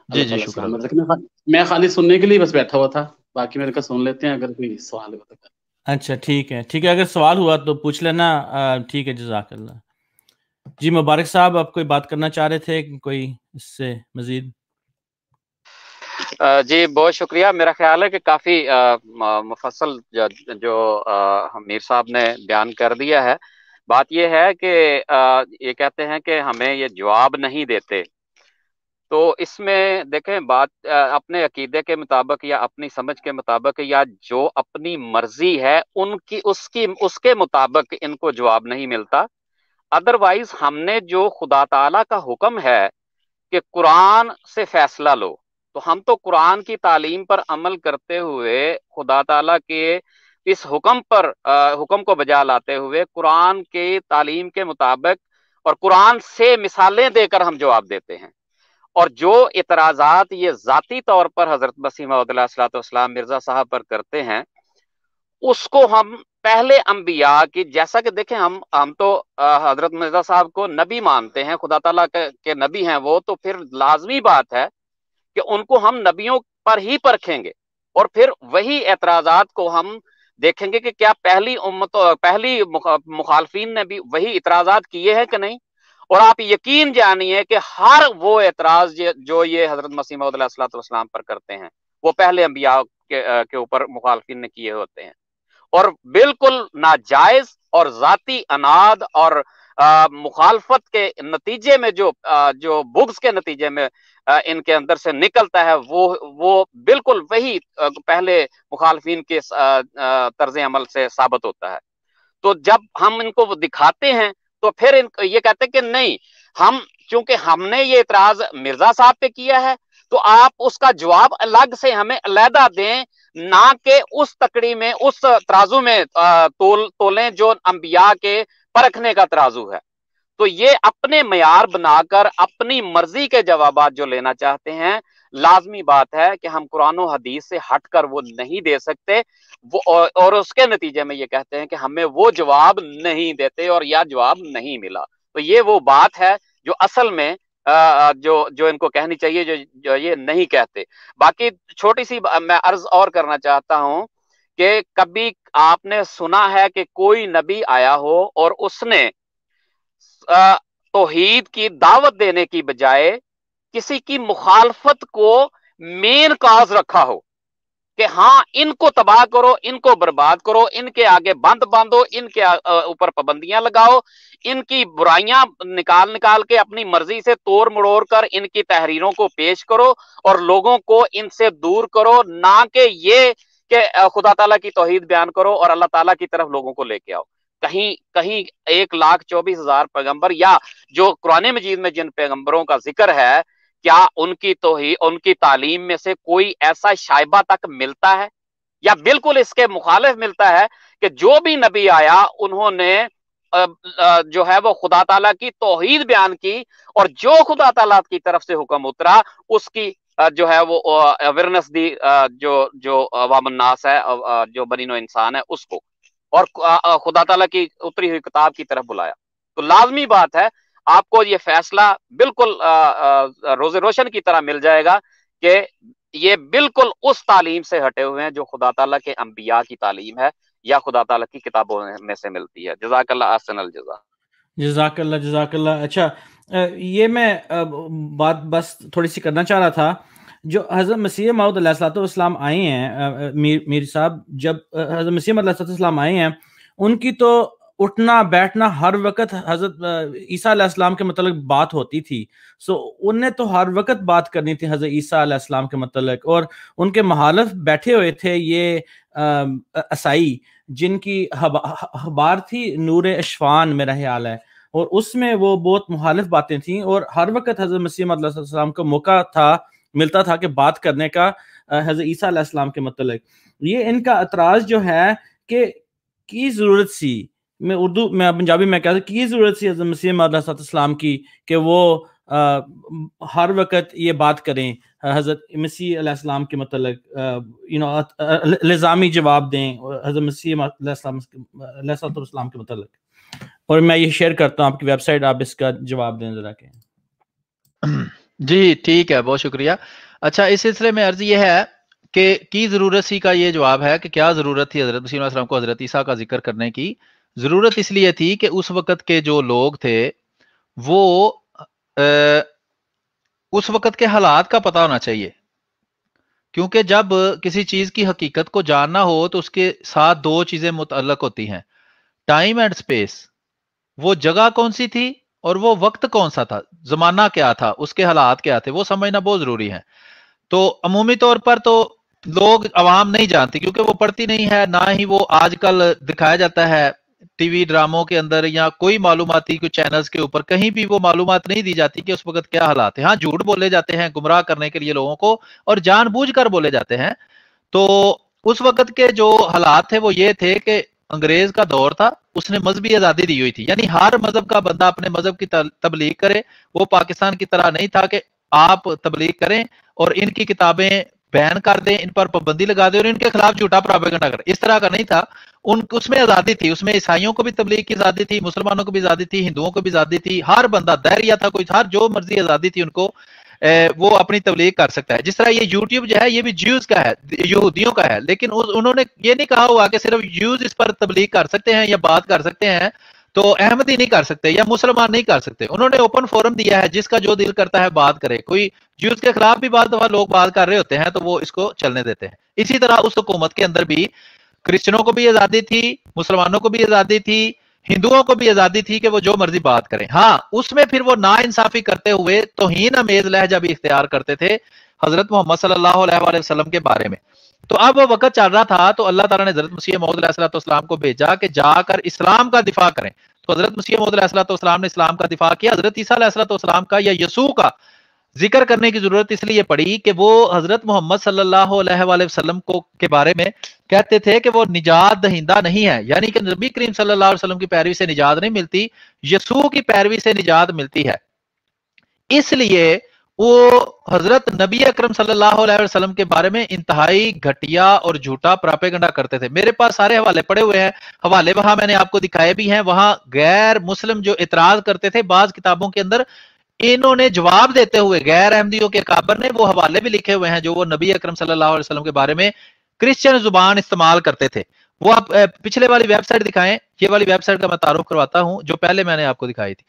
جی جی شکر اللہ. میں خالی سننے کے لیے بس بیٹھا ہوا تھا, باقی میرے کا سن لیتے ہیں, اگر کوئی سوال ہو تو. اچھا ٹھیک ہے, ٹھیک ہے, اگر سوال ہوا تو پوچھ لینا. ٹھیک ہے, جزاک اللہ. جی مبارک صاحب, آپ کوئی بات کرنا چاہ رہے تھے, کوئی اس سے مزید؟ جی بہت شکریہ. میرا خیال ہے کہ کافی مفصل جو میر صاحب نے بیان کر دیا ہے. بات یہ ہے کہ یہ کہتے ہیں کہ ہمیں یہ جواب نہیں دیتے, تو اس میں دیکھیں بات اپنے عقیدے کے مطابق یا اپنی سمجھ کے مطابق یا جو اپنی مرضی ہے اس کے مطابق ان کو جواب نہیں ملتا. अदरवाइज हमने जो खुदा ताला का हुक्म है कि कुरान से फैसला लो, तो हम तो कुरान की तालीम पर अमल करते हुए खुदा ताला के इस हुक्म को बजा लाते हुए कुरान के तालीम के मुताबिक और कुरान से मिसालें देकर हम जवाब देते हैं। और जो इतराज़ात ये ज़ाती तौर पर हज़रत मसीह मौऊद अलैहिस्सलाम मिर्ज़ा साहब पर करते हैं, उसको हम पहले अंबिया की, जैसा कि देखें हम तो हज़रत मिर्ज़ा साहब को नबी मानते हैं, खुदा ताला के नबी हैं वो, तो फिर लाजमी बात है कि उनको हम नबियों पर ही परखेंगे और फिर वही एतराज़ात को हम देखेंगे कि क्या पहली मुखालफीन ने भी वही इतराज़ात किए हैं कि नहीं। और आप यकीन जानिए कि हर वो एतराज जो ये हज़रत मसीह मौऊद अलैहिस्सलाम पर करते हैं वो पहले अंबिया के ऊपर मुखालफीन ने किए होते हैं, और बिल्कुल नाजायज और जाती अनाद और मुखालफत के नतीजे में जो बुग्ज के नतीजे में इनके अंदर से निकलता है वो बिल्कुल वही पहले मुखालफीन के तर्ज अमल से साबित होता है। तो जब हम इनको दिखाते हैं तो फिर ये कहते हैं कि नहीं, हम चूंकि हमने ये इतराज मिर्जा साहब पे किया है तो आप उसका जवाब अलग से हमें अलहदा दें, ना कि उस तकड़ी में उस तराजू में तोलें जो अंबिया के परखने का तराजू है। तो ये अपने मयार बनाकर अपनी मर्जी के जवाबात जो लेना चाहते हैं, लाजमी बात है कि हम कुरान और हदीस से हटकर वो नहीं दे सकते वो, और उसके नतीजे में ये कहते हैं कि हमें वो जवाब नहीं देते और या जवाब नहीं मिला। तो ये वो बात है जो असल में जो इनको कहनी चाहिए, जो ये नहीं कहते। बाकी छोटी सी मैं अर्ज और करना चाहता हूं कि कभी आपने सुना है कि कोई नबी आया हो और उसने तौहीद की दावत देने की बजाय किसी की मुखालफत को मेन काज रखा हो कि हाँ इनको तबाह करो, इनको बर्बाद करो, इनके आगे बंद बांधो, इनके ऊपर पाबंदियां लगाओ, इनकी बुराइयां निकाल के अपनी मर्जी से तोड़ मड़ोड़ कर इनकी तहरीरों को पेश करो और लोगों को इनसे दूर करो, ना कि ये कि खुदा ताला की तौहीद बयान करो और अल्लाह ताला की तरफ लोगों को लेके आओ। कहीं 1,24,000 पैगंबर या जो कुरान मजीद में जिन पैगंबरों का जिक्र है, क्या उनकी तालीम में से कोई ऐसा शायबा तक मिलता है या बिल्कुल इसके मुखालिफ मिलता है कि जो भी नबी आया उन्होंने जो है वो खुदा ताला की तौहीद बयान की और जो खुदा ताला की तरफ से हुक्म उतरा उसकी जो है वो अवेयरनेस दी, जो अवामन्नास है, जो बनी नो इंसान है उसको, और खुदा ताला की उतरी हुई किताब की तरफ बुलाया। तो लाजमी बात है आपको ये फैसला बिल्कुल रोज़े रोशन की तरह मिल जाएगा कि ये बिल्कुल उस तालीम से हटे हुए हैं जो खुदा ताला के अंबिया की तालीम है या खुदा ताला की किताबों में से मिलती है। जज़ाकल्लाह अहसनल जज़ा। जज़ाकल्लाह। अच्छा, ये मैं बात बस थोड़ी सी करना चाह रहा था। जो हज़रत मसीह मौऊद अलैहिस्सलाम आए हैं, मीर साहब, जब हज़रत मसीह मौऊद अलैहिस्सलाम आए हैं उनकी तो उठना बैठना हर वक्त हज़रत ईसा अलैहिस्सलाम के मतलब बात होती थी। सो उन्हें तो हर वक्त बात करनी थी हज़रत ईसा अलैहिस्सलाम के मतलब, और उनके महालफ बैठे हुए थे ये असाई जिनकी अखबार थी नूर अशफान मेरा ख्याल है, और उसमें वो बहुत मुखालिफ बातें थी और हर वक्त हज़रत मसीह मौऊद अलैहिस्सलाम को मौका मिलता था कि बात करने का हज़रत ईसा अलैहिस्सलाम के मतलब। ये इनका एतराज़ जो है कि की ज़रूरत सी, मैं पंजाबी में कहता की ज़रूरत सी हज़रत मसीह मौऊद अलैहिस्सलाम की कि वो हर वक्त ये बात करें हज़रत मसीह अलैहिस्सलाम के मतलब इल्ज़ामी जवाब दें हज़रत मसीह अलैहिस्सलाम के मतलब। और मैं ये शेयर करता हूँ आपकी वेबसाइट, आप इसका जवाब दें जरा के। जी ठीक है, बहुत शुक्रिया। अच्छा, इस सिलसिले में अर्ज ये है कि की ज़रूरत सी का ये जवाब है कि क्या ज़रूरत थी हज़रत मसीह अलैहिस्सलाम को हज़रत ईसा का जिक्र करने की। ज़रूरत इसलिए थी कि उस वक़्त के जो लोग थे वो उस वक़्त के हालात का पता होना चाहिए, क्योंकि जब किसी चीज़ की हकीकत को जानना हो तो उसके साथ दो चीज़ें मुतअल्लक होती हैं, टाइम एंड स्पेस। वो जगह कौन सी थी और वो वक्त कौन सा था, ज़माना क्या था, उसके हालात क्या थे, वो समझना बहुत ज़रूरी है। तो अमूमी तौर पर तो लोग अवाम नहीं जानती क्योंकि वो पढ़ती नहीं है, ना ही वो आजकल दिखाया जाता है टीवी ड्रामों के अंदर या कोई मालूमाती कोई चैनल्स के ऊपर कहीं भी वो मालूमात नहीं दी जाती कि उस वक्त क्या हालात है। हाँ, झूठ बोले जाते हैं गुमराह करने के लिए लोगों को, और जानबूझकर बोले जाते हैं। तो उस वक्त के जो हालात थे वो ये थे कि अंग्रेज का दौर था, उसने मजहबी आजादी दी हुई थी, यानी हर मजहब का बंदा अपने मजहब की तबलीग करे। वो पाकिस्तान की तरह नहीं था कि आप तबलीग करें और इनकी किताबें बैन कर दें, इन पर पाबंदी लगा दें और इनके खिलाफ झूठा प्रोपेगेंडा करें। इस तरह का नहीं था। उसमें आजादी थी, उसमें ईसाइयों को भी तबलीग की आजादी थी, मुसलमानों को भी आजादी थी, हिंदुओं को भी आजादी थी। हर बंदा दायरिया था, कोई हर जो मर्जी आजादी थी उनको, वो अपनी तबलीग कर सकता है। जिस तरह ये यूट्यूब जो है ये भी ज्यूज का है, यहूदियों का है, लेकिन उन्होंने ये नहीं कहा हुआ कि सिर्फ यूज इस पर तबलीग कर सकते हैं या बात कर सकते हैं, तो अहमदी नहीं कर सकते या मुसलमान नहीं कर सकते। उन्होंने ओपन फोरम दिया है, जिसका जो दिल करता है बात करे। कोई ज्यूज के खिलाफ भी बात दफा लोग बात कर रहे होते हैं तो वो इसको चलने देते हैं। इसी तरह उस हुकूमत के अंदर भी क्रिश्चियनों को भी आजादी थी, मुसलमानों को भी आजादी थी, हिंदुओं को भी आजादी थी कि वो जो मर्जी बात करें। हाँ, उसमें फिर वो नाइंसाफी करते हुए तौहीन अमेज लहजा भी इख्तियार करते थे हजरत मोहम्मद सल्लल्लाहु अलैहि वसल्लम के बारे में। तो अब वो वक्त चल रहा था, तो अल्लाह ताला ने हजरत मसीह मौऊद अलैहिस्सलाम को भेजा कि जाकर इस्लाम का दिफा करें। तो हजरत मसीह मौऊद अलैहिस्सलाम ने इस्लाम का दिफा किया। हजरत ईसा अलैहिस्सलाम का या यसू का जिक्र करने की जरूरत इसलिए पड़ी कि वो हजरत मोहम्मद सल्लल्लाहु अलैहि वसल्लम को के बारे में कहते थे कि वो निजात दहिंदा नहीं है, यानी कि नबी करीम सल्लल्लाहु अलैहि वसल्लम की पैरवी से निजात नहीं मिलती, यसू की पैरवी से निजात मिलती है। इसलिए वो हजरत नबी अकरम सल्लल्लाहु अलैहि वसल्लम के बारे में इंतहाई घटिया और झूठा प्रोपेगेंडा करते थे। मेरे पास सारे हवाले पड़े हुए हैं, हवाले वहां मैंने आपको दिखाए भी हैं। वहां गैर मुस्लिम जो इतराज करते थे बाज किताबों के अंदर, इन्होंने जवाब देते हुए गैर अहमदियों के काबर ने वो हवाले भी लिखे हुए हैं जो वो नबी अकरम सल्लल्लाहु अलैहि वसल्लम के बारे में क्रिश्चियन जुबान इस्तेमाल करते थे। वो आप पिछले वाली वेबसाइट दिखाएं, ये वाली वेबसाइट का मैं तारुफ करवाता हूं जो पहले मैंने आपको दिखाई थी।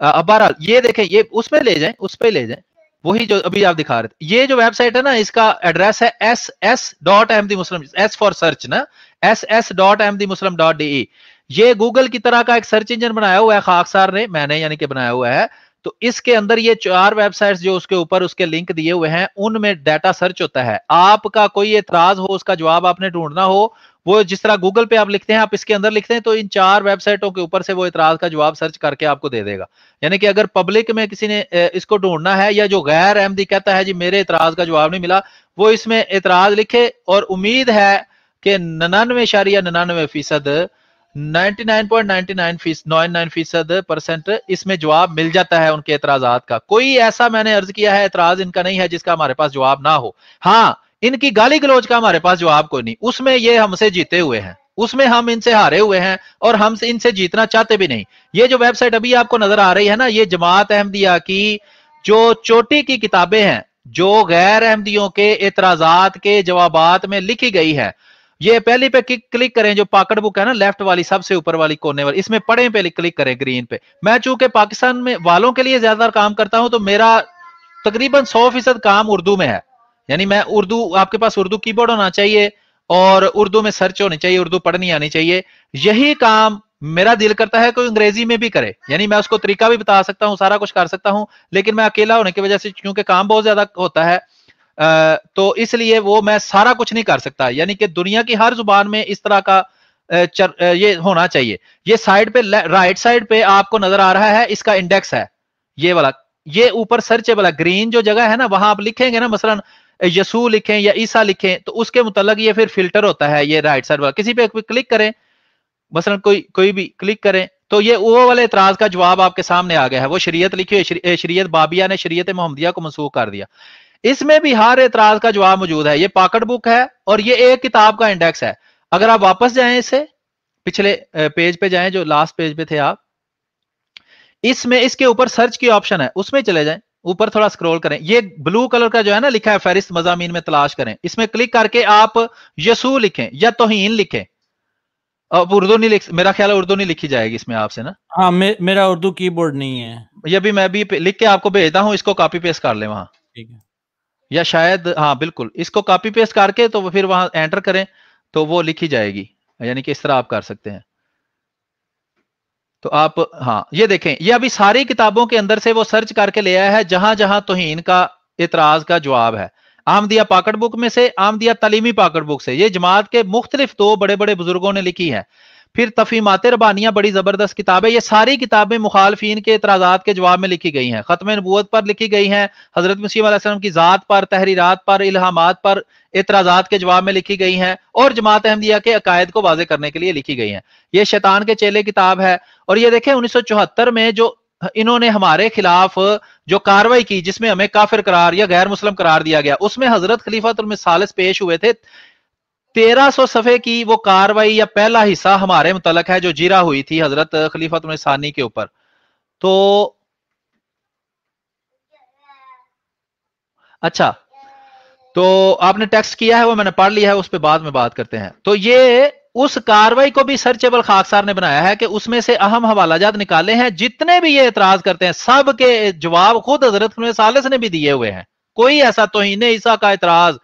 अब बहरहाल ये देखें, ये उस पे ले जाएं, उस पे ले जाएं, वही जो अभी आप दिखा रहे थे। ये जो वेबसाइट है ना, इसका एड्रेस है ss.ahmadimuslim, एस फॉर सर्च ना, ss.ahmadimuslim.de। ये गूगल की तरह का एक सर्च इंजन बनाया हुआ है खाकसार ने, मैंने यानी कि बनाया हुआ है। तो इसके अंदर ये 4 वेबसाइट्स जो उसके ऊपर उसके लिंक दिए हुए हैं, उनमें डाटा सर्च होता है। आपका कोई एतराज हो, उसका जवाब आपने ढूंढना हो, वो जिस तरह गूगल पे आप लिखते हैं आप इसके अंदर लिखते हैं, तो इन 4 वेबसाइटों के ऊपर से वो एतराज का जवाब सर्च करके आपको दे देगा। यानी कि अगर पब्लिक में किसी ने इसको ढूंढना है, या जो गैर अहमदी कहता है जी मेरे एतराज का जवाब नहीं मिला, वो इसमें एतराज लिखे और उम्मीद है कि 99.99% 99.99% इसमें जवाब मिल जाता है उनके एतराजात का। कोई ऐसा मैंने अर्ज किया है एतराज इनका नहीं है जिसका हमारे पास जवाब ना हो। हाँ, इनकी गाली गलौज का हमारे पास जवाब कोई नहीं, उसमें ये हमसे जीते हुए हैं, उसमें हम इनसे हारे हुए हैं और हम इनसे जीतना चाहते भी नहीं। ये जो वेबसाइट अभी आपको नजर आ रही है ना, ये जमात अहमदिया की जो चोटी की किताबें हैं जो गैर अहमदियों के एतराजात के जवाबात में लिखी गई है। ये पहली पे क्लिक करें, जो पॉकेट बुक है ना लेफ्ट वाली सबसे ऊपर वाली कोने वाली, इसमें पढ़े पे क्लिक करें ग्रीन पे। मैं चूंकि पाकिस्तान में वालों के लिए ज्यादा काम करता हूं तो मेरा तकरीबन 100% काम उर्दू में है। यानी मैं उर्दू, आपके पास उर्दू कीबोर्ड होना चाहिए और उर्दू में सर्च होनी चाहिए, उर्दू पढ़नी आनी चाहिए। यही काम मेरा दिल करता है कोई अंग्रेजी में भी करे, यानी मैं उसको तरीका भी बता सकता हूं, सारा कुछ कर सकता हूं, लेकिन मैं अकेला होने की वजह से क्योंकि काम बहुत ज्यादा होता है तो इसलिए वो मैं सारा कुछ नहीं कर सकता। यानी कि दुनिया की हर जुबान में इस तरह का ये होना चाहिए। ये साइड पे राइट साइड पे आपको नजर आ रहा है, इसका इंडेक्स है ये वाला, ये ऊपर सर्चेबल है ग्रीन जो जगह है ना, वहां आप लिखेंगे ना मसलन यसू लिखें या ईसा लिखें तो उसके मुतल्लिक ये फिर फिल्टर होता है। ये राइट साइड वाला किसी पे क्लिक करें, मसलन कोई भी क्लिक करें तो ये वो वाले एतराज का जवाब आपके सामने आ गया है। वो शरीयत लिखी हुई, शरीयत बाबिया ने शरीयत मोहम्मदिया को मनसूख कर दिया। इसमें भी हर एतराज का जवाब मौजूद है। ये पॉकेट बुक है और ये एक किताब का इंडेक्स है। अगर आप वापस जाएं, इससे पिछले पेज पे जाएं, जो लास्ट पेज पे थे आप, इसमें इसके ऊपर सर्च की ऑप्शन है, उसमें चले जाएं, ऊपर थोड़ा स्क्रॉल करें, ये ब्लू कलर का जो है ना लिखा है फहरिस्त मज़ामीन में तलाश करें, इसमें क्लिक करके आप यसू लिखें या तौहीन लिखें। अब उर्दू नहीं लिख, मेरा ख्याल है उर्दू नहीं लिखी जाएगी इसमें आपसे ना। हाँ, मेरा उर्दू कीबोर्ड नहीं है। ये भी मैं भी लिख के आपको भेजता हूं, इसको कॉपी पेस्ट कर लें वहां, ठीक है, या शायद हाँ बिल्कुल, इसको कॉपी पेस्ट करके तो फिर वहां एंटर करें तो वो लिखी जाएगी। यानी कि इस तरह आप कर सकते हैं। तो आप हाँ ये देखें, ये अभी सारी किताबों के अंदर से वो सर्च करके ले आया है जहां जहां तौहीन का एतराज का जवाब है। अहमदिया पॉकेट बुक में से, अहमदिया तालीमी पॉकेट बुक से, ये जमात के मुख्तलिफ 2 बड़े बड़े बुजुर्गों ने लिखी है। फिर तफीमात रबानिया बड़ी जबरदस्त किताब है। ये सारी किताबें मुखालफीन के एतराजात के जवाब में लिखी गई हैं, खत्म नबूवत पर लिखी गई हैं, हजरत मसीह अलैहि सल्लम की जात पर, तहरीरात पर, इल्हामात पर, एतराजात के जवाब में लिखी गई हैं, और जमात अहमदिया के अकायद को वाज़े करने के लिए लिखी गई हैं। ये शैतान के चेले किताब है। और ये देखें 1974 में जो इन्होंने हमारे खिलाफ जो कार्रवाई की, जिसमें हमें काफिर करार या गैर मुस्लिम करार दिया गया, उसमें हजरत खलीफातुल मिसालिस पेश हुए थे। 1300 सफ़े की वो कार्रवाई या पहला हिस्सा हमारे मुतलक है जो जीरा हुई थी हजरत खलीफातुल सानी के ऊपर। तो अच्छा, तो आपने टेक्स्ट किया है, वो मैंने पढ़ लिया है, उस पर बाद में बात करते हैं। तो ये उस कार्रवाई को भी सर्चेबल खाकसार ने बनाया है कि उसमें से अहम हवालाजात निकाले हैं। जितने भी ये एतराज करते हैं सब के जवाब खुद हजरत सालिस ने भी दिए हुए हैं। कोई ऐसा तौहीन ईसा का एतराज,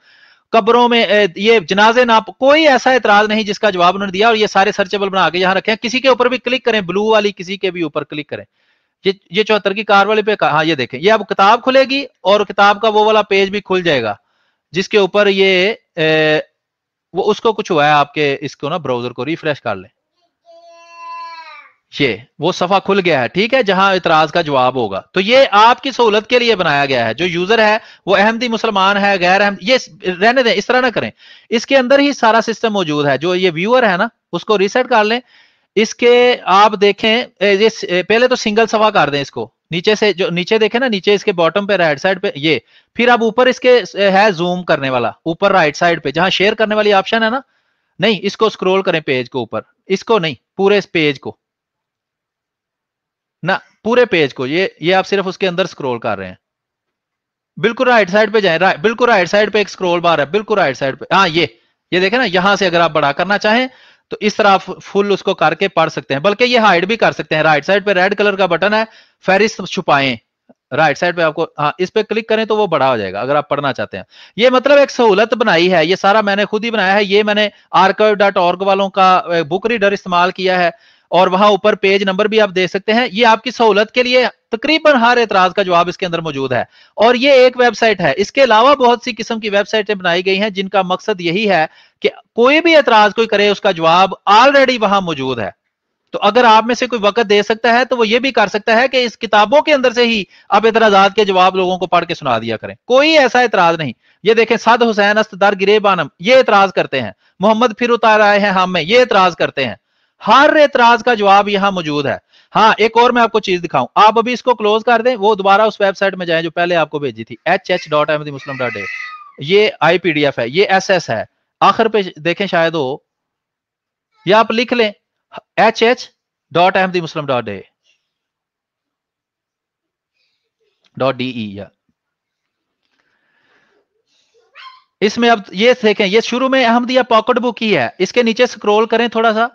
कब्रों में ये जनाजे ना, कोई ऐसा एतराज नहीं जिसका जवाब उन्होंने दिया। और ये सारे सर्चेबल बना के यहां रखे हैं। किसी के ऊपर भी क्लिक करें, ब्लू वाली किसी के भी ऊपर क्लिक करें, ये 74 की कार वाले पे, हाँ ये देखें, ये अब किताब खुलेगी और किताब का वो वाला पेज भी खुल जाएगा जिसके ऊपर ये वो उसको कुछ हुआ है आपके, इसको ना ब्राउजर को रिफ्रेश कर लें, ये वो सफा खुल गया है, ठीक है, जहां इतराज का जवाब होगा। तो ये आपकी सहूलत के लिए बनाया गया है। जो यूजर है वो अहमदी मुसलमान है, गैर अहमद, ये रहने दें, इस तरह ना करें। इसके अंदर ही सारा सिस्टम मौजूद है। जो ये व्यूअर है ना, उसको रीसेट कर लें। इसके आप देखें, ये पहले तो सिंगल सफा कर दें इसको, नीचे से जो नीचे देखें ना, नीचे इसके बॉटम पे राइट साइड पे ये, फिर अब ऊपर इसके है जूम करने वाला, ऊपर राइट साइड पे जहां शेयर करने वाली ऑप्शन है ना, नहीं, इसको स्क्रॉल करें पेज को ऊपर, इसको नहीं, पूरे इस पेज को ना, पूरे पेज को, ये आप सिर्फ उसके अंदर स्क्रॉल कर रहे हैं। बिल्कुल राइट साइड पे जाए, बिल्कुल राइट साइड पे एक स्क्रॉल बार है, बिल्कुल राइट साइड पे, हाँ ये देखें ना, यहां से अगर आप बड़ा करना चाहें तो इस तरह फुल उसको करके पढ़ सकते हैं, बल्कि ये हाइड भी कर सकते हैं। राइट साइड पे रेड कलर का बटन है, फहरिस्त छुपाएं, राइट साइड पे आपको, हाँ इस पे क्लिक करें तो वो बड़ा हो जाएगा अगर आप पढ़ना चाहते हैं। ये मतलब एक सहूलत बनाई है, ये सारा मैंने खुद ही बनाया है। ये मैंने archive.org वालों का बुक रीडर इस्तेमाल किया है, और वहां ऊपर पेज नंबर भी आप देख सकते हैं। ये आपकी सहूलत के लिए तकरीबन हर एतराज का जवाब इसके अंदर मौजूद है। और ये एक वेबसाइट है, इसके अलावा बहुत सी किस्म की वेबसाइटें बनाई गई हैं जिनका मकसद यही है कि कोई भी एतराज कोई करे उसका जवाब ऑलरेडी वहां मौजूद है। तो अगर आप में से कोई वक्त दे सकता है तो वो ये भी कर सकता है कि इस किताबों के अंदर से ही आप एतराजात के जवाब लोगों को पढ़ के सुना दिया करें। कोई ऐसा एतराज नहीं। ये देखें, सद हुसैन अस्तदार गिरेबानम ये एतराज करते हैं, मोहम्मद फिर उतार आए हैं हम में ये एतराज करते हैं। हर एतराज का जवाब यहां मौजूद है। हाँ, एक और मैं आपको चीज दिखाऊं, आप अभी इसको क्लोज कर दें, वो दोबारा उस वेबसाइट में जाएं जो पहले आपको भेजी थी, hh.ahmadimuslim.a। ये IPDF है, ये SS है, आखिर पे देखें शायद हो, या आप लिख लें hh.ahmadimuslim.a.de या इसमें अब ये देखें, ये शुरू में अहमदिया पॉकेट बुक ही है। इसके नीचे स्क्रॉल करें, थोड़ा सा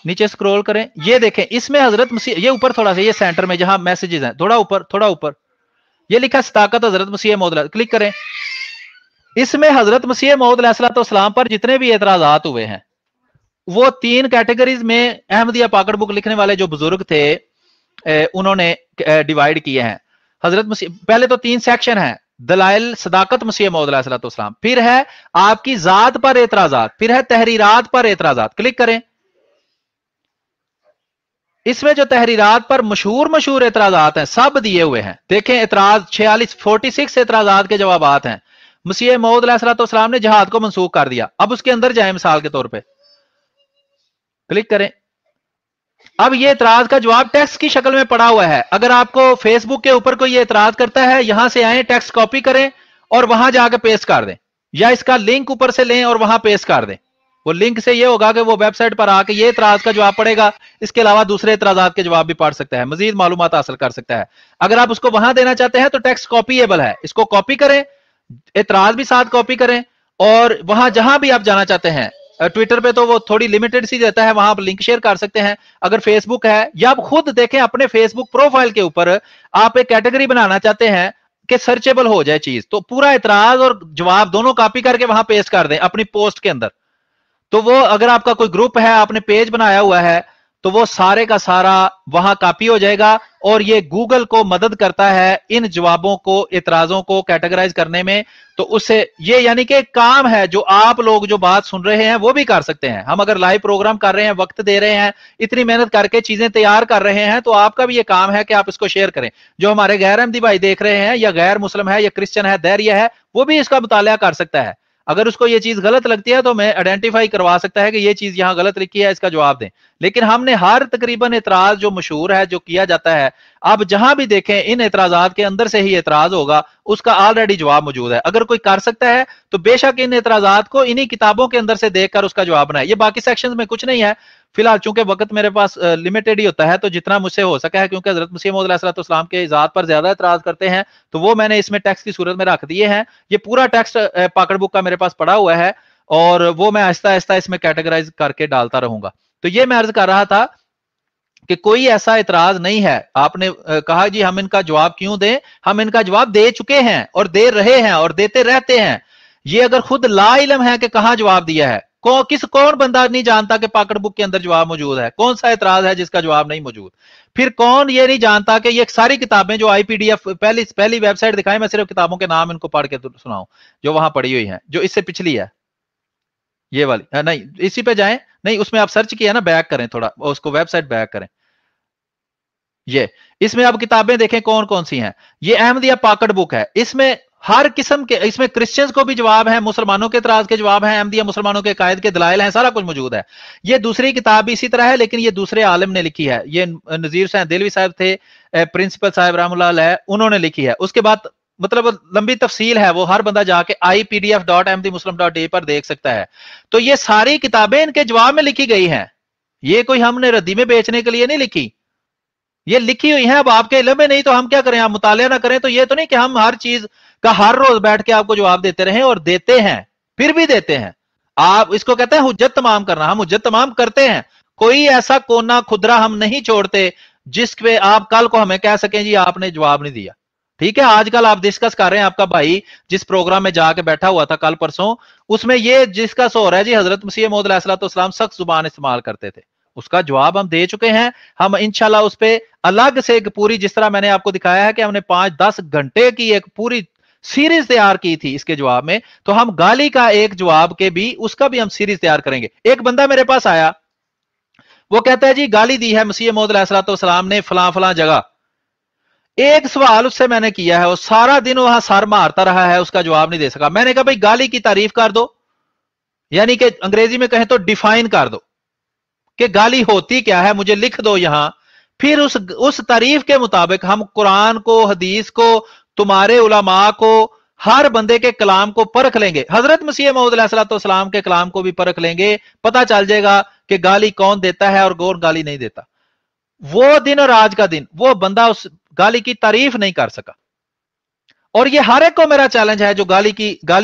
नीचे स्क्रॉल करें, ये देखें इसमें हजरत मसीह, ये ऊपर थोड़ा सा, ये सेंटर में जहां मैसेजेस हैं, थोड़ा ऊपर ये लिखा सदाकत हजरत मसीह मौद, क्लिक करें। इसमें हजरत मसीह मौद अलैहिस्सलाम पर जितने भी एतराजात हुए हैं वो 3 कैटेगरीज में अहमदिया पॉकेट बुक लिखने वाले जो बुजुर्ग थे उन्होंने डिवाइड किए हैं। हजरत मसीह, पहले तो 3 सेक्शन है, दलाइल सदाकत मसीह मौद अलैहिस्सलाम, फिर है आपकी जात पर एतराजात, फिर है तहरीरात पर एतराजात, क्लिक करें। इसमें जो तहरीरात पर मशहूर एतराजात हैं सब दिए हुए हैं। देखें, एतराज 46 एतराजात के जवाबात हैं। मसीह मौद अलैहिस्सलाम ने जहाद को मंसूख कर दिया, अब उसके अंदर जाए, मिसाल के तौर पे क्लिक करें। अब ये एतराज का जवाब टेक्स्ट की शक्ल में पड़ा हुआ है। अगर आपको फेसबुक के ऊपर कोई एतराज करता है, यहां से आए, टेक्स्ट कॉपी करें और वहां जाकर पेस्ट कर दें, या इसका लिंक ऊपर से लें और वहां पेस्ट कर दें। वो लिंक से ये होगा कि वो वेबसाइट पर आके ये एतराज का जवाब पड़ेगा, इसके अलावा दूसरे एतराजात के जवाब भी पढ़ सकता है, मजीद मालूमात हासिल कर सकता है। अगर आप उसको वहां देना चाहते हैं तो टेक्स्ट कॉपीएबल है, इसको कॉपी करें, एतराज भी साथ कॉपी करें, और वहां जहां भी आप जाना चाहते हैं, ट्विटर पे तो वो थोड़ी लिमिटेड सी देता है, वहां आप लिंक शेयर कर सकते हैं। अगर फेसबुक है, या आप खुद देखें अपने फेसबुक प्रोफाइल के ऊपर आप एक कैटेगरी बनाना चाहते हैं कि सर्चेबल हो जाए चीज, तो पूरा एतराज और जवाब दोनों कॉपी करके वहां पेस्ट कर दें अपनी पोस्ट के अंदर। तो वो अगर आपका कोई ग्रुप है, आपने पेज बनाया हुआ है, तो वो सारे का सारा वहां कॉपी हो जाएगा, और ये गूगल को मदद करता है इन जवाबों को, एतराजों को कैटेगराइज करने में। तो उससे ये यानी कि काम है जो आप लोग जो बात सुन रहे हैं वो भी कर सकते हैं। हम अगर लाइव प्रोग्राम कर रहे हैं, वक्त दे रहे हैं, इतनी मेहनत करके चीजें तैयार कर रहे हैं, तो आपका भी ये काम है कि आप इसको शेयर करें। जो हमारे गैर अहमदी भाई देख रहे हैं, या गैर मुस्लिम है, या क्रिश्चियन है, धैर्य है, वो भी इसका मुताला कर सकता है। अगर उसको ये चीज गलत लगती है तो मैं आइडेंटिफाई करवा सकता है कि ये चीज यहां गलत लिखी है, इसका जवाब दें। लेकिन हमने हर तकरीबन एतराज जो मशहूर है, जो किया जाता है, आप जहां भी देखें इन एतराजात के अंदर से ही एतराज होगा, उसका ऑलरेडी जवाब मौजूद है। अगर कोई कर सकता है तो बेशक इन एतराजात को इन्हीं किताबों के अंदर से देखकर उसका जवाब बनाए। ये बाकी सेक्शंस में कुछ नहीं है। फिलहाल चूंकि वक्त मेरे पास लिमिटेड ही होता है, तो जितना मुझसे हो सका है, क्योंकि हजरत मसीह मौऊद अलैहिस्सलाम के ज़ात पर ज्यादा एतराज करते हैं, तो वो मैंने इसमें टेक्स्ट की सूरत में रख दिए हैं। ये पूरा टेक्स्ट पाकड़ बुक का मेरे पास पड़ा हुआ है, और वो मैं आहिस्ता आहिस्ता इसमें कैटेगराइज करके डालता रहूंगा। तो ये मैं अर्ज कर रहा था कि कोई ऐसा इतराज नहीं है। आपने कहा जी हम इनका जवाब क्यों दें, हम इनका जवाब दे चुके हैं और दे रहे हैं और देते रहते हैं। ये अगर खुद ला इल्म है कि कहां जवाब दिया है, कौन बंदा नहीं जानता कि पाकड़ बुक के अंदर जवाब मौजूद है, कौन सा एतराज है जिसका जवाब नहीं मौजूद। फिर कौन ये नहीं जानता कि ये सारी किताबें जो IPDF पहली वेबसाइट दिखाई, मैं सिर्फ किताबों के नाम इनको पढ़ के सुनाऊं जो वहां पड़ी हुई है, जो इससे पिछली है ये वाली, नहीं इसी पे जाएं, नहीं उसमें आप सर्च किया ना, बैक करें थोड़ा, उसको वेबसाइट बैक करें। ये इसमें आप किताबें देखें कौन कौन सी हैं। ये अहमदिया पाकड़ बुक है, इसमें हर किस्म के, इसमें क्रिश्चियंस को भी जवाब है, मुसलमानों के इतराज के जवाब हैं, अहमदिया मुसलमानों के कायद के दलाइल हैं, सारा कुछ मौजूद है। ये दूसरी किताब भी इसी तरह है, लेकिन ये दूसरे आलिम ने लिखी है। ये नजीर साहब देलवी साहब थे, प्रिंसिपल साहब रहमतुल्लाह अलैह, उन्होंने लिखी है। उसके बाद मतलब लंबी तफसील है, वो हर बंदा जाके IPDF.ahmadimuslim.a पर देख सकता है। तो ये सारी किताबें इनके जवाब में लिखी गई हैं, ये कोई हमने रद्दी में बेचने के लिए नहीं लिखी, ये लिखी हुई है। अब आपके इल्म में नहीं तो हम क्या करें, आप मुतालिया ना करें तो ये तो नहीं कि हम हर चीज का हर रोज बैठ के आपको जवाब देते रहें, और देते हैं, फिर भी देते हैं। आप इसको कहते हैं हुज्जत तमाम करना, हम हुज्जत तमाम करते हैं। कोई ऐसा कोना खुदरा हम नहीं छोड़ते जिस पे आप कल को हमें कह सकें जी आपने जवाब नहीं दिया। ठीक है, आजकल आप डिस्कस कर रहे हैं, आपका भाई जिस प्रोग्राम में जाके बैठा हुआ था कल परसों, उसमें ये डिस्कस हो रहा है जी हजरत मसीह मौऊद अलैहिस्सलाम सख्त जुबान इस्तेमाल करते थे। उसका जवाब हम दे चुके हैं। हम इंशाल्लाह उस पे अलग से एक पूरी, जिस तरह मैंने आपको दिखाया है कि हमने 5-10 घंटे की एक पूरी सीरीज तैयार की थी इसके जवाब में, तो हम गाली का एक जवाब के भी, उसका भी हम सीरीज तैयार करेंगे। एक बंदा मेरे पास आया, वो कहता है जी गाली दी है मसीह मौऊद अलैहिस्सलाम ने फलां फलां जगह। एक सवाल उससे मैंने किया है, वो सारा दिन वहां सर मारता रहा है, उसका जवाब नहीं दे सका। मैंने कहा भाई गाली की तारीफ कर दो, यानी कि अंग्रेजी में कहें तो डिफाइन कर दो कि गाली होती क्या है, मुझे लिख दो यहां। फिर उस तारीफ के मुताबिक हम कुरान को, हदीस को, तुम्हारे उलमा को, हर बंदे के कलाम को परख लेंगे। हजरत मसीह मौऊद अलैहिस्सलाम के कलाम को भी परख लेंगे, पता चल जाएगा कि गाली कौन देता है और कौन गाली नहीं देता। वो दिन और आज का दिन वो बंदा उस गाली की तारीफ नहीं कर सका। और ये हर एक को मेरा चैलेंज है जो गाली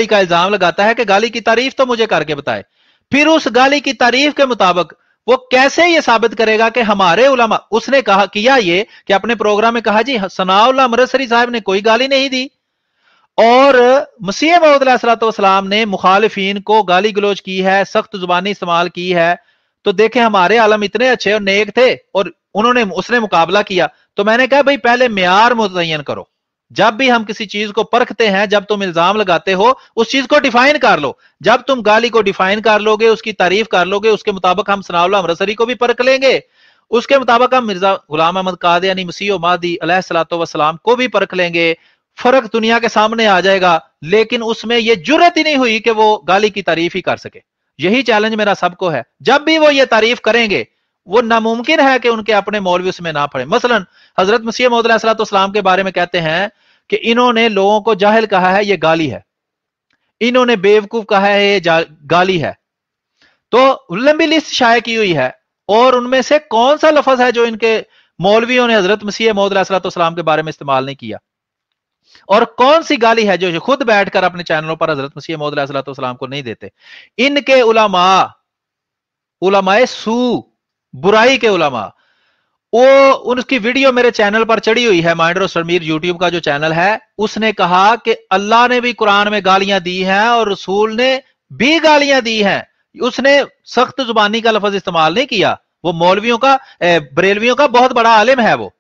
का इल्जाम लगाता है कि गाली की तारीफ तो मुझे करके बताए। फिर उस गाली की तारीफ के मुताबिक वो कैसे ये साबित करेगा कि हमारे उलमा, उसने कहा किया ये कि अपने प्रोग्राम में कहा जी सनाउल्लाह अमृतसरी साहब ने कोई गाली नहीं दी, और मसीह मौऊद अलैहिस्सलाम ने मुखालिफीन को गाली गलोच की है, सख्त जुबानी इस्तेमाल की है। तो देखें हमारे आलम इतने अच्छे और नेक थे और उसने मुकाबला किया। तो मैंने कहा भाई पहले मेयार मुतय्यन करो, जब भी हम किसी चीज को परखते हैं, जब तुम इल्जाम लगाते हो उस चीज को डिफाइन कर लो। जब तुम गाली को डिफाइन कर लोगे, उसकी तारीफ कर लोगे, उसके मुताबिक हम सनाउल्लाह अमृतसरी को भी परख लेंगे, उसके मुताबिक हम मिर्जा गुलाम अहमद कादियानी मसीह महदी अलैहिस्सलातु वस्सलाम को भी परख लेंगे। फर्क दुनिया के सामने आ जाएगा, लेकिन उसमें यह जुर्रत ही नहीं हुई कि वो गाली की तारीफ ही कर सके। यही चैलेंज मेरा सबको है। जब भी वो ये तारीफ करेंगे, वो नामुमकिन है कि उनके अपने मौलवी उसमें ना पड़े। मसलन हजरत मसीह मौऊद अलैहिस्सलाम के बारे में कहते हैं कि इन्होंने लोगों को जाहिल कहा है, ये गाली है, इन्होंने बेवकूफ कहा है, ये गाली है। तो लंबी लिस्ट शाये की हुई है, और उनमें से कौन सा लफ्ज है जो इनके मौलवियों ने हजरत मसीह मौऊद अलैहिस्सलाम के बारे में इस्तेमाल नहीं किया, और कौन सी गाली है जो खुद बैठकर अपने चैनलों पर हजरत मसीह मौऊद अलैहिस्सलाम को नहीं देते। इनके उलमाए सू, बुराई के उलमा, वो उनकी वीडियो मेरे चैनल पर चढ़ी हुई है, माइंडर सरमीर यूट्यूब का जो चैनल है। उसने कहा कि अल्लाह ने भी कुरान में गालियां दी हैं और रसूल ने भी गालियां दी हैं। उसने सख्त जुबानी का लफ्ज इस्तेमाल नहीं किया, वो मौलवियों का बरेलवियों का बहुत बड़ा आलिम है वो,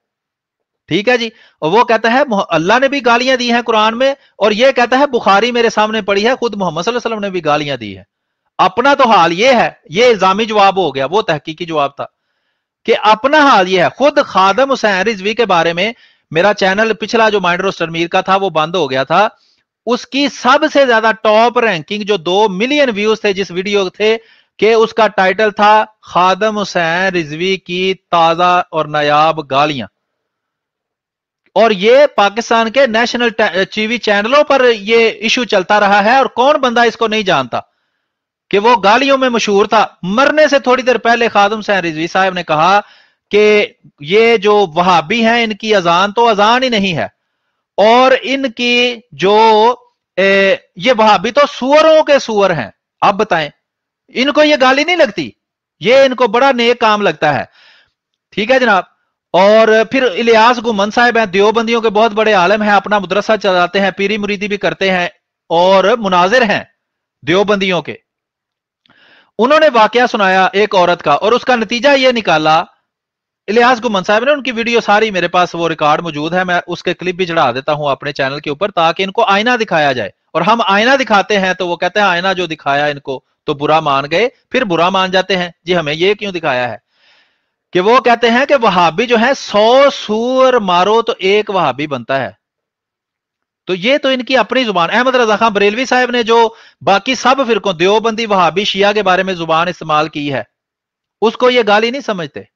ठीक है जी। और वो कहता है अल्लाह ने भी गालियां दी हैं कुरान में, और ये कहता है बुखारी मेरे सामने पड़ी है, खुद मोहम्मद सल्लल्लाहु अलैहि वसल्लम ने भी गालियां दी है। अपना तो हाल ये है, ये इल्जामी जवाब हो गया, वो तहकीकी जवाब था कि अपना हाल ये है। खुद खादम हुसैन रिजवी के बारे में मेरा चैनल पिछला जो माइंड रोस्टर मीर का था वो बंद हो गया था, उसकी सबसे ज्यादा टॉप रैंकिंग जो 2 मिलियन व्यूज थे जिस वीडियो थे कि उसका टाइटल था खादम हुसैन रिजवी की ताजा और नायाब गालियां। और ये पाकिस्तान के नेशनल टीवी चैनलों पर ये इशू चलता रहा है, और कौन बंदा इसको नहीं जानता कि वो गालियों में मशहूर था। मरने से थोड़ी देर पहले खादम हुसैन रिजवी साहब ने कहा कि ये जो वहाबी हैं इनकी अजान तो अजान ही नहीं है, और इनकी जो ये वहाबी तो सुअरों के सुअर हैं। आप बताएं, इनको ये गाली नहीं लगती? ये इनको बड़ा नेक काम लगता है, ठीक है जनाब। और फिर इलियास गुमन साहब हैं, देवबंदियों के बहुत बड़े आलम हैं, अपना मदरसा चलाते हैं, पीरी मुरीदी भी करते हैं और मुनाजिर हैं देवबंदियों के। उन्होंने वाकया सुनाया एक औरत का, और उसका नतीजा ये निकाला, इलियास गुमन साहब ने, उनकी वीडियो सारी मेरे पास वो रिकॉर्ड मौजूद है, मैं उसके क्लिप भी चढ़ा देता हूं अपने चैनल के ऊपर ताकि इनको आईना दिखाया जाए। और हम आईना दिखाते हैं तो वो कहते हैं आईना जो दिखाया इनको तो बुरा मान गए, फिर बुरा मान जाते हैं। जी हमें ये क्यों दिखाया है? कि वो कहते हैं कि वहाबी जो है 100 सूअर मारो तो एक वहाबी बनता है। तो ये तो इनकी अपनी जुबान। अहमद रजा खान बरेलवी साहब ने जो बाकी सब फिरकों देवबंदी वहाबी शिया के बारे में जुबान इस्तेमाल की है, उसको ये गाली नहीं समझते।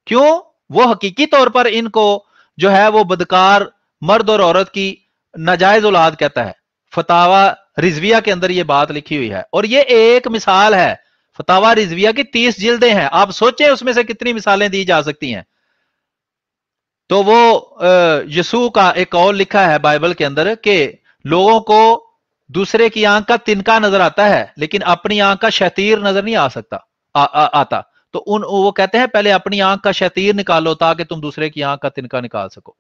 क्यों? वो हकीकी तौर पर इनको जो है वो बदकार मर्द और औरत की नाजायज औलाद कहता है। फतावा रिजविया के अंदर ये बात लिखी हुई है, और ये एक मिसाल है। फतावा रिजविया की 30 जिल्दें हैं, आप सोचें उसमें से कितनी मिसालें दी जा सकती हैं। तो वो यसू का एक और लिखा है बाइबल के अंदर कि लोगों को दूसरे की आंख का तिनका नजर आता है लेकिन अपनी आंख का शतीर नजर नहीं आ सकता आता। तो वो कहते हैं पहले अपनी आंख का शतीर निकालो ताकि तुम दूसरे की आंख का तिनका निकाल सको।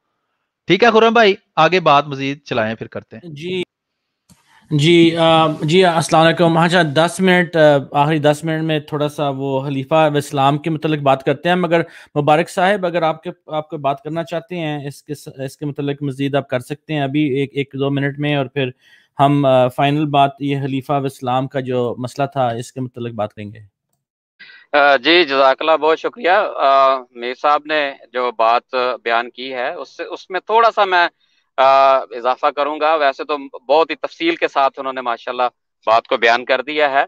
ठीक है खुर्रम भाई, आगे बात मजीद चलाएं फिर करते हैं। जी अस्सलाम वालेकुम। हाँ 10 मिनट, आखिरी 10 मिनट में थोड़ा सा वो खलीफा इस्लाम के मतलब बात करते हैं। मगर मुबारक साहब अगर आपको बात करना चाहते हैं इसके मतलब मजीद आप कर सकते हैं अभी 1-2 मिनट में, और फिर हम फाइनल बात ये खलीफा इस्लाम का जो मसला था इसके मतलब बात करेंगे। जी जज़ाकल्लाह, बहुत शुक्रिया। मीर साहब ने जो बात बयान की है उसमें थोड़ा सा मैं इजाफा करूंगा। वैसे तो बहुत ही तफसील के साथ उन्होंने माशाल्लाह बात को बयान कर दिया है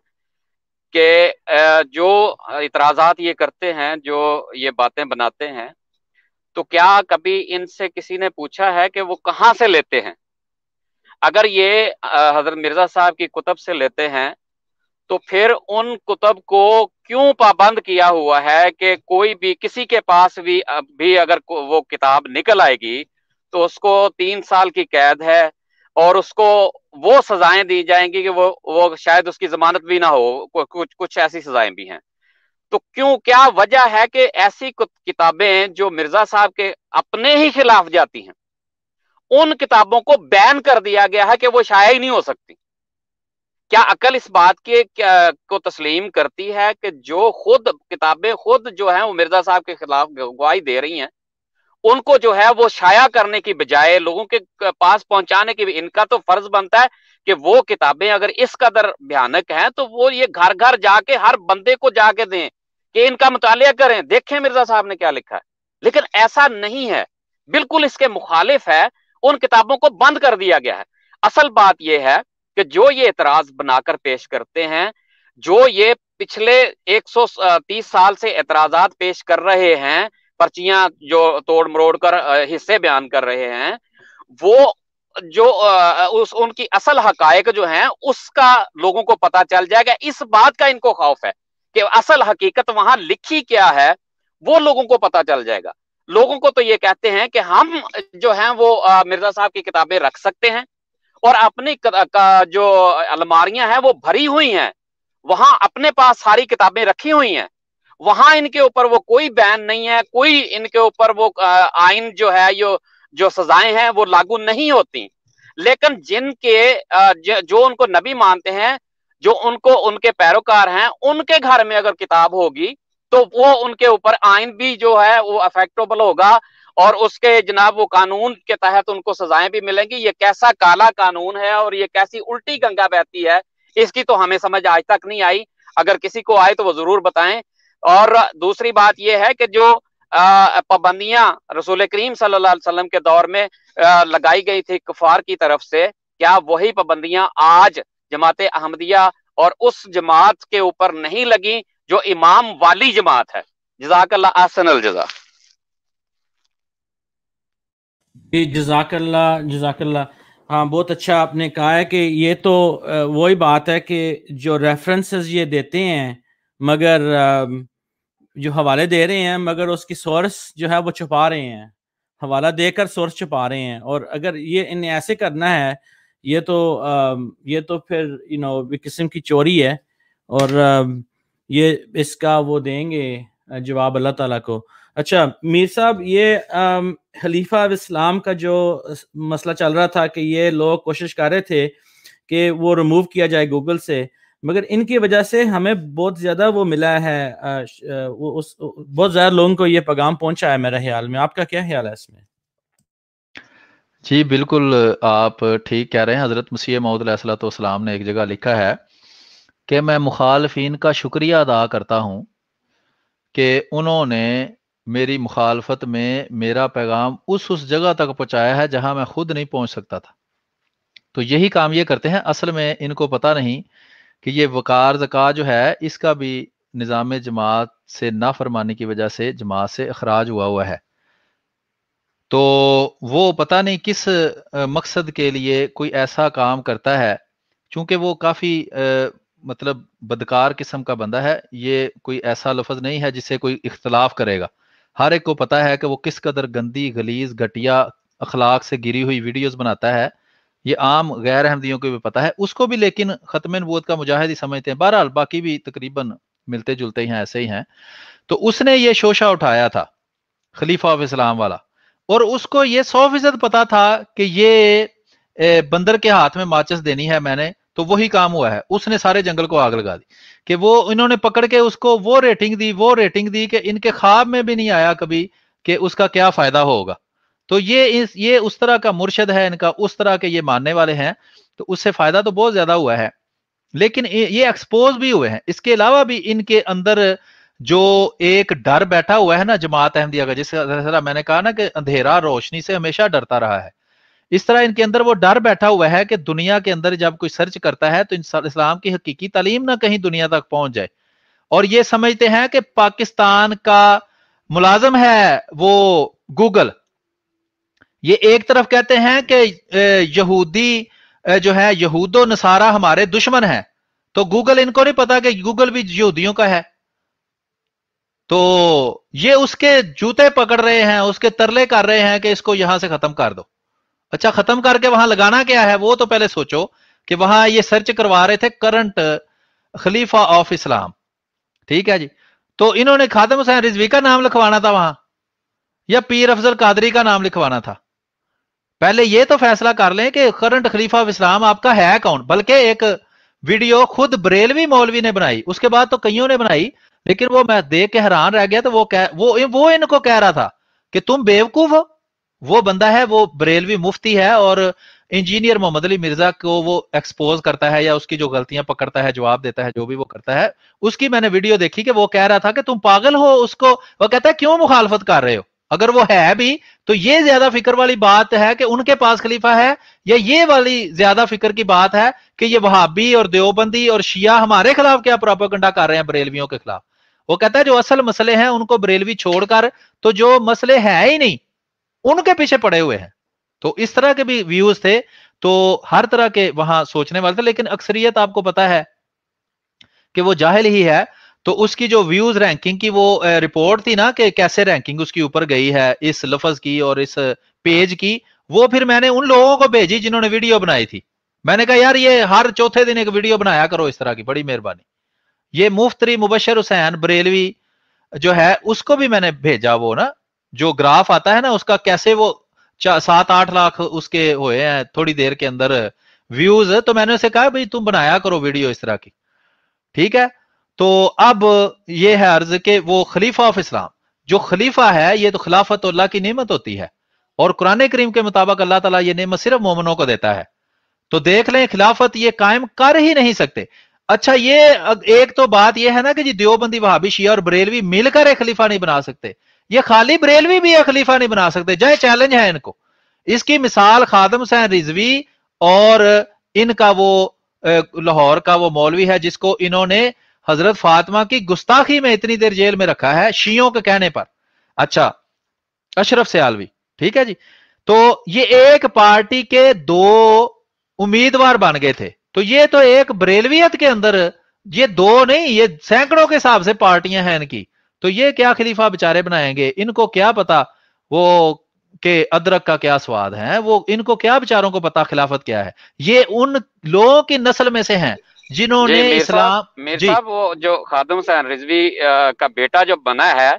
कि जो इतराज़ात ये करते हैं, जो ये बातें बनाते हैं, तो क्या कभी इनसे किसी ने पूछा है कि वो कहाँ से लेते हैं? अगर ये हजरत मिर्जा साहब की कुतब से लेते हैं तो फिर उन कुतब को क्यों पाबंद किया हुआ है कि कोई भी किसी के पास भी अगर वो किताब निकल आएगी तो उसको 3 साल की कैद है और उसको वो सजाएं दी जाएंगी कि वो शायद उसकी जमानत भी ना हो, कुछ ऐसी सजाएं भी हैं। तो क्यों, क्या वजह है कि ऐसी किताबें जो मिर्जा साहब के अपने ही खिलाफ जाती हैं, उन किताबों को बैन कर दिया गया है कि वो शाया ही नहीं हो सकती? क्या अकल इस बात को तस्लीम करती है कि जो किताबें खुद जो है वो मिर्जा साहब के खिलाफ गवाही दे रही हैं, उनको जो है वो शाया करने की बजाय लोगों के पास पहुंचाने की, इनका तो फर्ज बनता है कि वो किताबें अगर इस कदर भयानक हैं तो वो ये घर घर जाके हर बंदे को जाके दें कि इनका मुतालिया करें, देखें मिर्जा साहब ने क्या लिखा है। लेकिन ऐसा नहीं है, बिल्कुल इसके मुखालिफ है। उन किताबों को बंद कर दिया गया है। असल बात यह है कि जो ये एतराज बनाकर पेश करते हैं, जो ये पिछले 130 साल से एतराजात पेश कर रहे हैं, पर्चियां जो तोड़ मरोड़ कर हिस्से बयान कर रहे हैं, वो जो उनकी असल हकायक जो हैं उसका लोगों को पता चल जाएगा। इस बात का इनको खौफ है कि असल हकीकत वहां लिखी क्या है वो लोगों को पता चल जाएगा। लोगों को तो ये कहते हैं कि हम जो हैं वो मिर्जा साहब की किताबें रख सकते हैं और अपनी जो अलमारियां हैं वो भरी हुई हैं, वहां अपने पास सारी किताबें रखी हुई हैं, वहां इनके ऊपर वो कोई बैन नहीं है, कोई इनके ऊपर वो आइन जो है जो सजाएं हैं वो लागू नहीं होती। लेकिन जिनके जो उनको नबी मानते हैं, जो उनके पैरोकार हैं, उनके घर में अगर किताब होगी تو وہ ان کے اوپر آئین بھی جو ہے وہ افیکٹیبل ہوگا اور اس کے جناب وہ قانون کے تحت ان کو سزائیں بھی ملیں گی. یہ کیسا کالا قانون ہے اور یہ کیسی الٹی گنگا بہتی ہے، اس کی تو ہمیں سمجھ آج تک نہیں آئی. اگر کسی کو آئے تو وہ ضرور بتائیں. اور دوسری بات یہ ہے کہ جو پابندیاں رسول کریم صلی اللہ علیہ وسلم کے دور میں لگائی گئی تھی کفار کی طرف سے، کیا وہی پابندیاں آج جماعت احمدیہ اور اس جماعت کے اوپر نہیں لگی جو امام والی جماعت ہے؟ جزاک اللہ احسن الجزا. جزاک اللہ، جزاک اللہ. ہاں بہت اچھا آپ نے کہا ہے کہ یہ تو وہی بات ہے کہ جو ریفرنسز یہ دیتے ہیں مگر جو حوالے دے رہے ہیں مگر اس کی سورس جو ہے وہ چھپا رہے ہیں، حوالہ دے کر سورس چھپا رہے ہیں. اور اگر یہ انہیں ایسے کرنا ہے یہ تو پھر قسم کی چوری ہے. اور یہ اس کا وہ دیں گے جواب اللہ تعالیٰ کو. اچھا میر صاحب، یہ خلیفہ اسلام کا جو مسئلہ چل رہا تھا کہ یہ لوگ کوشش کر رہے تھے کہ وہ ریموو کیا جائے گوگل سے، مگر ان کی وجہ سے ہمیں بہت زیادہ وہ ملا ہے، بہت زیادہ لوگوں کو یہ پیغام پہنچا ہے میرے خیال میں. آپ کا کیا خیال ہے اس میں؟ جی بالکل آپ ٹھیک کہہ رہے ہیں. حضرت مسیح موعود علیہ الصلوۃ والسلام نے ایک جگہ لکھا ہے کہ میں مخالفین کا شکریہ ادا کرتا ہوں کہ انہوں نے میری مخالفت میں میرا پیغام اس جگہ تک پہنچایا ہے جہاں میں خود نہیں پہنچ سکتا تھا. تو یہی کام یہ کرتے ہیں. اصل میں ان کو پتہ نہیں کہ یہ وقار زکوٰۃ جو ہے اس کا بھی نظام جماعت سے نافرمانی کی وجہ سے جماعت سے اخراج ہوا ہے. تو وہ پتہ نہیں کس مقصد کے لیے کوئی ایسا کام کرتا ہے، چونکہ وہ کافی مطلب بدکار قسم کا بندہ ہے. یہ کوئی ایسا لفظ نہیں ہے جس سے کوئی اختلاف کرے گا. ہر ایک کو پتہ ہے کہ وہ کس قدر گندی غلیظ گھٹیا اخلاق سے گری ہوئی ویڈیوز بناتا ہے. یہ عام غیر احمدیوں کو بھی پتہ ہے، اس کو بھی لیکن ختم نبوت کا مجاہد ہی سمجھتے ہیں. بہرحال باقی بھی تقریباً ملتے جلتے ہی ہیں، ایسے ہی ہیں. تو اس نے یہ شوشہ اٹھایا تھا خلیفہ آف اسلام والا، اور اس کو یہ 100% پتا تھا کہ یہ بندر کے ہاتھ میں ماچس دینی ہے میں نے. تو وہی کام ہوا ہے. اس نے سارے جنگل کو آگ لگا دی کہ وہ انہوں نے پکڑ کے اس کو وہ ریٹنگ دی کہ ان کے خواب میں بھی نہیں آیا کبھی کہ اس کا کیا فائدہ ہوگا. تو یہ اس طرح کا مرشد ہے ان کا، اس طرح کے یہ ماننے والے ہیں. تو اس سے فائدہ تو بہت زیادہ ہوا ہے، لیکن یہ ایکسپوز بھی ہوئے ہیں. اس کے علاوہ بھی ان کے اندر جو ایک ڈر بیٹھا ہوا ہے نا جماعت احمدیہ کا، جس طرح میں نے کہا نا کہ اندھیرا روشنی سے ہمیشہ ڈرتا رہا ہے، اس طرح ان کے اندر وہ ڈر بیٹھا ہوا ہے کہ دنیا کے اندر جب کوئی سرچ کرتا ہے تو اسلام کی حقیقی تعلیم نہ کہیں دنیا تک پہنچ جائے. اور یہ سمجھتے ہیں کہ پاکستان کا ملازم ہے وہ گوگل. یہ ایک طرف کہتے ہیں کہ یہودی جو ہے یہود و نصارہ ہمارے دشمن ہیں، تو گوگل ان کو نہیں پتا کہ گوگل بھی یہودیوں کا ہے. تو یہ اس کے جوتے پکڑ رہے ہیں، اس کے ترلے کر رہے ہیں کہ اس کو یہاں سے ختم کر دو. اچھا ختم کر کے وہاں لگانا کیا ہے وہ تو پہلے سوچو کہ وہاں یہ سرچ کروا رہے تھے کرنٹ خلیفہ آف اسلام. ٹھیک ہے جی. تو انہوں نے خادم حسین رضوی کا نام لکھوانا تھا وہاں یا پیر افضل قادری کا نام لکھوانا تھا؟ پہلے یہ تو فیصلہ کر لیں کہ کرنٹ خلیفہ آف اسلام آپ کا ہے کون. بلکہ ایک ویڈیو خود بریلوی مولوی نے بنائی، اس کے بعد تو کئیوں نے بنائی، لیکن وہ میں دیکھ کے حیران رہ گیا. تو وہ ان کو کہہ رہا تھا کہ تم بیوقوف ہو. وہ بندہ ہے، وہ بریلوی مفتی ہے، اور انجینئر محمد علی مرزا کو وہ ایکسپوز کرتا ہے یا اس کی جو غلطیاں پکڑتا ہے، جواب دیتا ہے، جو بھی وہ کرتا ہے. اس کی میں نے ویڈیو دیکھی کہ وہ کہہ رہا تھا کہ تم پاگل ہو. اس کو وہ کہتا ہے کیوں مخالفت کر رہے ہو؟ اگر وہ ہے بھی تو یہ زیادہ فکر والی بات ہے کہ ان کے پاس خلیفہ ہے، یا یہ والی زیادہ فکر کی بات ہے کہ یہ وہابی اور دیوبندی اور شیعہ ہمارے خلاف کیا پروپیگنڈا کر رہے ہیں بریلویوں کے خلاف. وہ کہتا ہے جو اصل مسئلے ہیں ان کو بریلوی چھوڑ کر تو جو مسئلے ہیں ہی نہیں ان کے پیچھے پڑے ہوئے ہیں. تو اس طرح کے بھی ویوز تھے. تو ہر طرح کے وہاں سوچنے والے تھے، لیکن اکثریت آپ کو پتا ہے کہ وہ جاہل ہی ہے. تو اس کی جو ویوز رینکنگ کی وہ رپورٹ تھی نا کہ کیسے رینکنگ اس کی اوپر گئی ہے اس لفظ کی اور اس پیج کی، وہ پھر میں نے ان لوگوں کو بھیجی جنہوں نے ویڈیو بنائی تھی. میں نے کہا یار یہ ہر چوتھے دن ایک ویڈیو بنایا کرو اس طرح کی، بڑی مہربانی. یہ مفتری مبشر حسین بریلوی جو ہے اس کو بھی میں نے بھیجا، وہ نا جو گراف آتا ہے نا اس کا کیسے وہ 7-8 لاکھ اس کے ہوئے ہیں تھوڑی دیر کے اندر ویوز. تو میں نے اسے کہا بھئی تم بنایا کرو ویڈیو اس طرح کی. ٹھیک ہے. تو اب یہ ہے عرض کہ وہ خلیفہ آف اسلام جو خلیفہ ہے یہ تو خلافت اللہ کی نعمت ہوتی ہے، اور قرآن کریم کے مطابق اللہ تعالیٰ یہ نعمت صرف مومنوں کو دیتا ہے. تو دیکھ لیں خلافت یہ قائم کر ہی نہیں سکتے. اچھا یہ ایک تو بات یہ ہے نا کہ جی دیوبندی وہابی شیعہ اور بریلوی مل کر ایک خلیفہ نہیں بنا سکتے. یہ خالی بریلوی بھی ایک خلیفہ نہیں بنا سکتے، جائے چیلنج ہے ان کو. اس کی مثال خادم حسین رضوی اور ان کا وہ لاہور کا وہ مولوی ہے جس کو انہوں نے حضرت فاطمہ کی گستاخی میں اتنی دیر جیل میں رکھا ہے شیعوں کے کہنے پر. اچھا اشرف سیالوی، ٹھیک ہے جی. تو یہ ایک پارٹی کے دو امیدوار بن گئے تھے. تو یہ تو ایک بریلویت کے اندر یہ دو نہیں، یہ سینکڑوں کے حساب سے پارٹیاں ہیں ان کی. تو یہ کیا خلیفہ بچارے بنائیں گے؟ ان کو کیا پتا وہ کہ ادرک کا کیا سواد ہے، وہ ان کو کیا بچاروں کو پتا خلافت کیا ہے. یہ ان لوگوں کی نسل میں سے ہیں جنہوں نے اسلام. میر صاحب وہ جو خادم حسین رضوی کا بیٹا جو بنا ہے،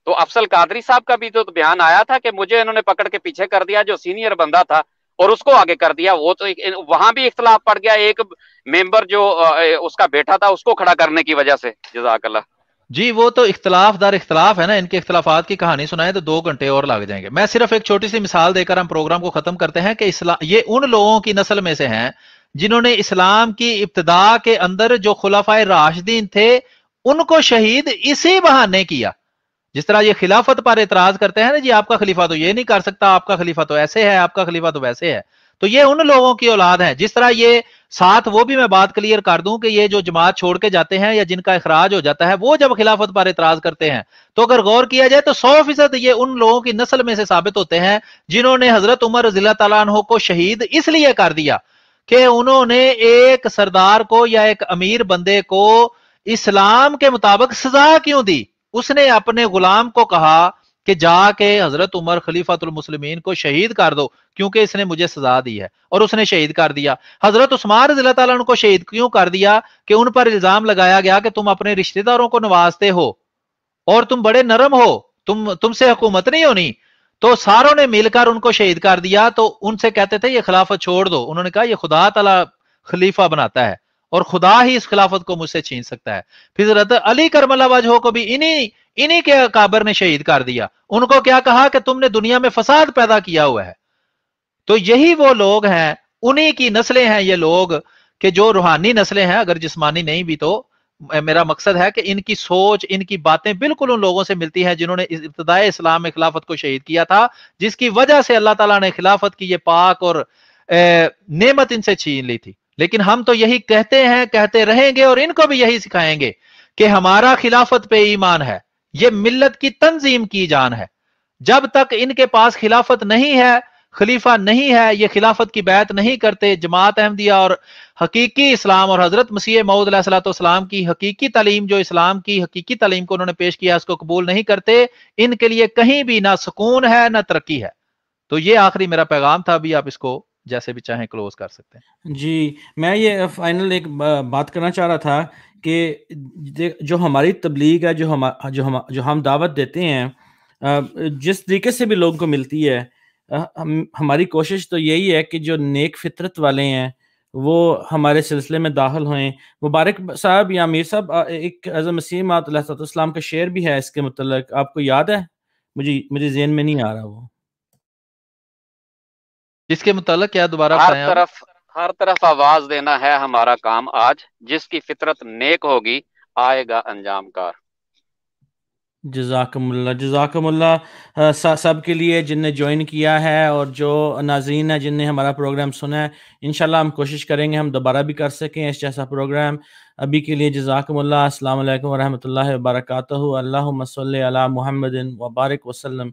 تو افضل قادری صاحب کا بھی تو بیان آیا تھا کہ مجھے انہوں نے پکڑ کے پیچھے کر دیا، جو سینئر بندہ تھا، اور اس کو آگے کر دیا. وہ تو وہاں بھی اختلاف پڑ گیا، ایک ممبر جو اس کا بیٹا تھا اس کو کھڑا کرنے کی وجہ سے. جزاک اللہ. جی وہ تو اختلاف در اختلاف ہے نا، ان کے اختلافات کی کہانی سنائیں تو 2 گھنٹے اور لگ جائیں گے. میں صرف ایک چھوٹی سی مثال دے کر ہم پروگرام کو ختم کرتے ہیں کہ یہ ان لوگوں کی نسل میں سے ہیں جنہوں نے اسلام کی ابتدا کے اندر جو خلفائے راشدین تھے ان کو شہید اسی بہانے کیا. جس طرح یہ خلافت پر اعتراض کرتے ہیں نا، جی آپ کا خلیفہ تو یہ نہیں کر سکتا، آپ کا خلیفہ تو ایسے ہے، آپ کا خلیفہ تو ویسے ہے. تو یہ ان لوگوں کی اولاد ہیں. جس طرح یہ ساتھ وہ بھی میں بات کلیئر کر دوں کہ یہ جو جماعت چھوڑ کے جاتے ہیں یا جن کا اخراج ہو جاتا ہے وہ جب خلافت پر اعتراض کرتے ہیں تو اگر غور کیا جائے تو 100% یہ ان لوگوں کی نسل میں سے ثابت ہوتے ہیں جنہوں نے حضرت عمر رضی اللہ تعالیٰ عنہ کو شہید اس لیے کر دیا کہ انہوں نے ایک سردار کو یا ایک امیر بندے کو اسلام کے مطابق سزا کیوں دی. اس نے اپنے غلام کو کہا کہ جا کے حضرت عمر خلیفۃ المسلمین کو شہید کر دو کیونکہ اس نے مجھے سزا دی ہے، اور اس نے شہید کر دیا. حضرت عثمان رضی اللہ تعالیٰ عنہ کو شہید کیوں کر دیا؟ کہ ان پر الزام لگایا گیا کہ تم اپنے رشتہ داروں کو نوازتے ہو اور تم بڑے نرم ہو، تم سے حکومت نہیں ہونی. تو ساروں نے مل کر ان کو شہید کر دیا. تو ان سے کہتے تھے یہ خلافت چھوڑ دو. انہوں نے کہا یہ خدا تعالیٰ خلیفہ بناتا ہے اور خدا ہی اس خلافت کو مجھ سے چھین سکتا ہے. پھر حضرت علی کرم اللہ وجہہ کو بھی انہی کے اکابر نے شہید کر دیا. ان کو کیا کہا کہ تم نے دنیا میں فساد پیدا کیا ہوا ہے. تو یہی وہ لوگ ہیں، انہی کی نسلیں ہیں یہ لوگ کہ جو روحانی نسلیں ہیں، اگر جسمانی نہیں بھی. تو میرا مقصد ہے کہ ان کی سوچ، ان کی باتیں بالکل ان لوگوں سے ملتی ہیں جنہوں نے ابتدائے اسلام میں خلافت کو شہید کیا تھا، جس کی وجہ سے اللہ تعالیٰ نے خلافت کی یہ پاک اور نعمت ان سے چھین لی تھی. لیکن ہم تو یہی کہتے ہیں، کہتے رہیں گے، اور ان کو بھی یہی سکھائیں گے کہ ہمارا خلافت پہ ایمان ہے، یہ ملت کی تنظیم کی جان ہے. جب تک ان کے پاس خلافت نہیں ہے، خلیفہ نہیں ہے، یہ خلافت کی بیعت نہیں کرتے، جماعت احمدیہ اور حقیقی اسلام اور حضرت مسیح موعود علیہ الصلوۃ والسلام کی حقیقی تعلیم، جو اسلام کی حقیقی تعلیم کو انہوں نے پیش کیا، اس کو قبول نہیں کرتے، ان کے لیے کہیں بھی نہ سکون ہے نہ ترقی ہے. تو یہ آخری میرا پیغام تھا. ابھی آپ اس کو جیسے بھی چاہیں کلوز کر سکتے ہیں. جی میں یہ فائنل ایک بات کرنا چاہ رہا تھا کہ جو ہماری تبلیغ ہے، جو ہم دعوت دیتے ہیں، جس طریقے سے بھی لوگوں کو ملتی ہے، ہماری کوشش تو یہی ہے کہ جو نیک فطرت والے ہیں وہ ہمارے سلسلے میں داخل ہوئیں. مبارک صاحب یا امیر صاحب، ایک اعظم مسیح موعود علیہ السلام کا شعر بھی ہے اس کے متعلق، آپ کو یاد ہے؟ مجھے ذہن میں نہیں آ رہا وہ اس کے متعلق کیا دوبارہ ہر طرف آواز دینا ہے ہمارا کام آج، جس کی فطرت نیک ہوگی آئے گا انجام کار. جزاکم اللہ سب کے لیے جن نے جوائن کیا ہے اور جو ناظرین ہیں جن نے ہمارا پروگرام سنا ہے. انشاءاللہ ہم کوشش کریں گے ہم دوبارہ بھی کر سکیں اس جیسا پروگرام. ابھی کے لیے جزاکم اللہ. السلام علیکم ورحمۃ اللہ وبرکاتہ. اللہم صلی علی محمد وبارک وسلم.